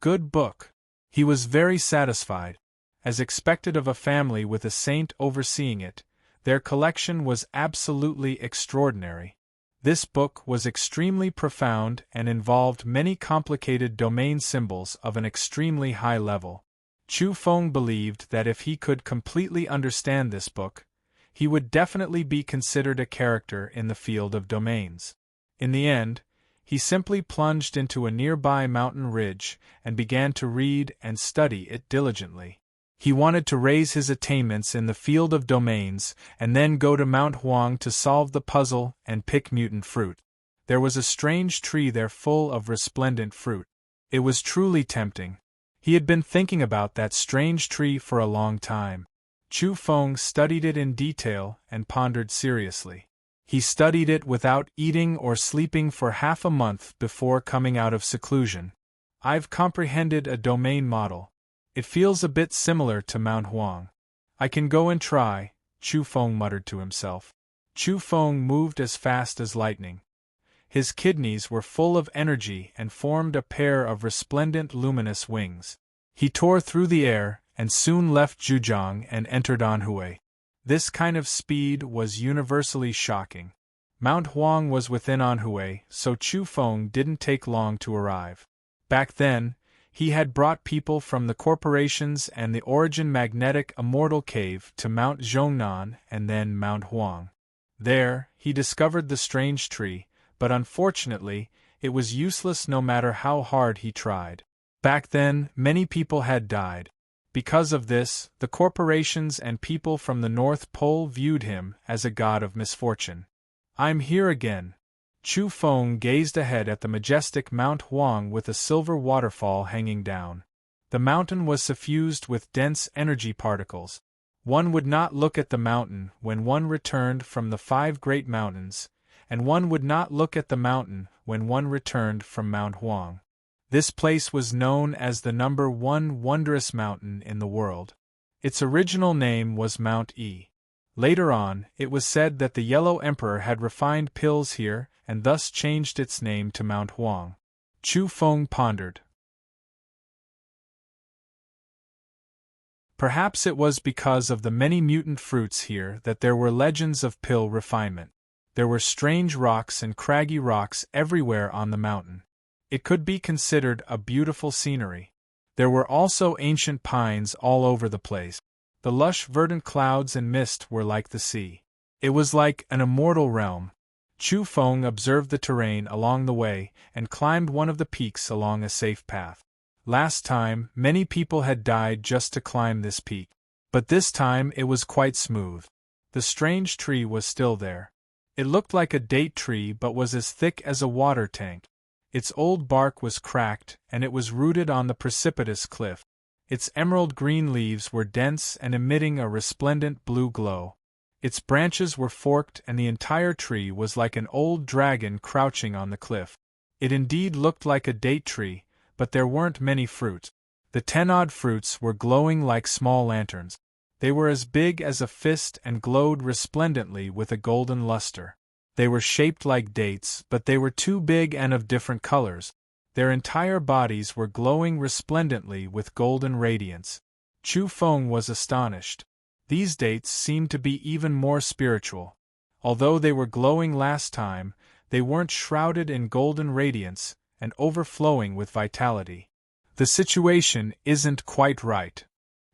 Good book. He was very satisfied. As expected of a family with a saint overseeing it, their collection was absolutely extraordinary. This book was extremely profound and involved many complicated domain symbols of an extremely high level. Chu Feng believed that if he could completely understand this book, he would definitely be considered a character in the field of domains. In the end, he simply plunged into a nearby mountain ridge and began to read and study it diligently. He wanted to raise his attainments in the field of domains and then go to Mount Huang to solve the puzzle and pick mutant fruit. There was a strange tree there full of resplendent fruit. It was truly tempting. He had been thinking about that strange tree for a long time. Chu Feng studied it in detail and pondered seriously. He studied it without eating or sleeping for half a month before coming out of seclusion. I've comprehended a domain model. It feels a bit similar to Mount Huang. I can go and try, Chu Feng muttered to himself. Chu Feng moved as fast as lightning. His kidneys were full of energy and formed a pair of resplendent luminous wings. He tore through the air and soon left Zhujiang and entered Anhui. This kind of speed was universally shocking. Mount Huang was within Anhui, so Chu Feng didn't take long to arrive. Back then, he had brought people from the corporations and the Origin Magnetic Immortal Cave to Mount Zhongnan and then Mount Huang. There, he discovered the strange tree, but unfortunately, it was useless no matter how hard he tried. Back then, many people had died. Because of this, the corporations and people from the North Pole viewed him as a god of misfortune. I'm here again. Chu Feng gazed ahead at the majestic Mount Huang with a silver waterfall hanging down. The mountain was suffused with dense energy particles. One would not look at the mountain when one returned from the 5 great mountains, and one would not look at the mountain when one returned from Mount Huang. This place was known as the #1 wondrous mountain in the world. Its original name was Mount E. Later on, it was said that the Yellow Emperor had refined pills here and thus changed its name to Mount Huang. Chu Feng pondered. Perhaps it was because of the many mutant fruits here that there were legends of pill refinement. There were strange rocks and craggy rocks everywhere on the mountain. It could be considered a beautiful scenery. There were also ancient pines all over the place. The lush verdant clouds and mist were like the sea. It was like an immortal realm. Chu Feng observed the terrain along the way and climbed one of the peaks along a safe path. Last time, many people had died just to climb this peak. But this time it was quite smooth. The strange tree was still there. It looked like a date tree but was as thick as a water tank. Its old bark was cracked and it was rooted on the precipitous cliff. Its emerald green leaves were dense and emitting a resplendent blue glow. Its branches were forked and the entire tree was like an old dragon crouching on the cliff. It indeed looked like a date tree, but there weren't many fruits. The 10-odd fruits were glowing like small lanterns. They were as big as a fist and glowed resplendently with a golden luster. They were shaped like dates, but they were too big and of different colors. Their entire bodies were glowing resplendently with golden radiance. Chu Feng was astonished. These dates seemed to be even more spiritual. Although they were glowing last time, they weren't shrouded in golden radiance and overflowing with vitality. The situation isn't quite right,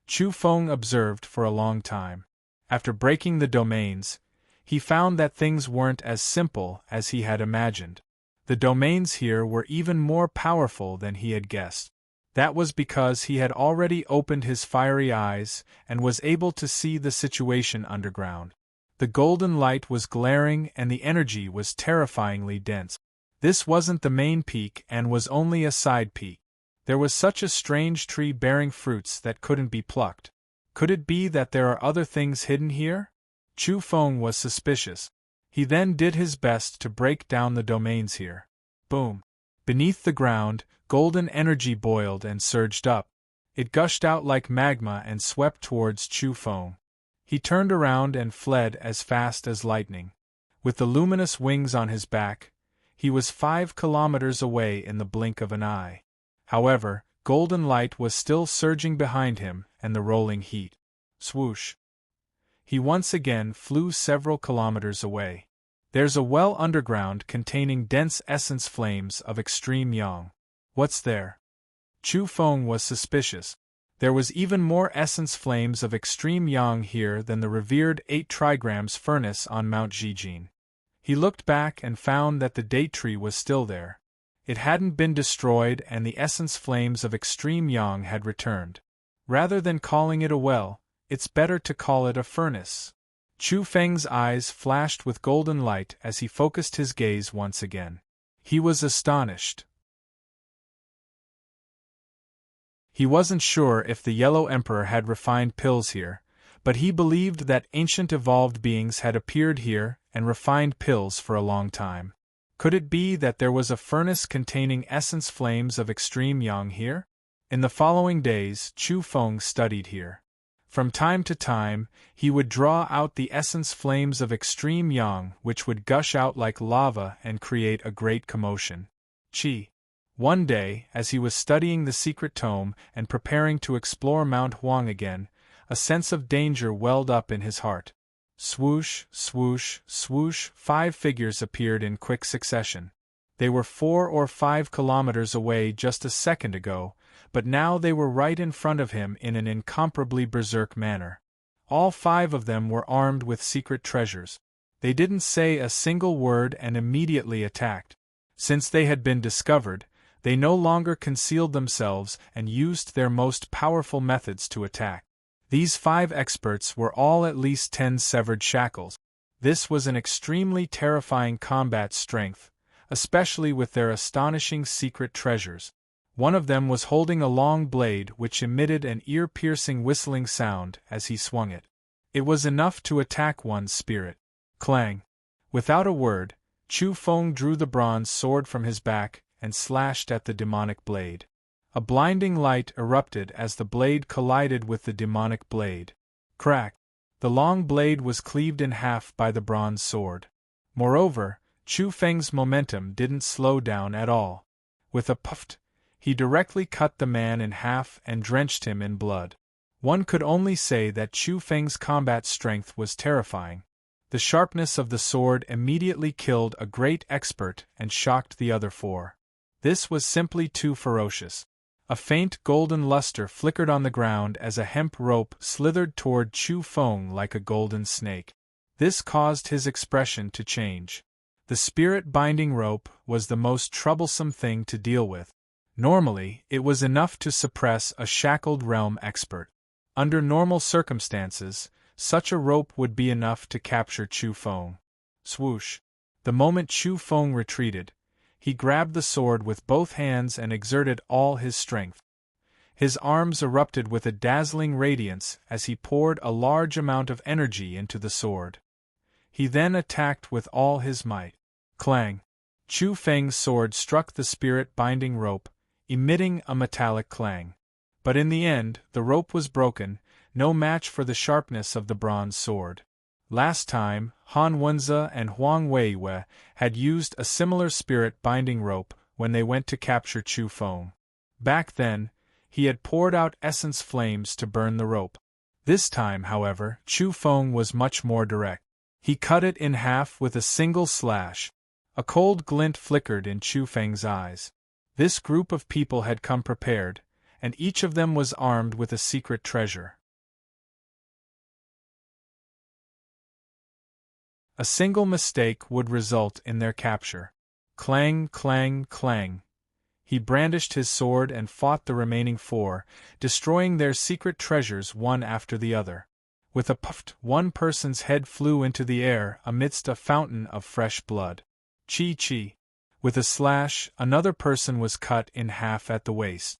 Chu Feng observed for a long time. After breaking the domains, he found that things weren't as simple as he had imagined. The domains here were even more powerful than he had guessed. That was because he had already opened his fiery eyes and was able to see the situation underground. The golden light was glaring and the energy was terrifyingly dense. This wasn't the main peak and was only a side peak. There was such a strange tree bearing fruits that couldn't be plucked. Could it be that there are other things hidden here? Chu Feng was suspicious. He then did his best to break down the domains here. Boom! Beneath the ground, golden energy boiled and surged up. It gushed out like magma and swept towards Chu Feng. He turned around and fled as fast as lightning. With the luminous wings on his back, he was 5 kilometers away in the blink of an eye. However, golden light was still surging behind him and the rolling heat. Swoosh! He once again flew several kilometers away. There's a well underground containing dense essence flames of extreme yang. What's there? Chu Feng was suspicious. There was even more essence flames of extreme yang here than the revered 8 trigrams furnace on Mount Zhijin. He looked back and found that the date tree was still there. It hadn't been destroyed and the essence flames of extreme yang had returned. Rather than calling it a well, it's better to call it a furnace. Chu Feng's eyes flashed with golden light as he focused his gaze once again. He was astonished. He wasn't sure if the Yellow Emperor had refined pills here, but he believed that ancient evolved beings had appeared here and refined pills for a long time. Could it be that there was a furnace containing essence flames of extreme yang here? In the following days, Chu Feng studied here. From time to time, he would draw out the essence flames of extreme yang which would gush out like lava and create a great commotion. One day, as he was studying the secret tome and preparing to explore Mount Huang again, a sense of danger welled up in his heart. Swoosh, swoosh, swoosh, 5 figures appeared in quick succession. They were 4 or 5 kilometers away just a second ago, but now they were right in front of him in an incomparably berserk manner. All 5 of them were armed with secret treasures. They didn't say a single word and immediately attacked. Since they had been discovered, they no longer concealed themselves and used their most powerful methods to attack. These 5 experts were all at least 10 severed shackles. This was an extremely terrifying combat strength, especially with their astonishing secret treasures. One of them was holding a long blade which emitted an ear-piercing whistling sound as he swung it. It was enough to attack one's spirit. Clang! Without a word, Chu Feng drew the bronze sword from his back and slashed at the demonic blade. A blinding light erupted as the blade collided with the demonic blade. Crack! The long blade was cleaved in half by the bronze sword. Moreover, Chu Feng's momentum didn't slow down at all. With a puff, he directly cut the man in half and drenched him in blood. One could only say that Chu Feng's combat strength was terrifying. The sharpness of the sword immediately killed a great expert and shocked the other four. This was simply too ferocious. A faint golden luster flickered on the ground as a hemp rope slithered toward Chu Feng like a golden snake. This caused his expression to change. The spirit-binding rope was the most troublesome thing to deal with. Normally, it was enough to suppress a shackled realm expert. Under normal circumstances, such a rope would be enough to capture Chu Feng. Swoosh! The moment Chu Feng retreated, he grabbed the sword with both hands and exerted all his strength. His arms erupted with a dazzling radiance as he poured a large amount of energy into the sword. He then attacked with all his might. Clang! Chu Feng's sword struck the spirit-binding rope, emitting a metallic clang. But in the end, the rope was broken, no match for the sharpness of the bronze sword. Last time, Han Wenze and Huang Weiwei had used a similar spirit-binding rope when they went to capture Chu Feng. Back then, he had poured out essence flames to burn the rope. This time, however, Chu Feng was much more direct. He cut it in half with a single slash. A cold glint flickered in Chu Feng's eyes. This group of people had come prepared, and each of them was armed with a secret treasure. A single mistake would result in their capture. Clang, clang, clang. He brandished his sword and fought the remaining four, destroying their secret treasures one after the other. With a puff, one person's head flew into the air amidst a fountain of fresh blood. Chi-chi. With a slash, another person was cut in half at the waist.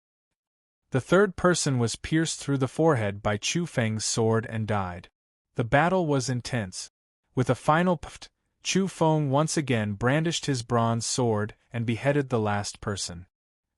The third person was pierced through the forehead by Chu Feng's sword and died. The battle was intense. With a final puff, Chu Feng once again brandished his bronze sword and beheaded the last person.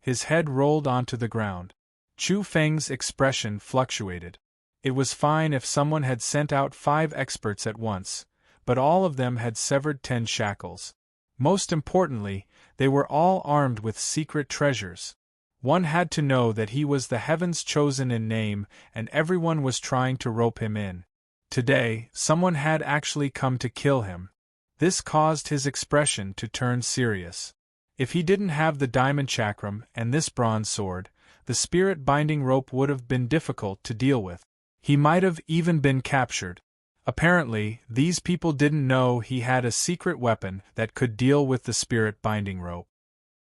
His head rolled onto the ground. Chu Feng's expression fluctuated. It was fine if someone had sent out 5 experts at once, but all of them had severed 10 shackles. Most importantly, they were all armed with secret treasures. One had to know that he was the heavens chosen in name, and everyone was trying to rope him in. Today, someone had actually come to kill him. This caused his expression to turn serious. If he didn't have the diamond chakram and this bronze sword, the spirit-binding rope would have been difficult to deal with. He might have even been captured. Apparently, these people didn't know he had a secret weapon that could deal with the spirit-binding rope.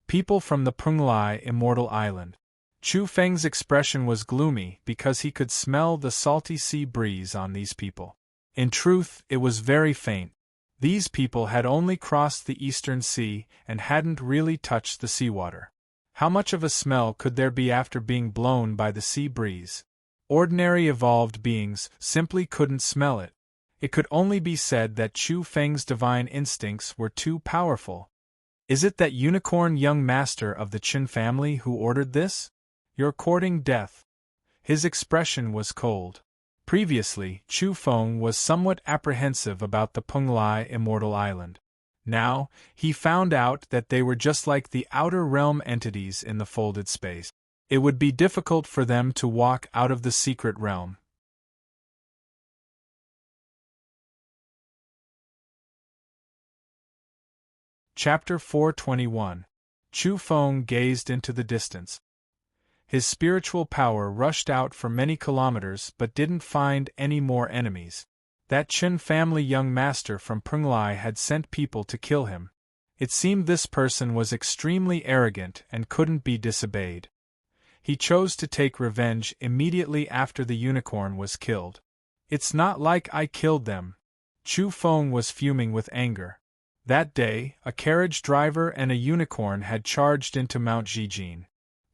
People from the Penglai Immortal Island. Chu Feng's expression was gloomy because he could smell the salty sea breeze on these people. In truth, it was very faint. These people had only crossed the Eastern Sea and hadn't really touched the seawater. How much of a smell could there be after being blown by the sea breeze? Ordinary evolved beings simply couldn't smell it. It could only be said that Chu Feng's divine instincts were too powerful. Is it that unicorn young master of the Qin family who ordered this? You're courting death. His expression was cold. Previously, Chu Feng was somewhat apprehensive about the Penglai Immortal Island. Now, he found out that they were just like the outer realm entities in the folded space. It would be difficult for them to walk out of the secret realm. Chapter 421. Chu Feng gazed into the distance. His spiritual power rushed out for many kilometers but didn't find any more enemies. That Qin family young master from Penglai had sent people to kill him. It seemed this person was extremely arrogant and couldn't be disobeyed. He chose to take revenge immediately after the unicorn was killed. It's not like I killed them. Chu Feng was fuming with anger. That day, a carriage driver and a unicorn had charged into Mount Zhijin.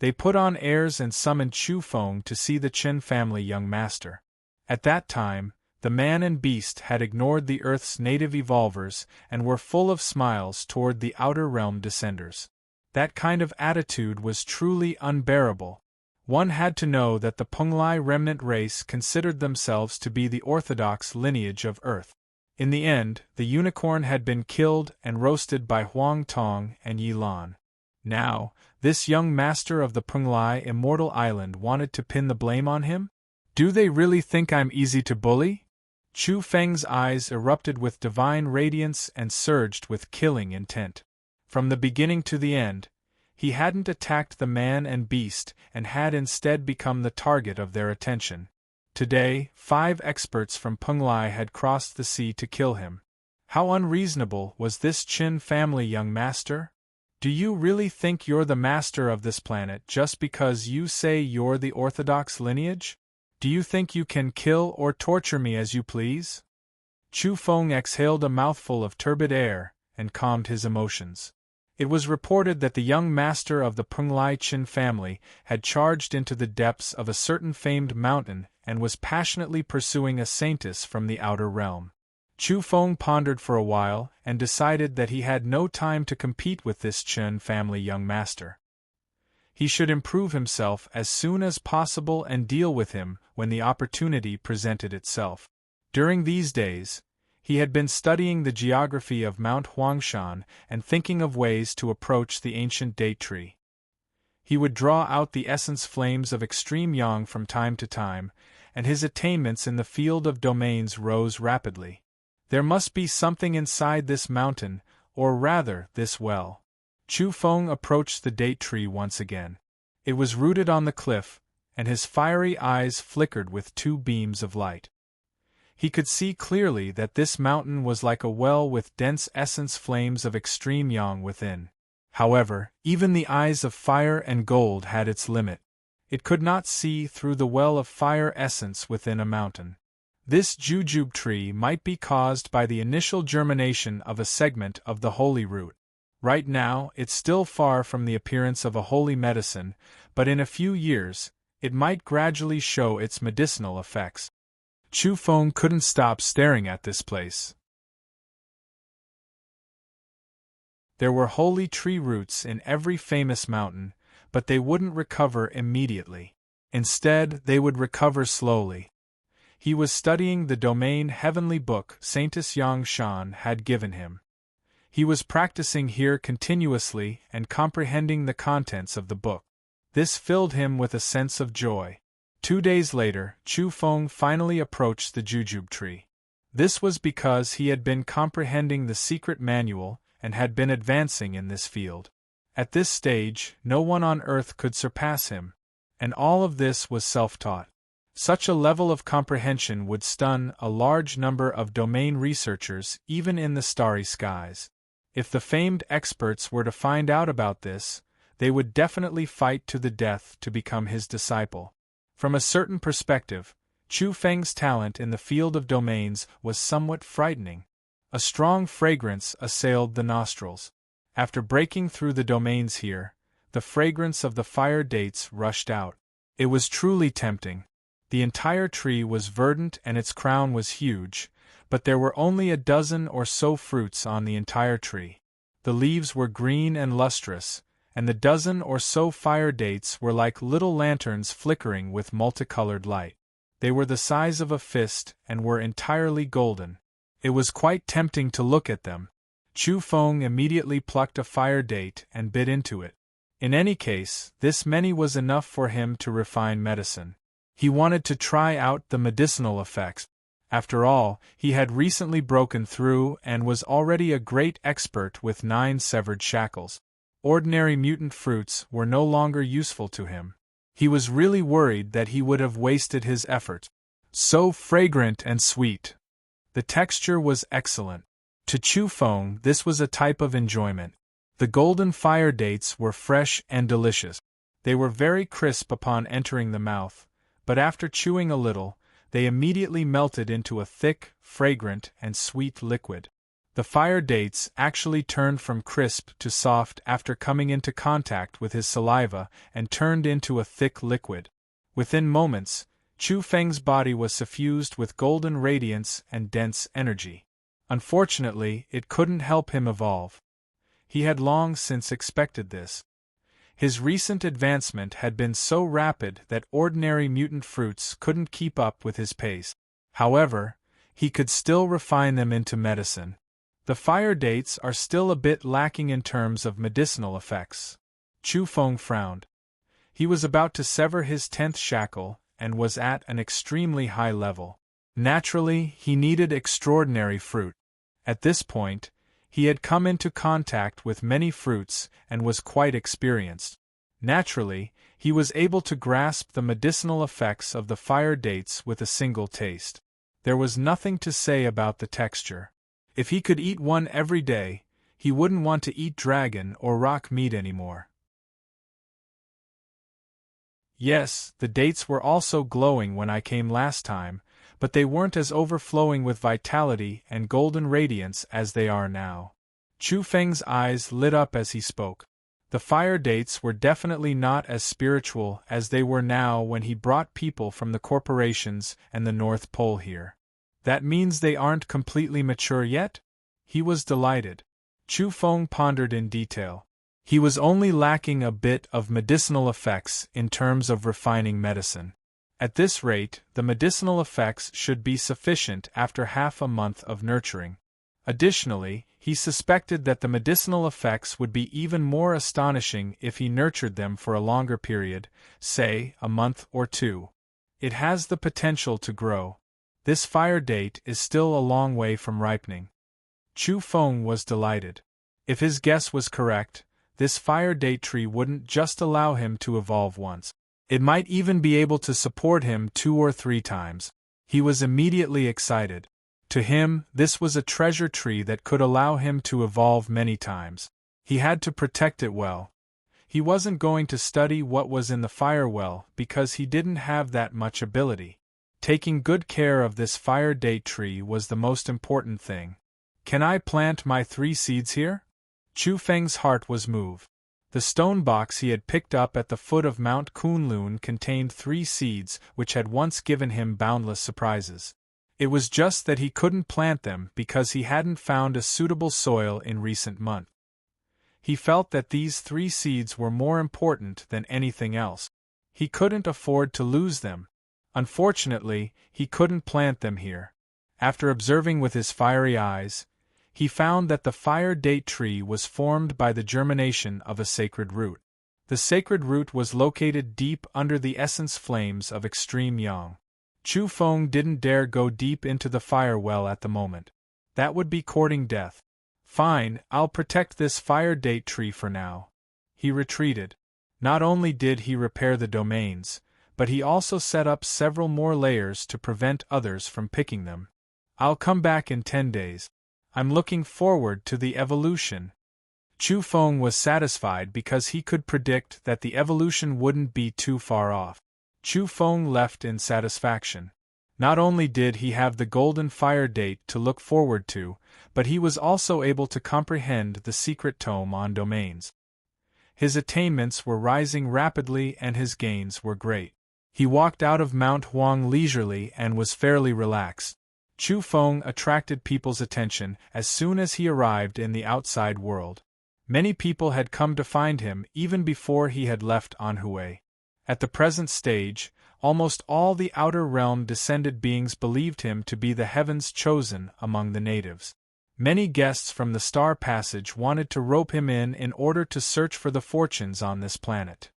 They put on airs and summoned Chu Feng to see the Qin family young master. At that time, the man and beast had ignored the Earth's native evolvers and were full of smiles toward the outer realm descenders. That kind of attitude was truly unbearable. One had to know that the Penglai remnant race considered themselves to be the orthodox lineage of Earth. In the end, the unicorn had been killed and roasted by Huang Tong and Yi Lan. Now, this young master of the Penglai Immortal Island wanted to pin the blame on him? Do they really think I'm easy to bully? Chu Feng's eyes erupted with divine radiance and surged with killing intent. From the beginning to the end, he hadn't attacked the man and beast and had instead become the target of their attention. Today, 5 experts from Penglai had crossed the sea to kill him. How unreasonable was this Qin family, young master? Do you really think you're the master of this planet just because you say you're the orthodox lineage? Do you think you can kill or torture me as you please? Chu Feng exhaled a mouthful of turbid air and calmed his emotions. It was reported that the young master of the Penglai Qin family had charged into the depths of a certain famed mountain and was passionately pursuing a saintess from the outer realm. Chu Feng pondered for a while and decided that he had no time to compete with this Qin family young master. He should improve himself as soon as possible and deal with him when the opportunity presented itself. During these days, he had been studying the geography of Mount Huangshan and thinking of ways to approach the ancient date tree. He would draw out the essence flames of extreme yang from time to time, and his attainments in the field of domains rose rapidly. There must be something inside this mountain, or rather, this well. Chu Feng approached the date tree once again. It was rooted on the cliff, and his fiery eyes flickered with 2 beams of light. He could see clearly that this mountain was like a well with dense essence flames of extreme yang within. However, even the eyes of fire and gold had its limit. It could not see through the well of fire essence within a mountain. This jujube tree might be caused by the initial germination of a segment of the holy root. Right now, it's still far from the appearance of a holy medicine, but in a few years, it might gradually show its medicinal effects. Chu Feng couldn't stop staring at this place. There were holy tree roots in every famous mountain, but they wouldn't recover immediately. Instead, they would recover slowly. He was studying the domain heavenly book Saintess Yang Shan had given him. He was practicing here continuously and comprehending the contents of the book. This filled him with a sense of joy. 2 days later, Chu Feng finally approached the jujube tree. This was because he had been comprehending the secret manual and had been advancing in this field. At this stage, no one on earth could surpass him, and all of this was self-taught. Such a level of comprehension would stun a large number of domain researchers even in the starry skies. If the famed experts were to find out about this, they would definitely fight to the death to become his disciple. From a certain perspective, Chu Feng's talent in the field of domains was somewhat frightening. A strong fragrance assailed the nostrils. After breaking through the domains here, the fragrance of the fire dates rushed out. It was truly tempting. The entire tree was verdant and its crown was huge, but there were only a dozen or so fruits on the entire tree. The leaves were green and lustrous, and the dozen or so fire dates were like little lanterns flickering with multicolored light. They were the size of a fist and were entirely golden. It was quite tempting to look at them. Chu Feng immediately plucked a fire date and bit into it. In any case, this many was enough for him to refine medicine. He wanted to try out the medicinal effects. After all, he had recently broken through and was already a great expert with 9 severed shackles. Ordinary mutant fruits were no longer useful to him. He was really worried that he would have wasted his efforts. So fragrant and sweet. The texture was excellent. To Chu Feng, this was a type of enjoyment. The golden fire dates were fresh and delicious. They were very crisp upon entering the mouth, but after chewing a little, they immediately melted into a thick, fragrant, and sweet liquid. The fire dates actually turned from crisp to soft after coming into contact with his saliva and turned into a thick liquid. Within moments, Chu Feng's body was suffused with golden radiance and dense energy. Unfortunately, it couldn't help him evolve. He had long since expected this. His recent advancement had been so rapid that ordinary mutant fruits couldn't keep up with his pace. However, he could still refine them into medicine. The fire dates are still a bit lacking in terms of medicinal effects. Chu Feng frowned. He was about to sever his 10th shackle, and was at an extremely high level. Naturally, he needed extraordinary fruit. At this point, he had come into contact with many fruits and was quite experienced. Naturally, he was able to grasp the medicinal effects of the fire dates with a single taste. There was nothing to say about the texture. If he could eat one every day, he wouldn't want to eat dragon or rock meat anymore. Yes, the dates were also glowing when I came last time, but they weren't as overflowing with vitality and golden radiance as they are now. Chu Feng's eyes lit up as he spoke. The fire dates were definitely not as spiritual as they were now when he brought people from the corporations and the North Pole here. That means they aren't completely mature yet? He was delighted. Chu Feng pondered in detail. He was only lacking a bit of medicinal effects in terms of refining medicine. At this rate, the medicinal effects should be sufficient after half a month of nurturing. Additionally, he suspected that the medicinal effects would be even more astonishing if he nurtured them for a longer period, say, a month or two. It has the potential to grow. This fire date is still a long way from ripening. Chu Feng was delighted. If his guess was correct, this fire date tree wouldn't just allow him to evolve once. It might even be able to support him 2 or 3 times. He was immediately excited. To him, this was a treasure tree that could allow him to evolve many times. He had to protect it well. He wasn't going to study what was in the fire well because he didn't have that much ability. Taking good care of this fire date tree was the most important thing. Can I plant my 3 seeds here? Chu Feng's heart was moved. The stone box he had picked up at the foot of Mount Kunlun contained 3 seeds which had once given him boundless surprises. It was just that he couldn't plant them because he hadn't found a suitable soil in recent months. He felt that these 3 seeds were more important than anything else. He couldn't afford to lose them. Unfortunately, he couldn't plant them here. After observing with his fiery eyes, he found that the fire date tree was formed by the germination of a sacred root. The sacred root was located deep under the essence flames of extreme yang. Chu Feng didn't dare go deep into the fire well at the moment. That would be courting death. Fine, I'll protect this fire date tree for now. He retreated. Not only did he repair the domains, but he also set up several more layers to prevent others from picking them. I'll come back in 10 days. I'm looking forward to the evolution. Chu Feng was satisfied because he could predict that the evolution wouldn't be too far off. Chu Feng left in satisfaction. Not only did he have the golden fire date to look forward to, but he was also able to comprehend the secret tome on domains. His attainments were rising rapidly and his gains were great. He walked out of Mount Huang leisurely and was fairly relaxed. Chu Feng attracted people's attention as soon as he arrived in the outside world. Many people had come to find him even before he had left Anhui. At the present stage, almost all the outer realm descended beings believed him to be the heaven's chosen among the natives. Many guests from the Star Passage wanted to rope him in order to search for the fortunes on this planet.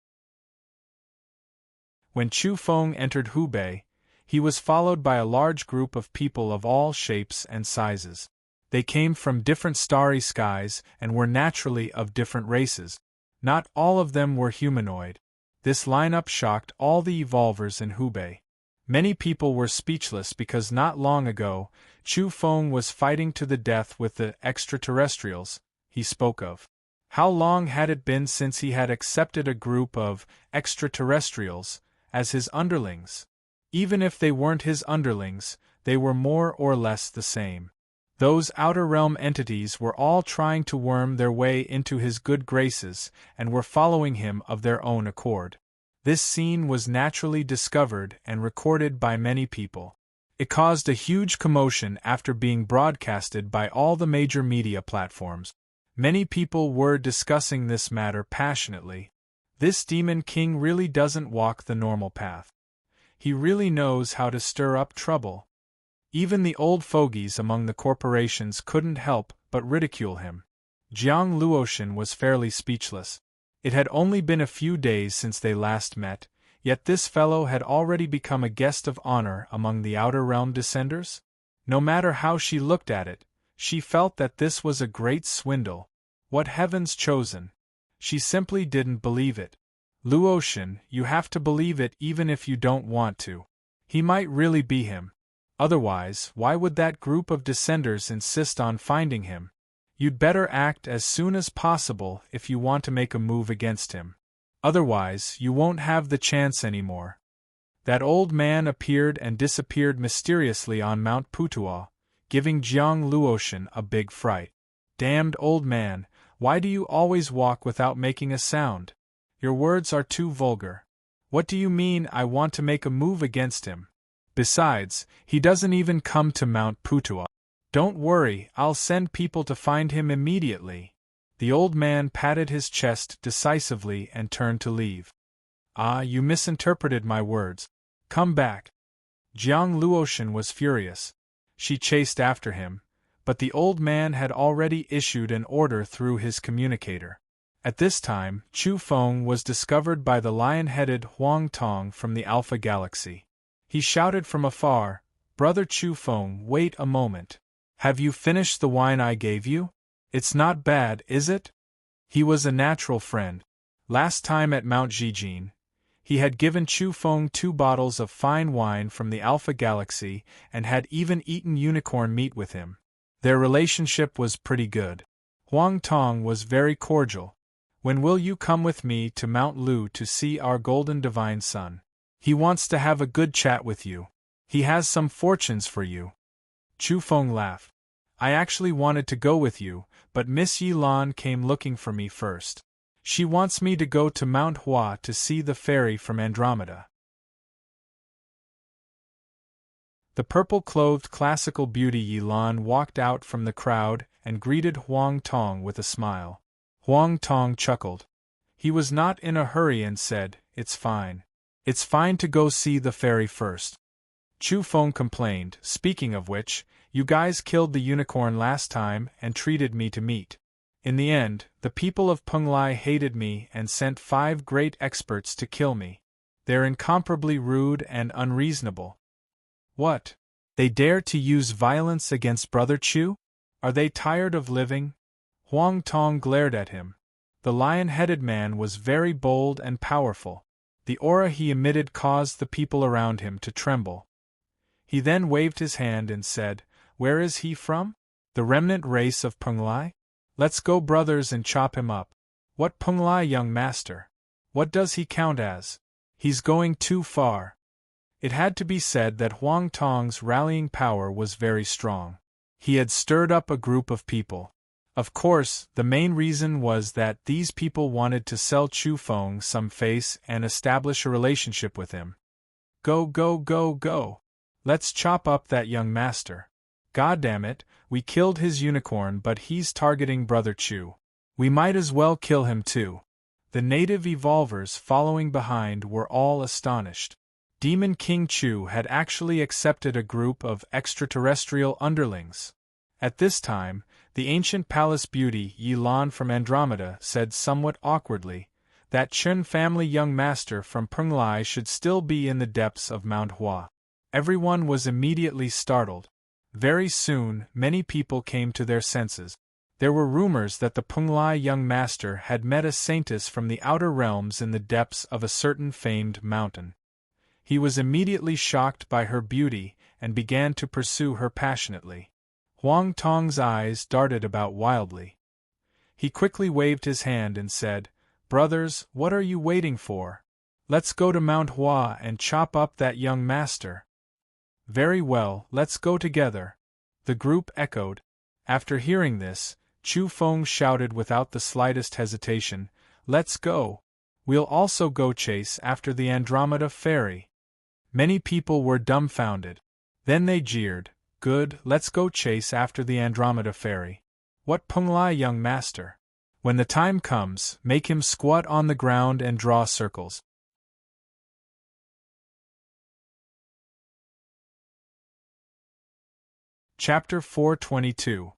When Chu Feng entered Hubei, he was followed by a large group of people of all shapes and sizes. They came from different starry skies and were naturally of different races. Not all of them were humanoid. This lineup shocked all the evolvers in Hubei. Many people were speechless because not long ago, Chu Feng was fighting to the death with the extraterrestrials he spoke of. How long had it been since he had accepted a group of extraterrestrials as his underlings? Even if they weren't his underlings, they were more or less the same. Those outer realm entities were all trying to worm their way into his good graces and were following him of their own accord. This scene was naturally discovered and recorded by many people. It caused a huge commotion after being broadcasted by all the major media platforms. Many people were discussing this matter passionately. This demon king really doesn't walk the normal path. He really knows how to stir up trouble. Even the old fogies among the corporations couldn't help but ridicule him. Jiang Luoshan was fairly speechless. It had only been a few days since they last met, yet this fellow had already become a guest of honor among the Outer Realm descenders? No matter how she looked at it, she felt that this was a great swindle. What heavens chosen! She simply didn't believe it. Luoshan, you have to believe it even if you don't want to. He might really be him. Otherwise, why would that group of descenders insist on finding him? You'd better act as soon as possible if you want to make a move against him. Otherwise, you won't have the chance anymore. That old man appeared and disappeared mysteriously on Mount Putuo, giving Jiang Luoshan a big fright. Damned old man, why do you always walk without making a sound? Your words are too vulgar. What do you mean I want to make a move against him? Besides, he doesn't even come to Mount Putuo. Don't worry, I'll send people to find him immediately. The old man patted his chest decisively and turned to leave. Ah, you misinterpreted my words. Come back. Jiang Luoshan was furious. She chased after him, but the old man had already issued an order through his communicator. At this time, Chu Feng was discovered by the lion-headed Huang Tong from the Alpha Galaxy. He shouted from afar, "Brother Chu Feng, wait a moment. Have you finished the wine I gave you? It's not bad, is it?" He was a natural friend. Last time at Mount Zhijin, he had given Chu Feng 2 bottles of fine wine from the Alpha Galaxy and had even eaten unicorn meat with him. Their relationship was pretty good. Huang Tong was very cordial. "When will you come with me to Mount Lu to see our golden divine son? He wants to have a good chat with you. He has some fortunes for you." Chu Feng laughed. "I actually wanted to go with you, but Miss Yi Lan came looking for me first. She wants me to go to Mount Hua to see the fairy from Andromeda." The purple-clothed classical beauty Yi Lan walked out from the crowd and greeted Huang Tong with a smile. Huang Tong chuckled. He was not in a hurry and said, "It's fine. It's fine to go see the fairy first." Chu Feng complained, "Speaking of which, you guys killed the unicorn last time and treated me to meat. In the end, the people of Penglai hated me and sent 5 great experts to kill me. They're incomparably rude and unreasonable." "What? They dare to use violence against Brother Chu? Are they tired of living?" Huang Tong glared at him. The lion-headed man was very bold and powerful. The aura he emitted caused the people around him to tremble. He then waved his hand and said, "Where is he from? The remnant race of Penglai? Let's go, brothers, and chop him up." "What Penglai, young master? What does he count as? He's going too far." It had to be said that Huang Tong's rallying power was very strong. He had stirred up a group of people. Of course, the main reason was that these people wanted to sell Chu Feng some face and establish a relationship with him. "Go, go, go, go! Let's chop up that young master. Goddamn it, we killed his unicorn, but he's targeting Brother Chu. We might as well kill him too." The native evolvers following behind were all astonished. Demon King Chu had actually accepted a group of extraterrestrial underlings. At this time, the ancient palace beauty Yi Lan from Andromeda said somewhat awkwardly that Chen family young master from Penglai should still be in the depths of Mount Hua. Everyone was immediately startled. Very soon, many people came to their senses. There were rumors that the Penglai young master had met a saintess from the outer realms in the depths of a certain famed mountain. He was immediately shocked by her beauty and began to pursue her passionately. Huang Tong's eyes darted about wildly. He quickly waved his hand and said, "Brothers, what are you waiting for? Let's go to Mount Hua and chop up that young master." "Very well, let's go together," the group echoed. After hearing this, Chu Feng shouted without the slightest hesitation, "Let's go! We'll also go chase after the Andromeda fairy." Many people were dumbfounded. Then they jeered, "Good, let's go chase after the Andromeda fairy. What Penglai young master? When the time comes, make him squat on the ground and draw circles. Chapter 422.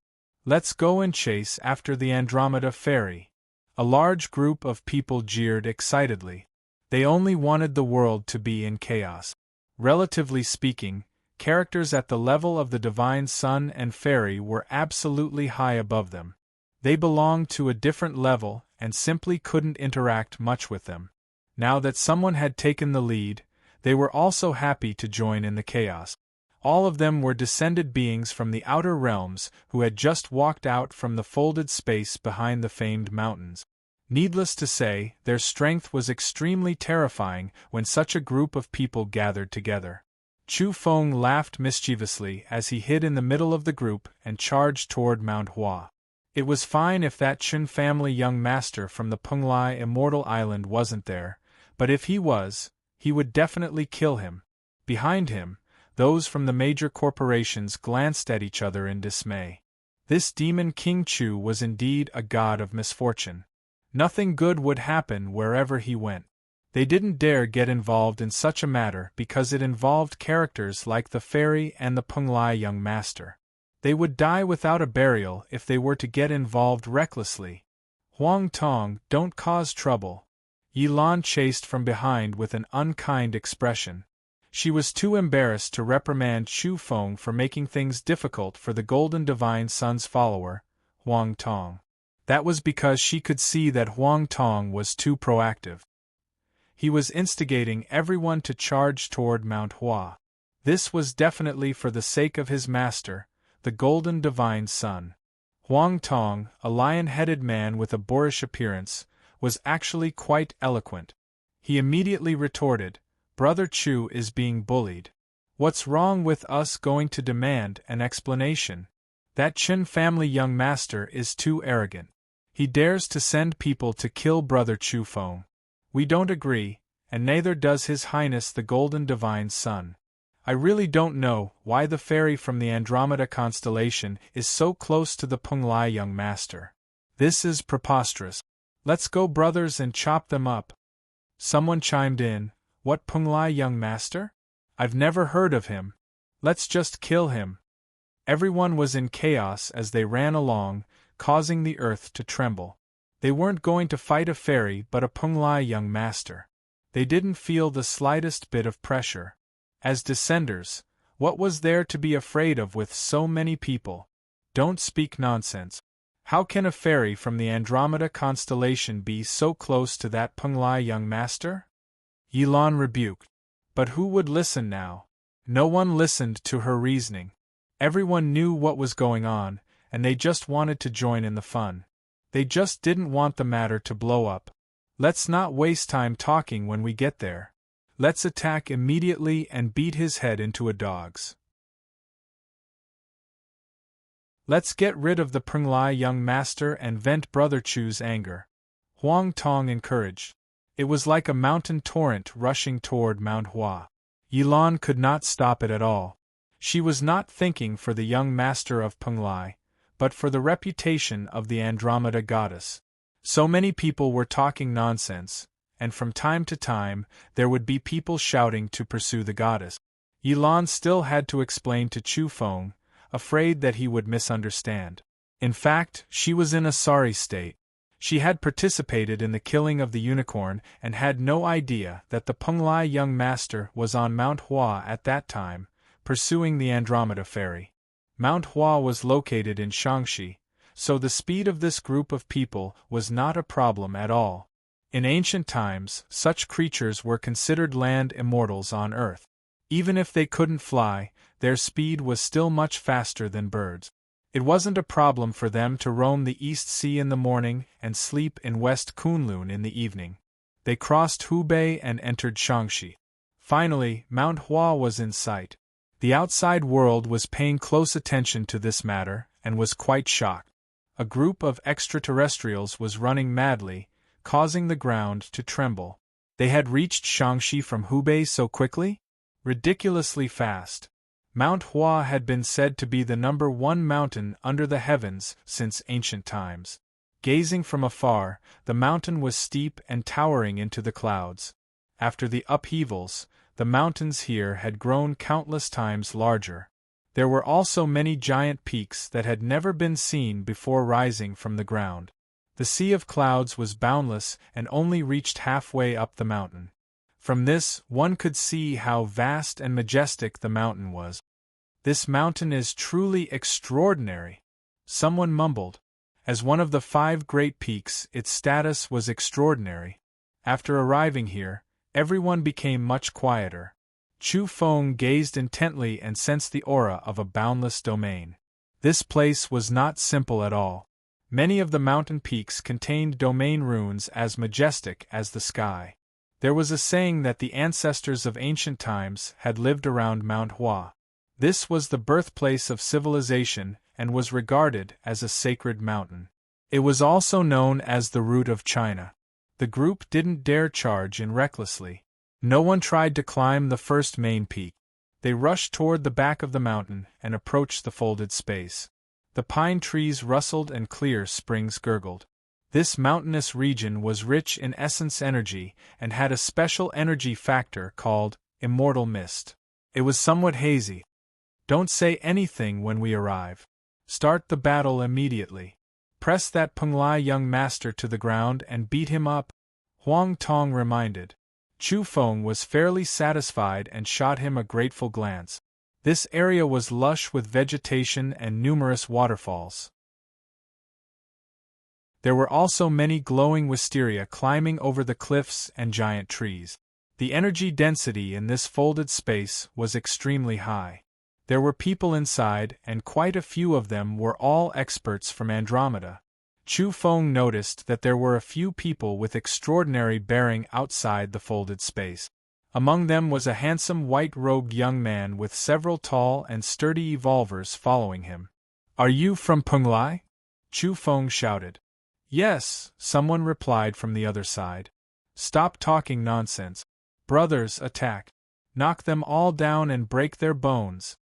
Let's go and chase after the Andromeda Fairy. A large group of people jeered excitedly. They only wanted the world to be in chaos. Relatively speaking, characters at the level of the Divine Sun and Fairy were absolutely high above them. They belonged to a different level and simply couldn't interact much with them. Now that someone had taken the lead, they were also happy to join in the chaos. All of them were descended beings from the outer realms who had just walked out from the folded space behind the famed mountains. Needless to say, their strength was extremely terrifying when such a group of people gathered together. Chu Feng laughed mischievously as he hid in the middle of the group and charged toward Mount Hua. It was fine if that Chen family young master from the Penglai Immortal Island wasn't there, but if he was, he would definitely kill him. Behind him, those from the major corporations glanced at each other in dismay. This demon King Chu was indeed a god of misfortune. Nothing good would happen wherever he went. They didn't dare get involved in such a matter because it involved characters like the fairy and the Penglai young master. They would die without a burial if they were to get involved recklessly. Huang Tong, don't cause trouble. Yi Lan chased from behind with an unkind expression. She was too embarrassed to reprimand Chu Feng for making things difficult for the Golden Divine Sun's follower, Huang Tong. That was because she could see that Huang Tong was too proactive. He was instigating everyone to charge toward Mount Hua. This was definitely for the sake of his master, the Golden Divine Sun. Huang Tong, a lion-headed man with a boorish appearance, was actually quite eloquent. He immediately retorted, "Brother Chu is being bullied. What's wrong with us going to demand an explanation? That Chen family young master is too arrogant. He dares to send people to kill Brother Chu Feng. We don't agree, and neither does His Highness the Golden Divine Sun. I really don't know why the fairy from the Andromeda constellation is so close to the Penglai young master. This is preposterous. Let's go, brothers, and chop them up." Someone chimed in, "What Penglai young master? I've never heard of him. Let's just kill him." Everyone was in chaos as they ran along, causing the earth to tremble. They weren't going to fight a fairy but a Penglai young master. They didn't feel the slightest bit of pressure. As descenders, what was there to be afraid of with so many people? Don't speak nonsense. How can a fairy from the Andromeda constellation be so close to that Penglai young master? Yi Lan rebuked. But who would listen now? No one listened to her reasoning. Everyone knew what was going on, and they just wanted to join in the fun. They just didn't want the matter to blow up. Let's not waste time talking when we get there. Let's attack immediately and beat his head into a dog's. Let's get rid of the Penglai young master and vent Brother Chu's anger. Huang Tong encouraged. It was like a mountain torrent rushing toward Mount Hua. Yi Lan could not stop it at all. She was not thinking for the young master of Penglai, but for the reputation of the Andromeda goddess. So many people were talking nonsense, and from time to time there would be people shouting to pursue the goddess. Yi Lan still had to explain to Chu Feng, afraid that he would misunderstand. In fact, she was in a sorry state. She had participated in the killing of the unicorn and had no idea that the Penglai young master was on Mount Hua at that time, pursuing the Andromeda fairy. Mount Hua was located in Shaanxi, so the speed of this group of people was not a problem at all. In ancient times, such creatures were considered land immortals on Earth. Even if they couldn't fly, their speed was still much faster than birds. It wasn't a problem for them to roam the East Sea in the morning and sleep in West Kunlun in the evening. They crossed Hubei and entered Shaanxi. Finally, Mount Hua was in sight. The outside world was paying close attention to this matter and was quite shocked. A group of extraterrestrials was running madly, causing the ground to tremble. They had reached Shaanxi from Hubei so quickly? Ridiculously fast. Mount Hua had been said to be the #1 mountain under the heavens since ancient times. Gazing from afar, the mountain was steep and towering into the clouds. After the upheavals, the mountains here had grown countless times larger. There were also many giant peaks that had never been seen before rising from the ground. The sea of clouds was boundless and only reached halfway up the mountain. From this, one could see how vast and majestic the mountain was. "This mountain is truly extraordinary," someone mumbled. As one of the 5 great peaks, its status was extraordinary. After arriving here, everyone became much quieter. Chu Feng gazed intently and sensed the aura of a boundless domain. This place was not simple at all. Many of the mountain peaks contained domain runes as majestic as the sky. There was a saying that the ancestors of ancient times had lived around Mount Hua. This was the birthplace of civilization and was regarded as a sacred mountain. It was also known as the Root of China. The group didn't dare charge in recklessly. No one tried to climb the first main peak. They rushed toward the back of the mountain and approached the folded space. The pine trees rustled and clear springs gurgled. This mountainous region was rich in essence energy and had a special energy factor called immortal mist. It was somewhat hazy. "Don't say anything when we arrive. Start the battle immediately. Press that Penglai young master to the ground and beat him up," Huang Tong reminded. Chu Feng was fairly satisfied and shot him a grateful glance. This area was lush with vegetation and numerous waterfalls. There were also many glowing wisteria climbing over the cliffs and giant trees. The energy density in this folded space was extremely high. There were people inside, and quite a few of them were all experts from Andromeda. Chu Feng noticed that there were a few people with extraordinary bearing outside the folded space. Among them was a handsome white-robed young man with several tall and sturdy evolvers following him. "Are you from Penglai?" Chu Feng shouted. "Yes," someone replied from the other side. "Stop talking nonsense. Brothers, attack. Knock them all down and break their bones,"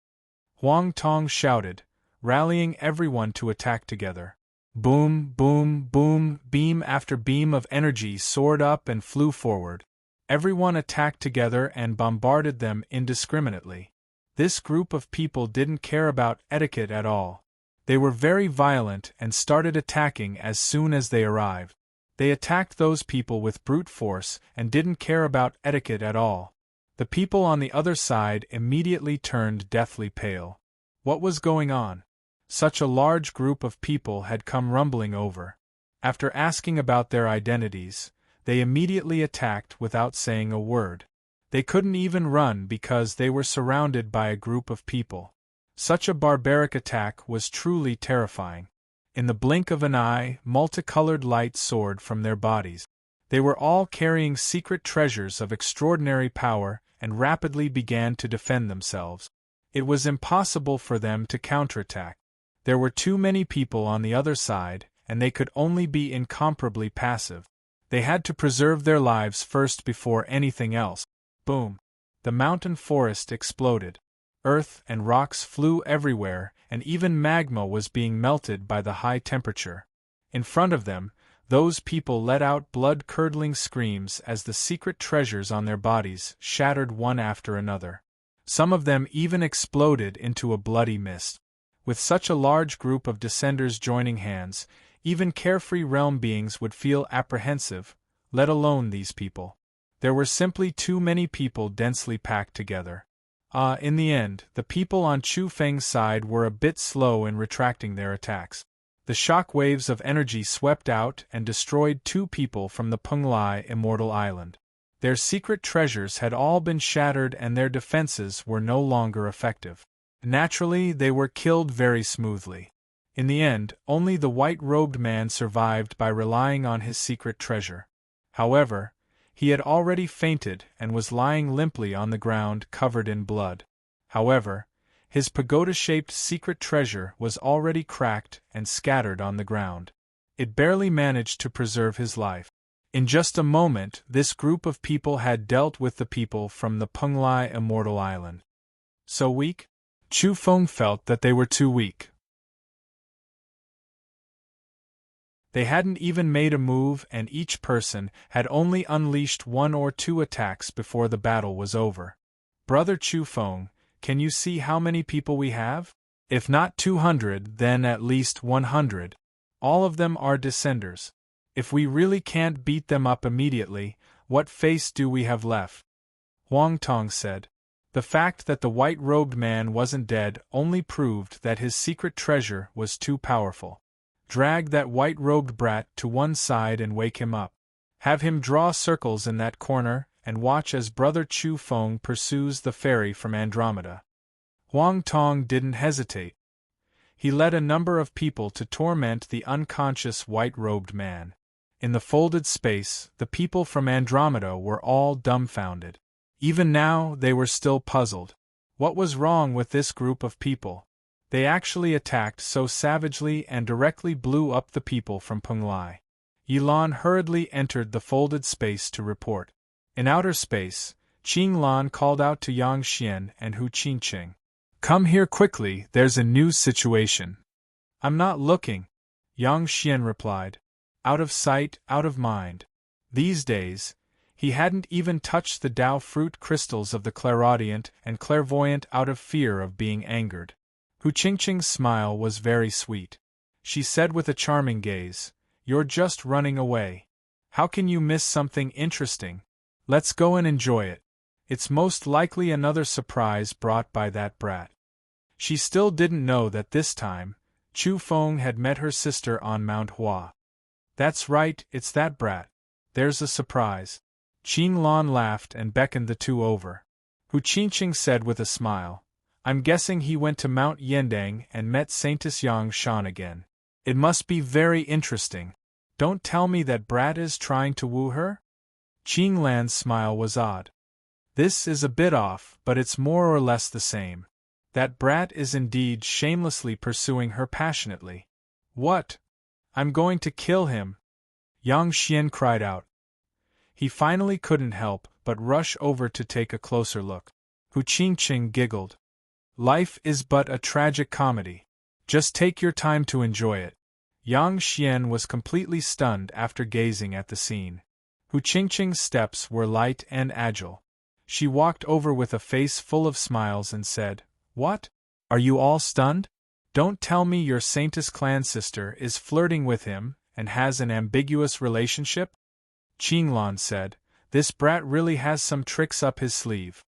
Huang Tong shouted, rallying everyone to attack together. Boom, boom, boom, beam after beam of energy soared up and flew forward. Everyone attacked together and bombarded them indiscriminately. This group of people didn't care about etiquette at all. They were very violent and started attacking as soon as they arrived. They attacked those people with brute force and didn't care about etiquette at all. The people on the other side immediately turned deathly pale. What was going on? Such a large group of people had come rumbling over. After asking about their identities, they immediately attacked without saying a word. They couldn't even run because they were surrounded by a group of people. Such a barbaric attack was truly terrifying. In the blink of an eye, multicolored light soared from their bodies. They were all carrying secret treasures of extraordinary power and rapidly began to defend themselves. It was impossible for them to counterattack. There were too many people on the other side, and they could only be incomparably passive. They had to preserve their lives first before anything else. Boom! The mountain forest exploded. Earth and rocks flew everywhere, and even magma was being melted by the high temperature. In front of them, those people let out blood-curdling screams as the secret treasures on their bodies shattered one after another. Some of them even exploded into a bloody mist. With such a large group of descenders joining hands, even carefree realm beings would feel apprehensive, let alone these people. There were simply too many people densely packed together. In the end, the people on Chu Feng's side were a bit slow in retracting their attacks. The shock waves of energy swept out and destroyed 2 people from the Penglai Immortal Island. Their secret treasures had all been shattered and their defenses were no longer effective. Naturally, they were killed very smoothly. In the end, only the white-robed man survived by relying on his secret treasure. However, he had already fainted and was lying limply on the ground covered in blood. However, his pagoda-shaped secret treasure was already cracked and scattered on the ground. It barely managed to preserve his life. In just a moment, this group of people had dealt with the people from the Penglai Immortal Island. So weak? Chu Feng felt that they were too weak. They hadn't even made a move, and each person had only unleashed 1 or 2 attacks before the battle was over. Brother Chu Feng, can you see how many people we have? If not 200, then at least 100. All of them are descenders. If we really can't beat them up immediately, what face do we have left? Huang Tong said. The fact that the white-robed man wasn't dead only proved that his secret treasure was too powerful. Drag that white-robed brat to one side and wake him up. Have him draw circles in that corner, and watch as Brother Chu Feng pursues the fairy from Andromeda. Huang Tong didn't hesitate. He led a number of people to torment the unconscious white-robed man. In the folded space, the people from Andromeda were all dumbfounded. Even now, they were still puzzled. What was wrong with this group of people? They actually attacked so savagely and directly blew up the people from Penglai. Yilan hurriedly entered the folded space to report. In outer space, Qing Lan called out to Yang Xian and Hu Qingqing. Come here quickly, there's a new situation. I'm not looking, Yang Xian replied. Out of sight, out of mind. These days, he hadn't even touched the Dao fruit crystals of the clairaudient and clairvoyant out of fear of being angered. Hu Qingqing's smile was very sweet. She said with a charming gaze, You're just running away. How can you miss something interesting? Let's go and enjoy it. It's most likely another surprise brought by that brat. She still didn't know that this time, Chu Feng had met her sister on Mount Hua. That's right, it's that brat. There's a surprise. Qing Lan laughed and beckoned the two over. Hu Qingqing said with a smile, I'm guessing he went to Mount Yendang and met Saintess Yang Shan again. It must be very interesting. Don't tell me that brat is trying to woo her? Qing Lan's smile was odd. This is a bit off, but it's more or less the same. That brat is indeed shamelessly pursuing her passionately. What? I'm going to kill him! Yang Xian cried out. He finally couldn't help but rush over to take a closer look. Hu Qingqing giggled. Life is but a tragic comedy. Just take your time to enjoy it. Yang Xian was completely stunned after gazing at the scene. Hu Qingqing's steps were light and agile. She walked over with a face full of smiles and said, What? Are you all stunned? Don't tell me your Saintess clan sister is flirting with him and has an ambiguous relationship? Qing Lan said, This brat really has some tricks up his sleeve.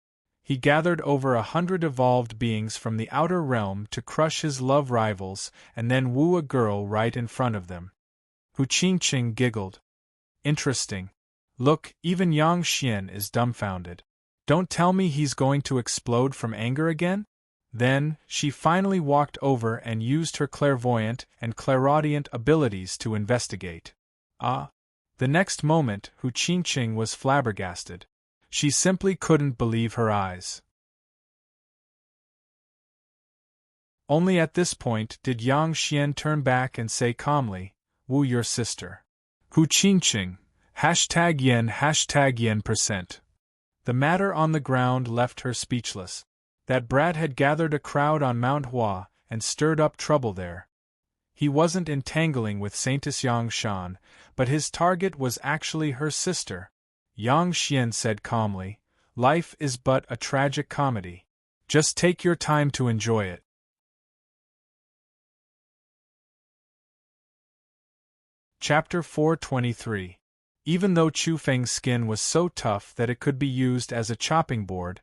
He gathered over 100 evolved beings from the outer realm to crush his love rivals and then woo a girl right in front of them. Hu Qingqing giggled. Interesting. Look, even Yang Xian is dumbfounded. Don't tell me he's going to explode from anger again? Then, she finally walked over and used her clairvoyant and clairaudient abilities to investigate. The next moment, Hu Qingqing was flabbergasted. She simply couldn't believe her eyes. Only at this point did Yang Xian turn back and say calmly, Woo your sister. Hu Qingqing, #yen%. The matter on the ground left her speechless. That brat had gathered a crowd on Mount Hua and stirred up trouble there. He wasn't entangling with Saintess Yang Shan, but his target was actually her sister. Yang Xian said calmly, Life is but a tragic comedy. Just take your time to enjoy it. Chapter 423. Even though Chu Feng's skin was so tough that it could be used as a chopping board,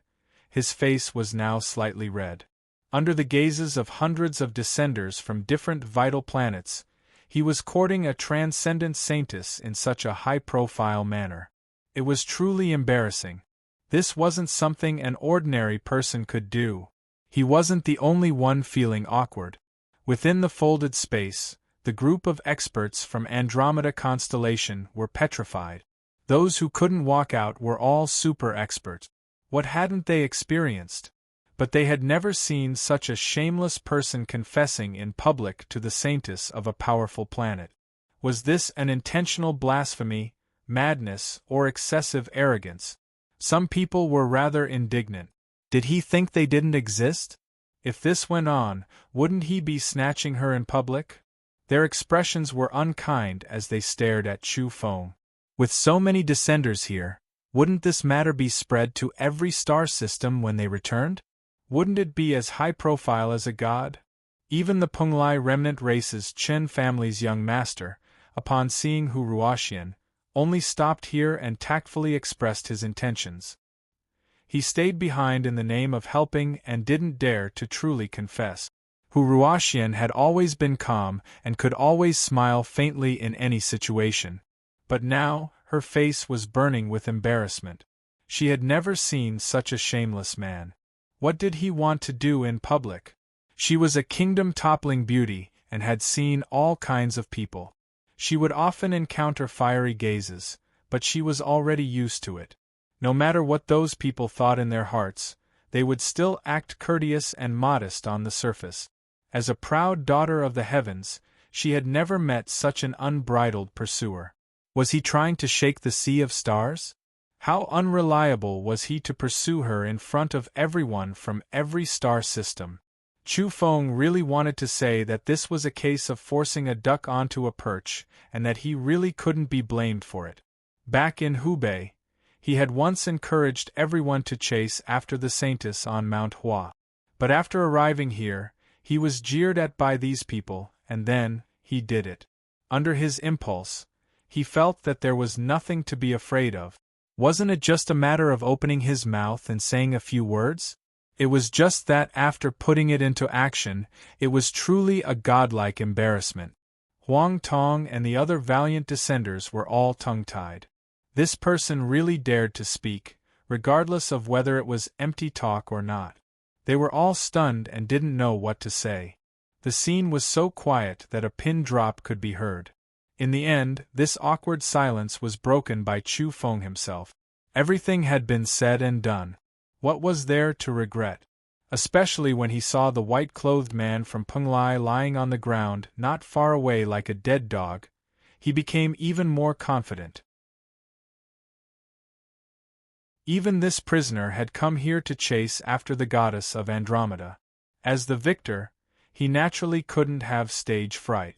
his face was now slightly red. Under the gazes of hundreds of descenders from different vital planets, he was courting a transcendent saintess in such a high-profile manner. It was truly embarrassing. This wasn't something an ordinary person could do. He wasn't the only one feeling awkward. Within the folded space, the group of experts from Andromeda constellation were petrified. Those who couldn't walk out were all super experts. What hadn't they experienced? But they had never seen such a shameless person confessing in public to the saintess of a powerful planet. Was this an intentional blasphemy, madness, or excessive arrogance? Some people were rather indignant. Did he think they didn't exist? If this went on, wouldn't he be snatching her in public? Their expressions were unkind as they stared at Chu Feng. With so many descenders here, wouldn't this matter be spread to every star system when they returned? Wouldn't it be as high profile as a god? Even the Penglai remnant race's Chen family's young master, upon seeing Hu Ruoxian, only stopped here and tactfully expressed his intentions. He stayed behind in the name of helping and didn't dare to truly confess. Hu Ruoxian had always been calm and could always smile faintly in any situation. But now, her face was burning with embarrassment. She had never seen such a shameless man. What did he want to do in public? She was a kingdom-toppling beauty and had seen all kinds of people. She would often encounter fiery gazes, but she was already used to it. No matter what those people thought in their hearts, they would still act courteous and modest on the surface. As a proud daughter of the heavens, she had never met such an unbridled pursuer. Was he trying to shake the sea of stars? How unreliable was he to pursue her in front of everyone from every star system? Chu Feng really wanted to say that this was a case of forcing a duck onto a perch, and that he really couldn't be blamed for it. Back in Hubei, he had once encouraged everyone to chase after the saintess on Mount Hua. But after arriving here, he was jeered at by these people, and then, he did it. Under his impulse, he felt that there was nothing to be afraid of. Wasn't it just a matter of opening his mouth and saying a few words? It was just that after putting it into action, it was truly a godlike embarrassment. Huang Tong and the other valiant descenders were all tongue-tied. This person really dared to speak, regardless of whether it was empty talk or not. They were all stunned and didn't know what to say. The scene was so quiet that a pin drop could be heard. In the end, this awkward silence was broken by Chu Feng himself. Everything had been said and done. What was there to regret? Especially when he saw the white-clothed man from Penglai lying on the ground not far away like a dead dog, he became even more confident. Even this prisoner had come here to chase after the goddess of Andromeda. As the victor, he naturally couldn't have stage fright.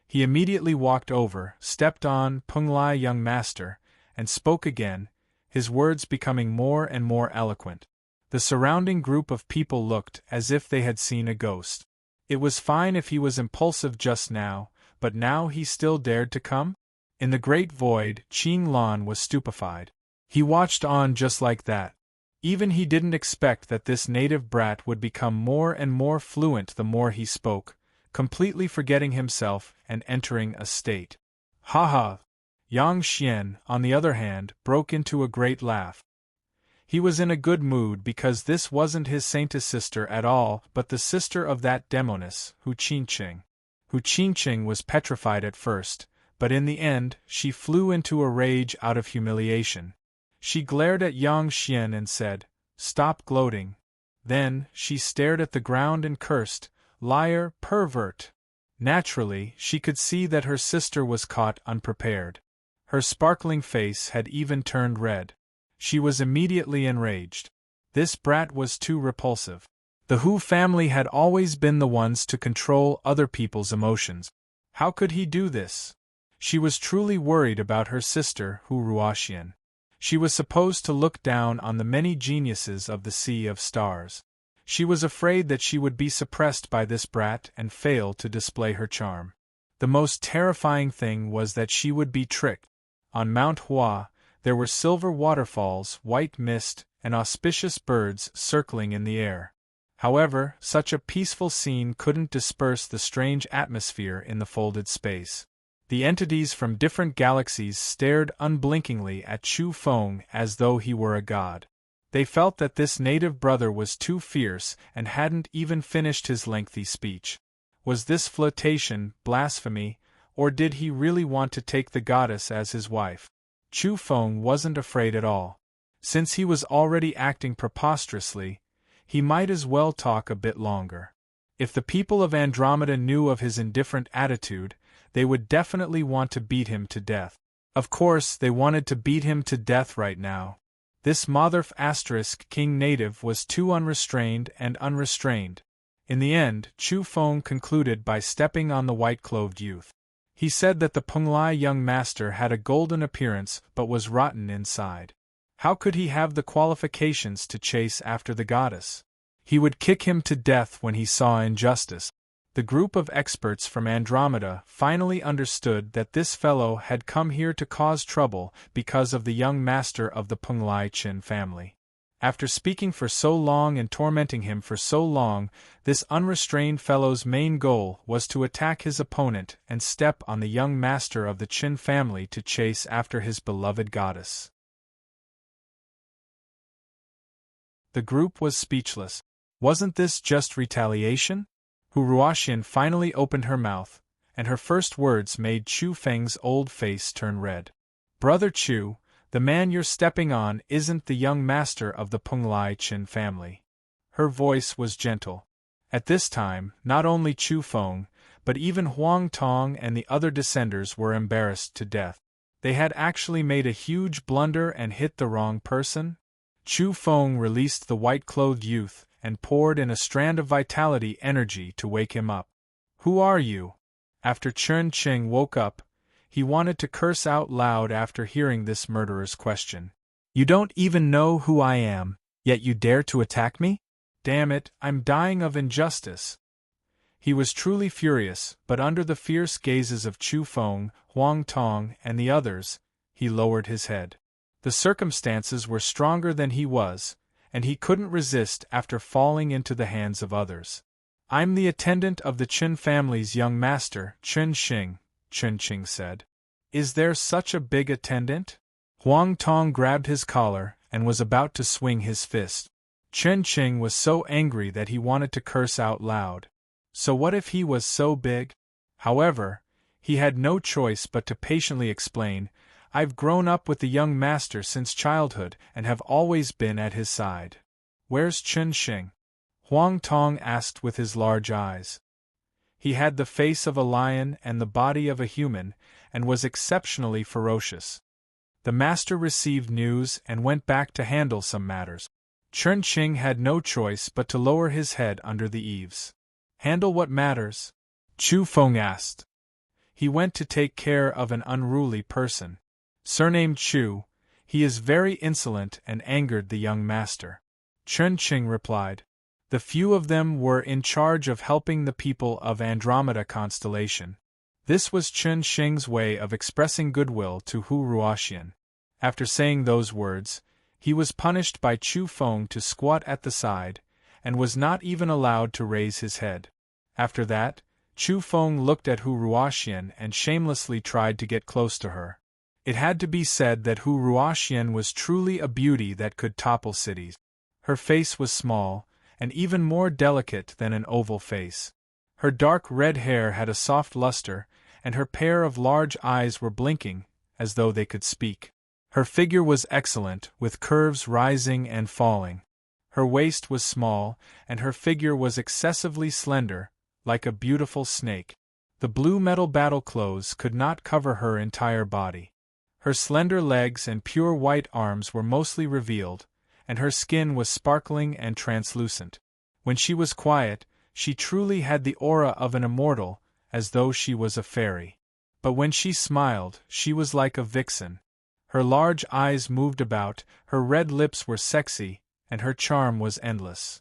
He immediately walked over, stepped on Penglai young master, and spoke again, his words becoming more and more eloquent. The surrounding group of people looked as if they had seen a ghost. It was fine if he was impulsive just now, but now he still dared to come? In the great void, Qing Lan was stupefied. He watched on just like that. Even he didn't expect that this native brat would become more and more fluent the more he spoke, completely forgetting himself and entering a state. Ha ha! Yang Xian, on the other hand, broke into a great laugh. He was in a good mood because this wasn't his saintess sister at all but the sister of that demoness, Hu Qingqing. Hu Qingqing was petrified at first, but in the end she flew into a rage out of humiliation. She glared at Yang Xian and said, "Stop gloating." Then, she stared at the ground and cursed, "Liar, pervert!" Naturally, she could see that her sister was caught unprepared. Her sparkling face had even turned red. She was immediately enraged. This brat was too repulsive. The Hu family had always been the ones to control other people's emotions. How could he do this? She was truly worried about her sister, Hu Ruoxian. She was supposed to look down on the many geniuses of the Sea of Stars. She was afraid that she would be suppressed by this brat and fail to display her charm. The most terrifying thing was that she would be tricked. On Mount Hua, there were silver waterfalls, white mist, and auspicious birds circling in the air. However, such a peaceful scene couldn't disperse the strange atmosphere in the folded space. The entities from different galaxies stared unblinkingly at Chu Feng as though he were a god. They felt that this native brother was too fierce and hadn't even finished his lengthy speech. Was this flirtation, blasphemy, or did he really want to take the goddess as his wife? Chu Feng wasn't afraid at all. Since he was already acting preposterously, he might as well talk a bit longer. If the people of Andromeda knew of his indifferent attitude, they would definitely want to beat him to death. Of course, they wanted to beat him to death right now. This Motherf *King native was too unrestrained and unrestrained. In the end, Chu Feng concluded by stepping on the white-clothed youth. He said that the Penglai young master had a golden appearance but was rotten inside. How could he have the qualifications to chase after the goddess? He would kick him to death when he saw injustice. The group of experts from Andromeda finally understood that this fellow had come here to cause trouble because of the young master of the Penglai Qin family. After speaking for so long and tormenting him for so long, this unrestrained fellow's main goal was to attack his opponent and step on the young master of the Qin family to chase after his beloved goddess. The group was speechless. Wasn't this just retaliation? Hu Ruoxian finally opened her mouth, and her first words made Chu Feng's old face turn red. "Brother Chu, the man you're stepping on isn't the young master of the Penglai Qin family." Her voice was gentle. At this time, not only Chu Feng, but even Huang Tong and the other descenders were embarrassed to death. They had actually made a huge blunder and hit the wrong person? Chu Feng released the white-clothed youth and poured in a strand of vitality energy to wake him up. "Who are you?" After Chen Qing woke up, he wanted to curse out loud after hearing this murderer's question. "You don't even know who I am, yet you dare to attack me? Damn it, I'm dying of injustice." He was truly furious, but under the fierce gazes of Chu Feng, Huang Tong, and the others, he lowered his head. The circumstances were stronger than he was, and he couldn't resist after falling into the hands of others. "I'm the attendant of the Qin family's young master, Chen Xing," Chen Qing said. "Is there such a big attendant?" Huang Tong grabbed his collar and was about to swing his fist. Chen Qing was so angry that he wanted to curse out loud. So what if he was so big? However, he had no choice but to patiently explain, "I've grown up with the young master since childhood and have always been at his side." "Where's Chen Xing?" Huang Tong asked with his large eyes. He had the face of a lion and the body of a human, and was exceptionally ferocious. The master received news and went back to handle some matters. Chen Qing had no choice but to lower his head under the eaves. "Handle what matters?" Chu Feng asked. "He went to take care of an unruly person. Surnamed Chu, he is very insolent and angered the young master." Chen Qing replied. The few of them were in charge of helping the people of Andromeda constellation. This was Chen Xing's way of expressing goodwill to Hu Ruoxian. After saying those words, he was punished by Chu Feng to squat at the side, and was not even allowed to raise his head. After that, Chu Feng looked at Hu Ruoxian and shamelessly tried to get close to her. It had to be said that Hu Ruoxian was truly a beauty that could topple cities. Her face was small, and even more delicate than an oval face. Her dark red hair had a soft luster, and her pair of large eyes were blinking, as though they could speak. Her figure was excellent, with curves rising and falling. Her waist was small, and her figure was excessively slender, like a beautiful snake. The blue metal battle clothes could not cover her entire body. Her slender legs and pure white arms were mostly revealed, and her skin was sparkling and translucent. When she was quiet, she truly had the aura of an immortal, as though she was a fairy. But when she smiled, she was like a vixen. Her large eyes moved about, her red lips were sexy, and her charm was endless.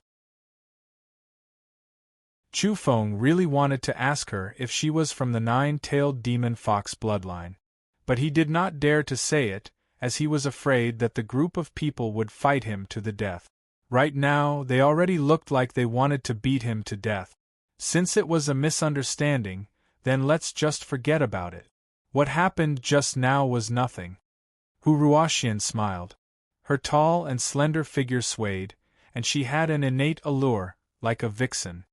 Chu Feng really wanted to ask her if she was from the nine-tailed demon fox bloodline. But he did not dare to say it, as he was afraid that the group of people would fight him to the death. Right now, they already looked like they wanted to beat him to death. Since it was a misunderstanding, then let's just forget about it. What happened just now was nothing. Hu Ruoxian smiled. Her tall and slender figure swayed, and she had an innate allure, like a vixen.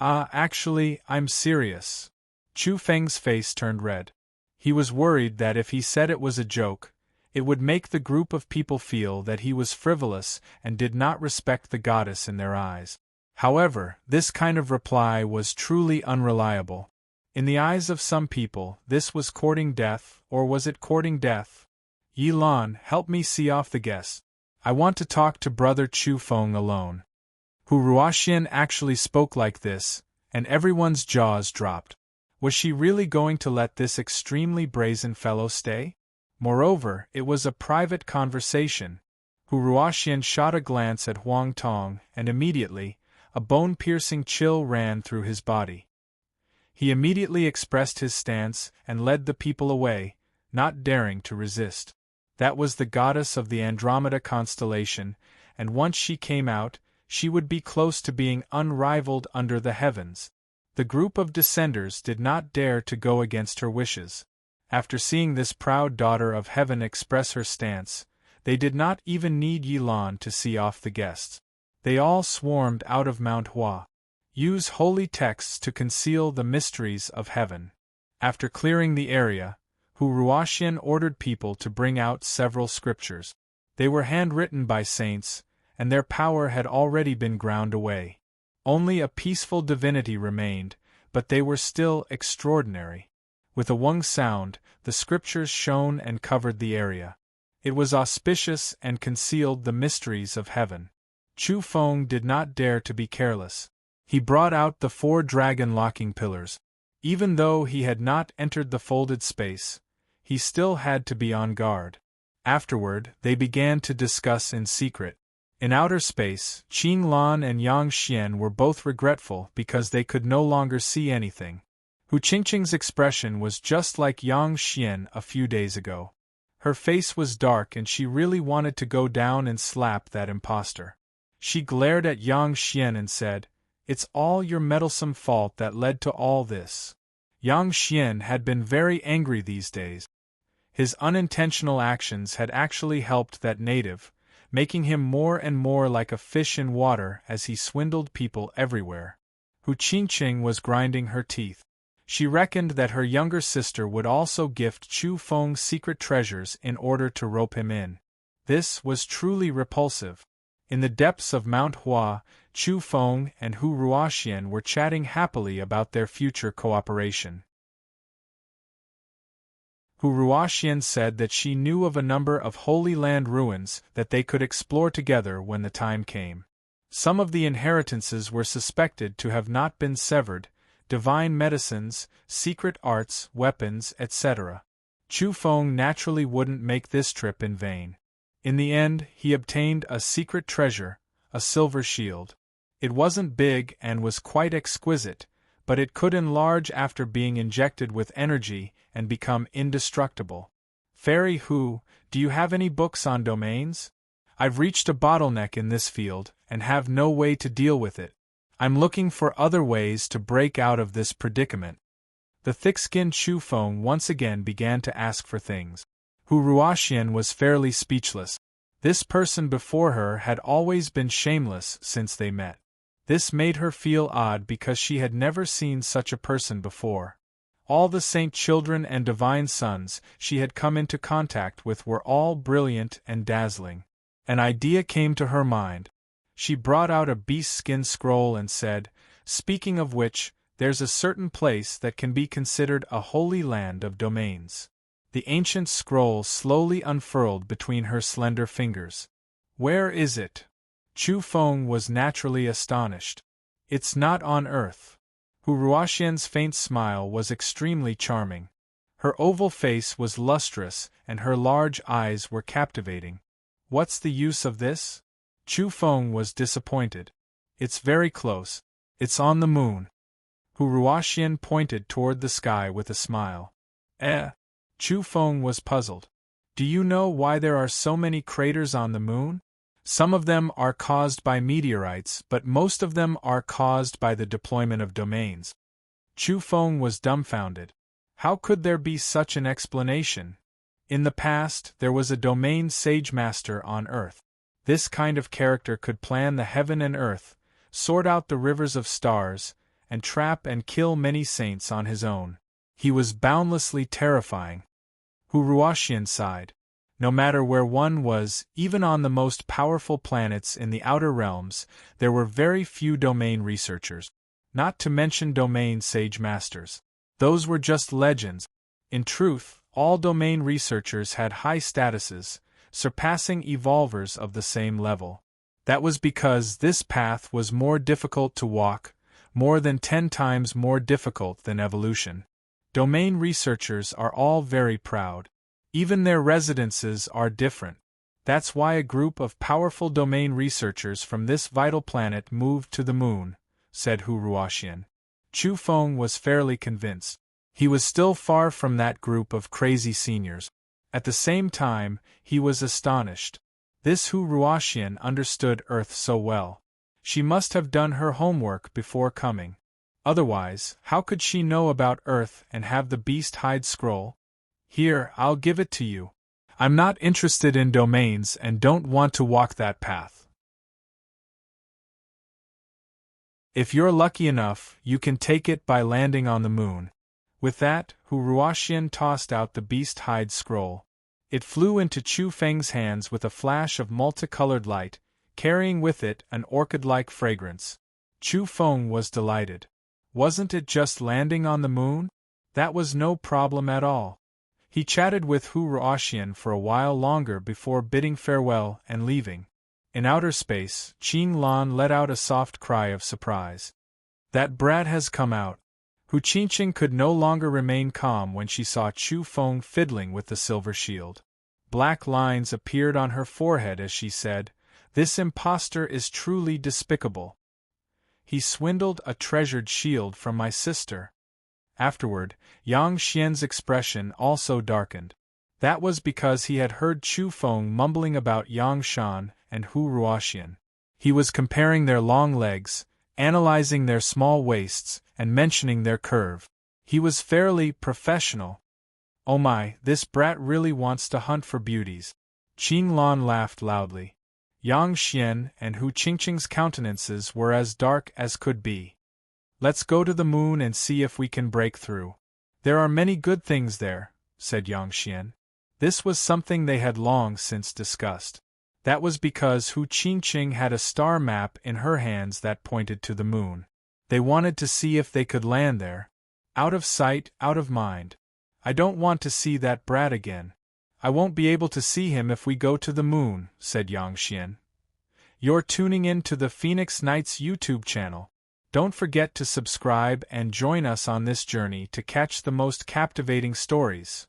Actually, I'm serious." Chu Feng's face turned red. He was worried that if he said it was a joke, it would make the group of people feel that he was frivolous and did not respect the goddess in their eyes. However, this kind of reply was truly unreliable. In the eyes of some people, this was courting death, or was it courting death? "Yi Lan, help me see off the guests. I want to talk to Brother Chu Feng alone." Hu Ruoxian actually spoke like this, and everyone's jaws dropped. Was she really going to let this extremely brazen fellow stay? Moreover, it was a private conversation. Hu Ruoxian shot a glance at Huang Tong, and immediately, a bone-piercing chill ran through his body. He immediately expressed his stance and led the people away, not daring to resist. That was the goddess of the Andromeda constellation, and once she came out, she would be close to being unrivaled under the heavens. The group of descenders did not dare to go against her wishes. After seeing this proud daughter of heaven express her stance, they did not even need Yilan to see off the guests. They all swarmed out of Mount Hua. Use holy texts to conceal the mysteries of heaven. After clearing the area, Hu Ruoxian ordered people to bring out several scriptures. They were handwritten by saints, and their power had already been ground away. Only a peaceful divinity remained, but they were still extraordinary. With a wung sound, the scriptures shone and covered the area. It was auspicious and concealed the mysteries of heaven. Chu Feng did not dare to be careless. He brought out the 4 dragon-locking pillars. Even though he had not entered the folded space, he still had to be on guard. Afterward, they began to discuss in secret. In outer space, Qing Lan and Yang Xian were both regretful because they could no longer see anything. Hu Qingqing's expression was just like Yang Xian a few days ago. Her face was dark and she really wanted to go down and slap that impostor. She glared at Yang Xian and said, "It's all your meddlesome fault that led to all this." Yang Xian had been very angry these days. His unintentional actions had actually helped that native, making him more and more like a fish in water as he swindled people everywhere. Hu Qingqing was grinding her teeth. She reckoned that her younger sister would also gift Chu Feng secret treasures in order to rope him in. This was truly repulsive. In the depths of Mount Hua, Chu Feng and Hu Ruoxian were chatting happily about their future cooperation. Hu Ruoxian said that she knew of a number of Holy Land ruins that they could explore together when the time came. Some of the inheritances were suspected to have not been severed, divine medicines, secret arts, weapons, etc. Chu Feng naturally wouldn't make this trip in vain. In the end, he obtained a secret treasure, a silver shield. It wasn't big and was quite exquisite, but it could enlarge after being injected with energy and become indestructible. Fairy Hu, do you have any books on domains? I've reached a bottleneck in this field and have no way to deal with it. I'm looking for other ways to break out of this predicament. The thick-skinned Chu Feng once again began to ask for things. Hu Ruoxian was fairly speechless. This person before her had always been shameless since they met. This made her feel odd because she had never seen such a person before. All the saint children and divine sons she had come into contact with were all brilliant and dazzling. An idea came to her mind. She brought out a beast-skin scroll and said, "Speaking of which, there's a certain place that can be considered a holy land of domains." The ancient scroll slowly unfurled between her slender fingers. "Where is it?" Chu Feng was naturally astonished. "It's not on Earth." Hu Ruoxian's faint smile was extremely charming. Her oval face was lustrous and her large eyes were captivating. "What's the use of this?" Chu Feng was disappointed. "It's very close. It's on the moon." Hu Ruoxian pointed toward the sky with a smile. Chu Feng was puzzled. "Do you know why there are so many craters on the moon? Some of them are caused by meteorites, but most of them are caused by the deployment of domains." Chu Feng was dumbfounded. How could there be such an explanation? In the past, there was a domain sage master on Earth. This kind of character could plan the heaven and earth, sort out the rivers of stars, and trap and kill many saints on his own. He was boundlessly terrifying. Hu Ruoxian sighed. No matter where one was, even on the most powerful planets in the outer realms, there were very few domain researchers. Not to mention domain sage masters. Those were just legends. In truth, all domain researchers had high statuses, surpassing evolvers of the same level. That was because this path was more difficult to walk, more than 10 times more difficult than evolution. Domain researchers are all very proud. Even their residences are different. That's why a group of powerful domain researchers from this vital planet moved to the moon, said Hu Ruoxian. Chu Feng was fairly convinced. He was still far from that group of crazy seniors. At the same time, he was astonished. This Hu Ruoxian understood Earth so well. She must have done her homework before coming. Otherwise, how could she know about Earth and have the beast hide scroll? Here, I'll give it to you. I'm not interested in domains and don't want to walk that path. If you're lucky enough, you can take it by landing on the moon. With that, Hu Ruoxian tossed out the beast hide scroll. It flew into Chu Feng's hands with a flash of multicolored light, carrying with it an orchid-like fragrance. Chu Feng was delighted. Wasn't it just landing on the moon? That was no problem at all. He chatted with Hu Ruoxian for a while longer before bidding farewell and leaving. In outer space, Qin Lan let out a soft cry of surprise. That brat has come out. Hu Qingqing could no longer remain calm when she saw Chu Feng fiddling with the silver shield. Black lines appeared on her forehead as she said, "This impostor is truly despicable. He swindled a treasured shield from my sister." Afterward, Yang Xian's expression also darkened. That was because he had heard Chu Feng mumbling about Yang Shan and Hu Ruoxian. He was comparing their long legs, analyzing their small waists, and mentioning their curve. He was fairly professional. Oh my, this brat really wants to hunt for beauties. Qin Lan laughed loudly. Yang Xian and Hu Qingqing's countenances were as dark as could be. Let's go to the moon and see if we can break through. There are many good things there, said Yang Xian. This was something they had long since discussed. That was because Hu Qingqing had a star map in her hands that pointed to the moon. They wanted to see if they could land there. Out of sight, out of mind. I don't want to see that brat again. I won't be able to see him if we go to the moon, said Yang Xian. You're tuning in to the Phoenix Knights YouTube channel. Don't forget to subscribe and join us on this journey to catch the most captivating stories.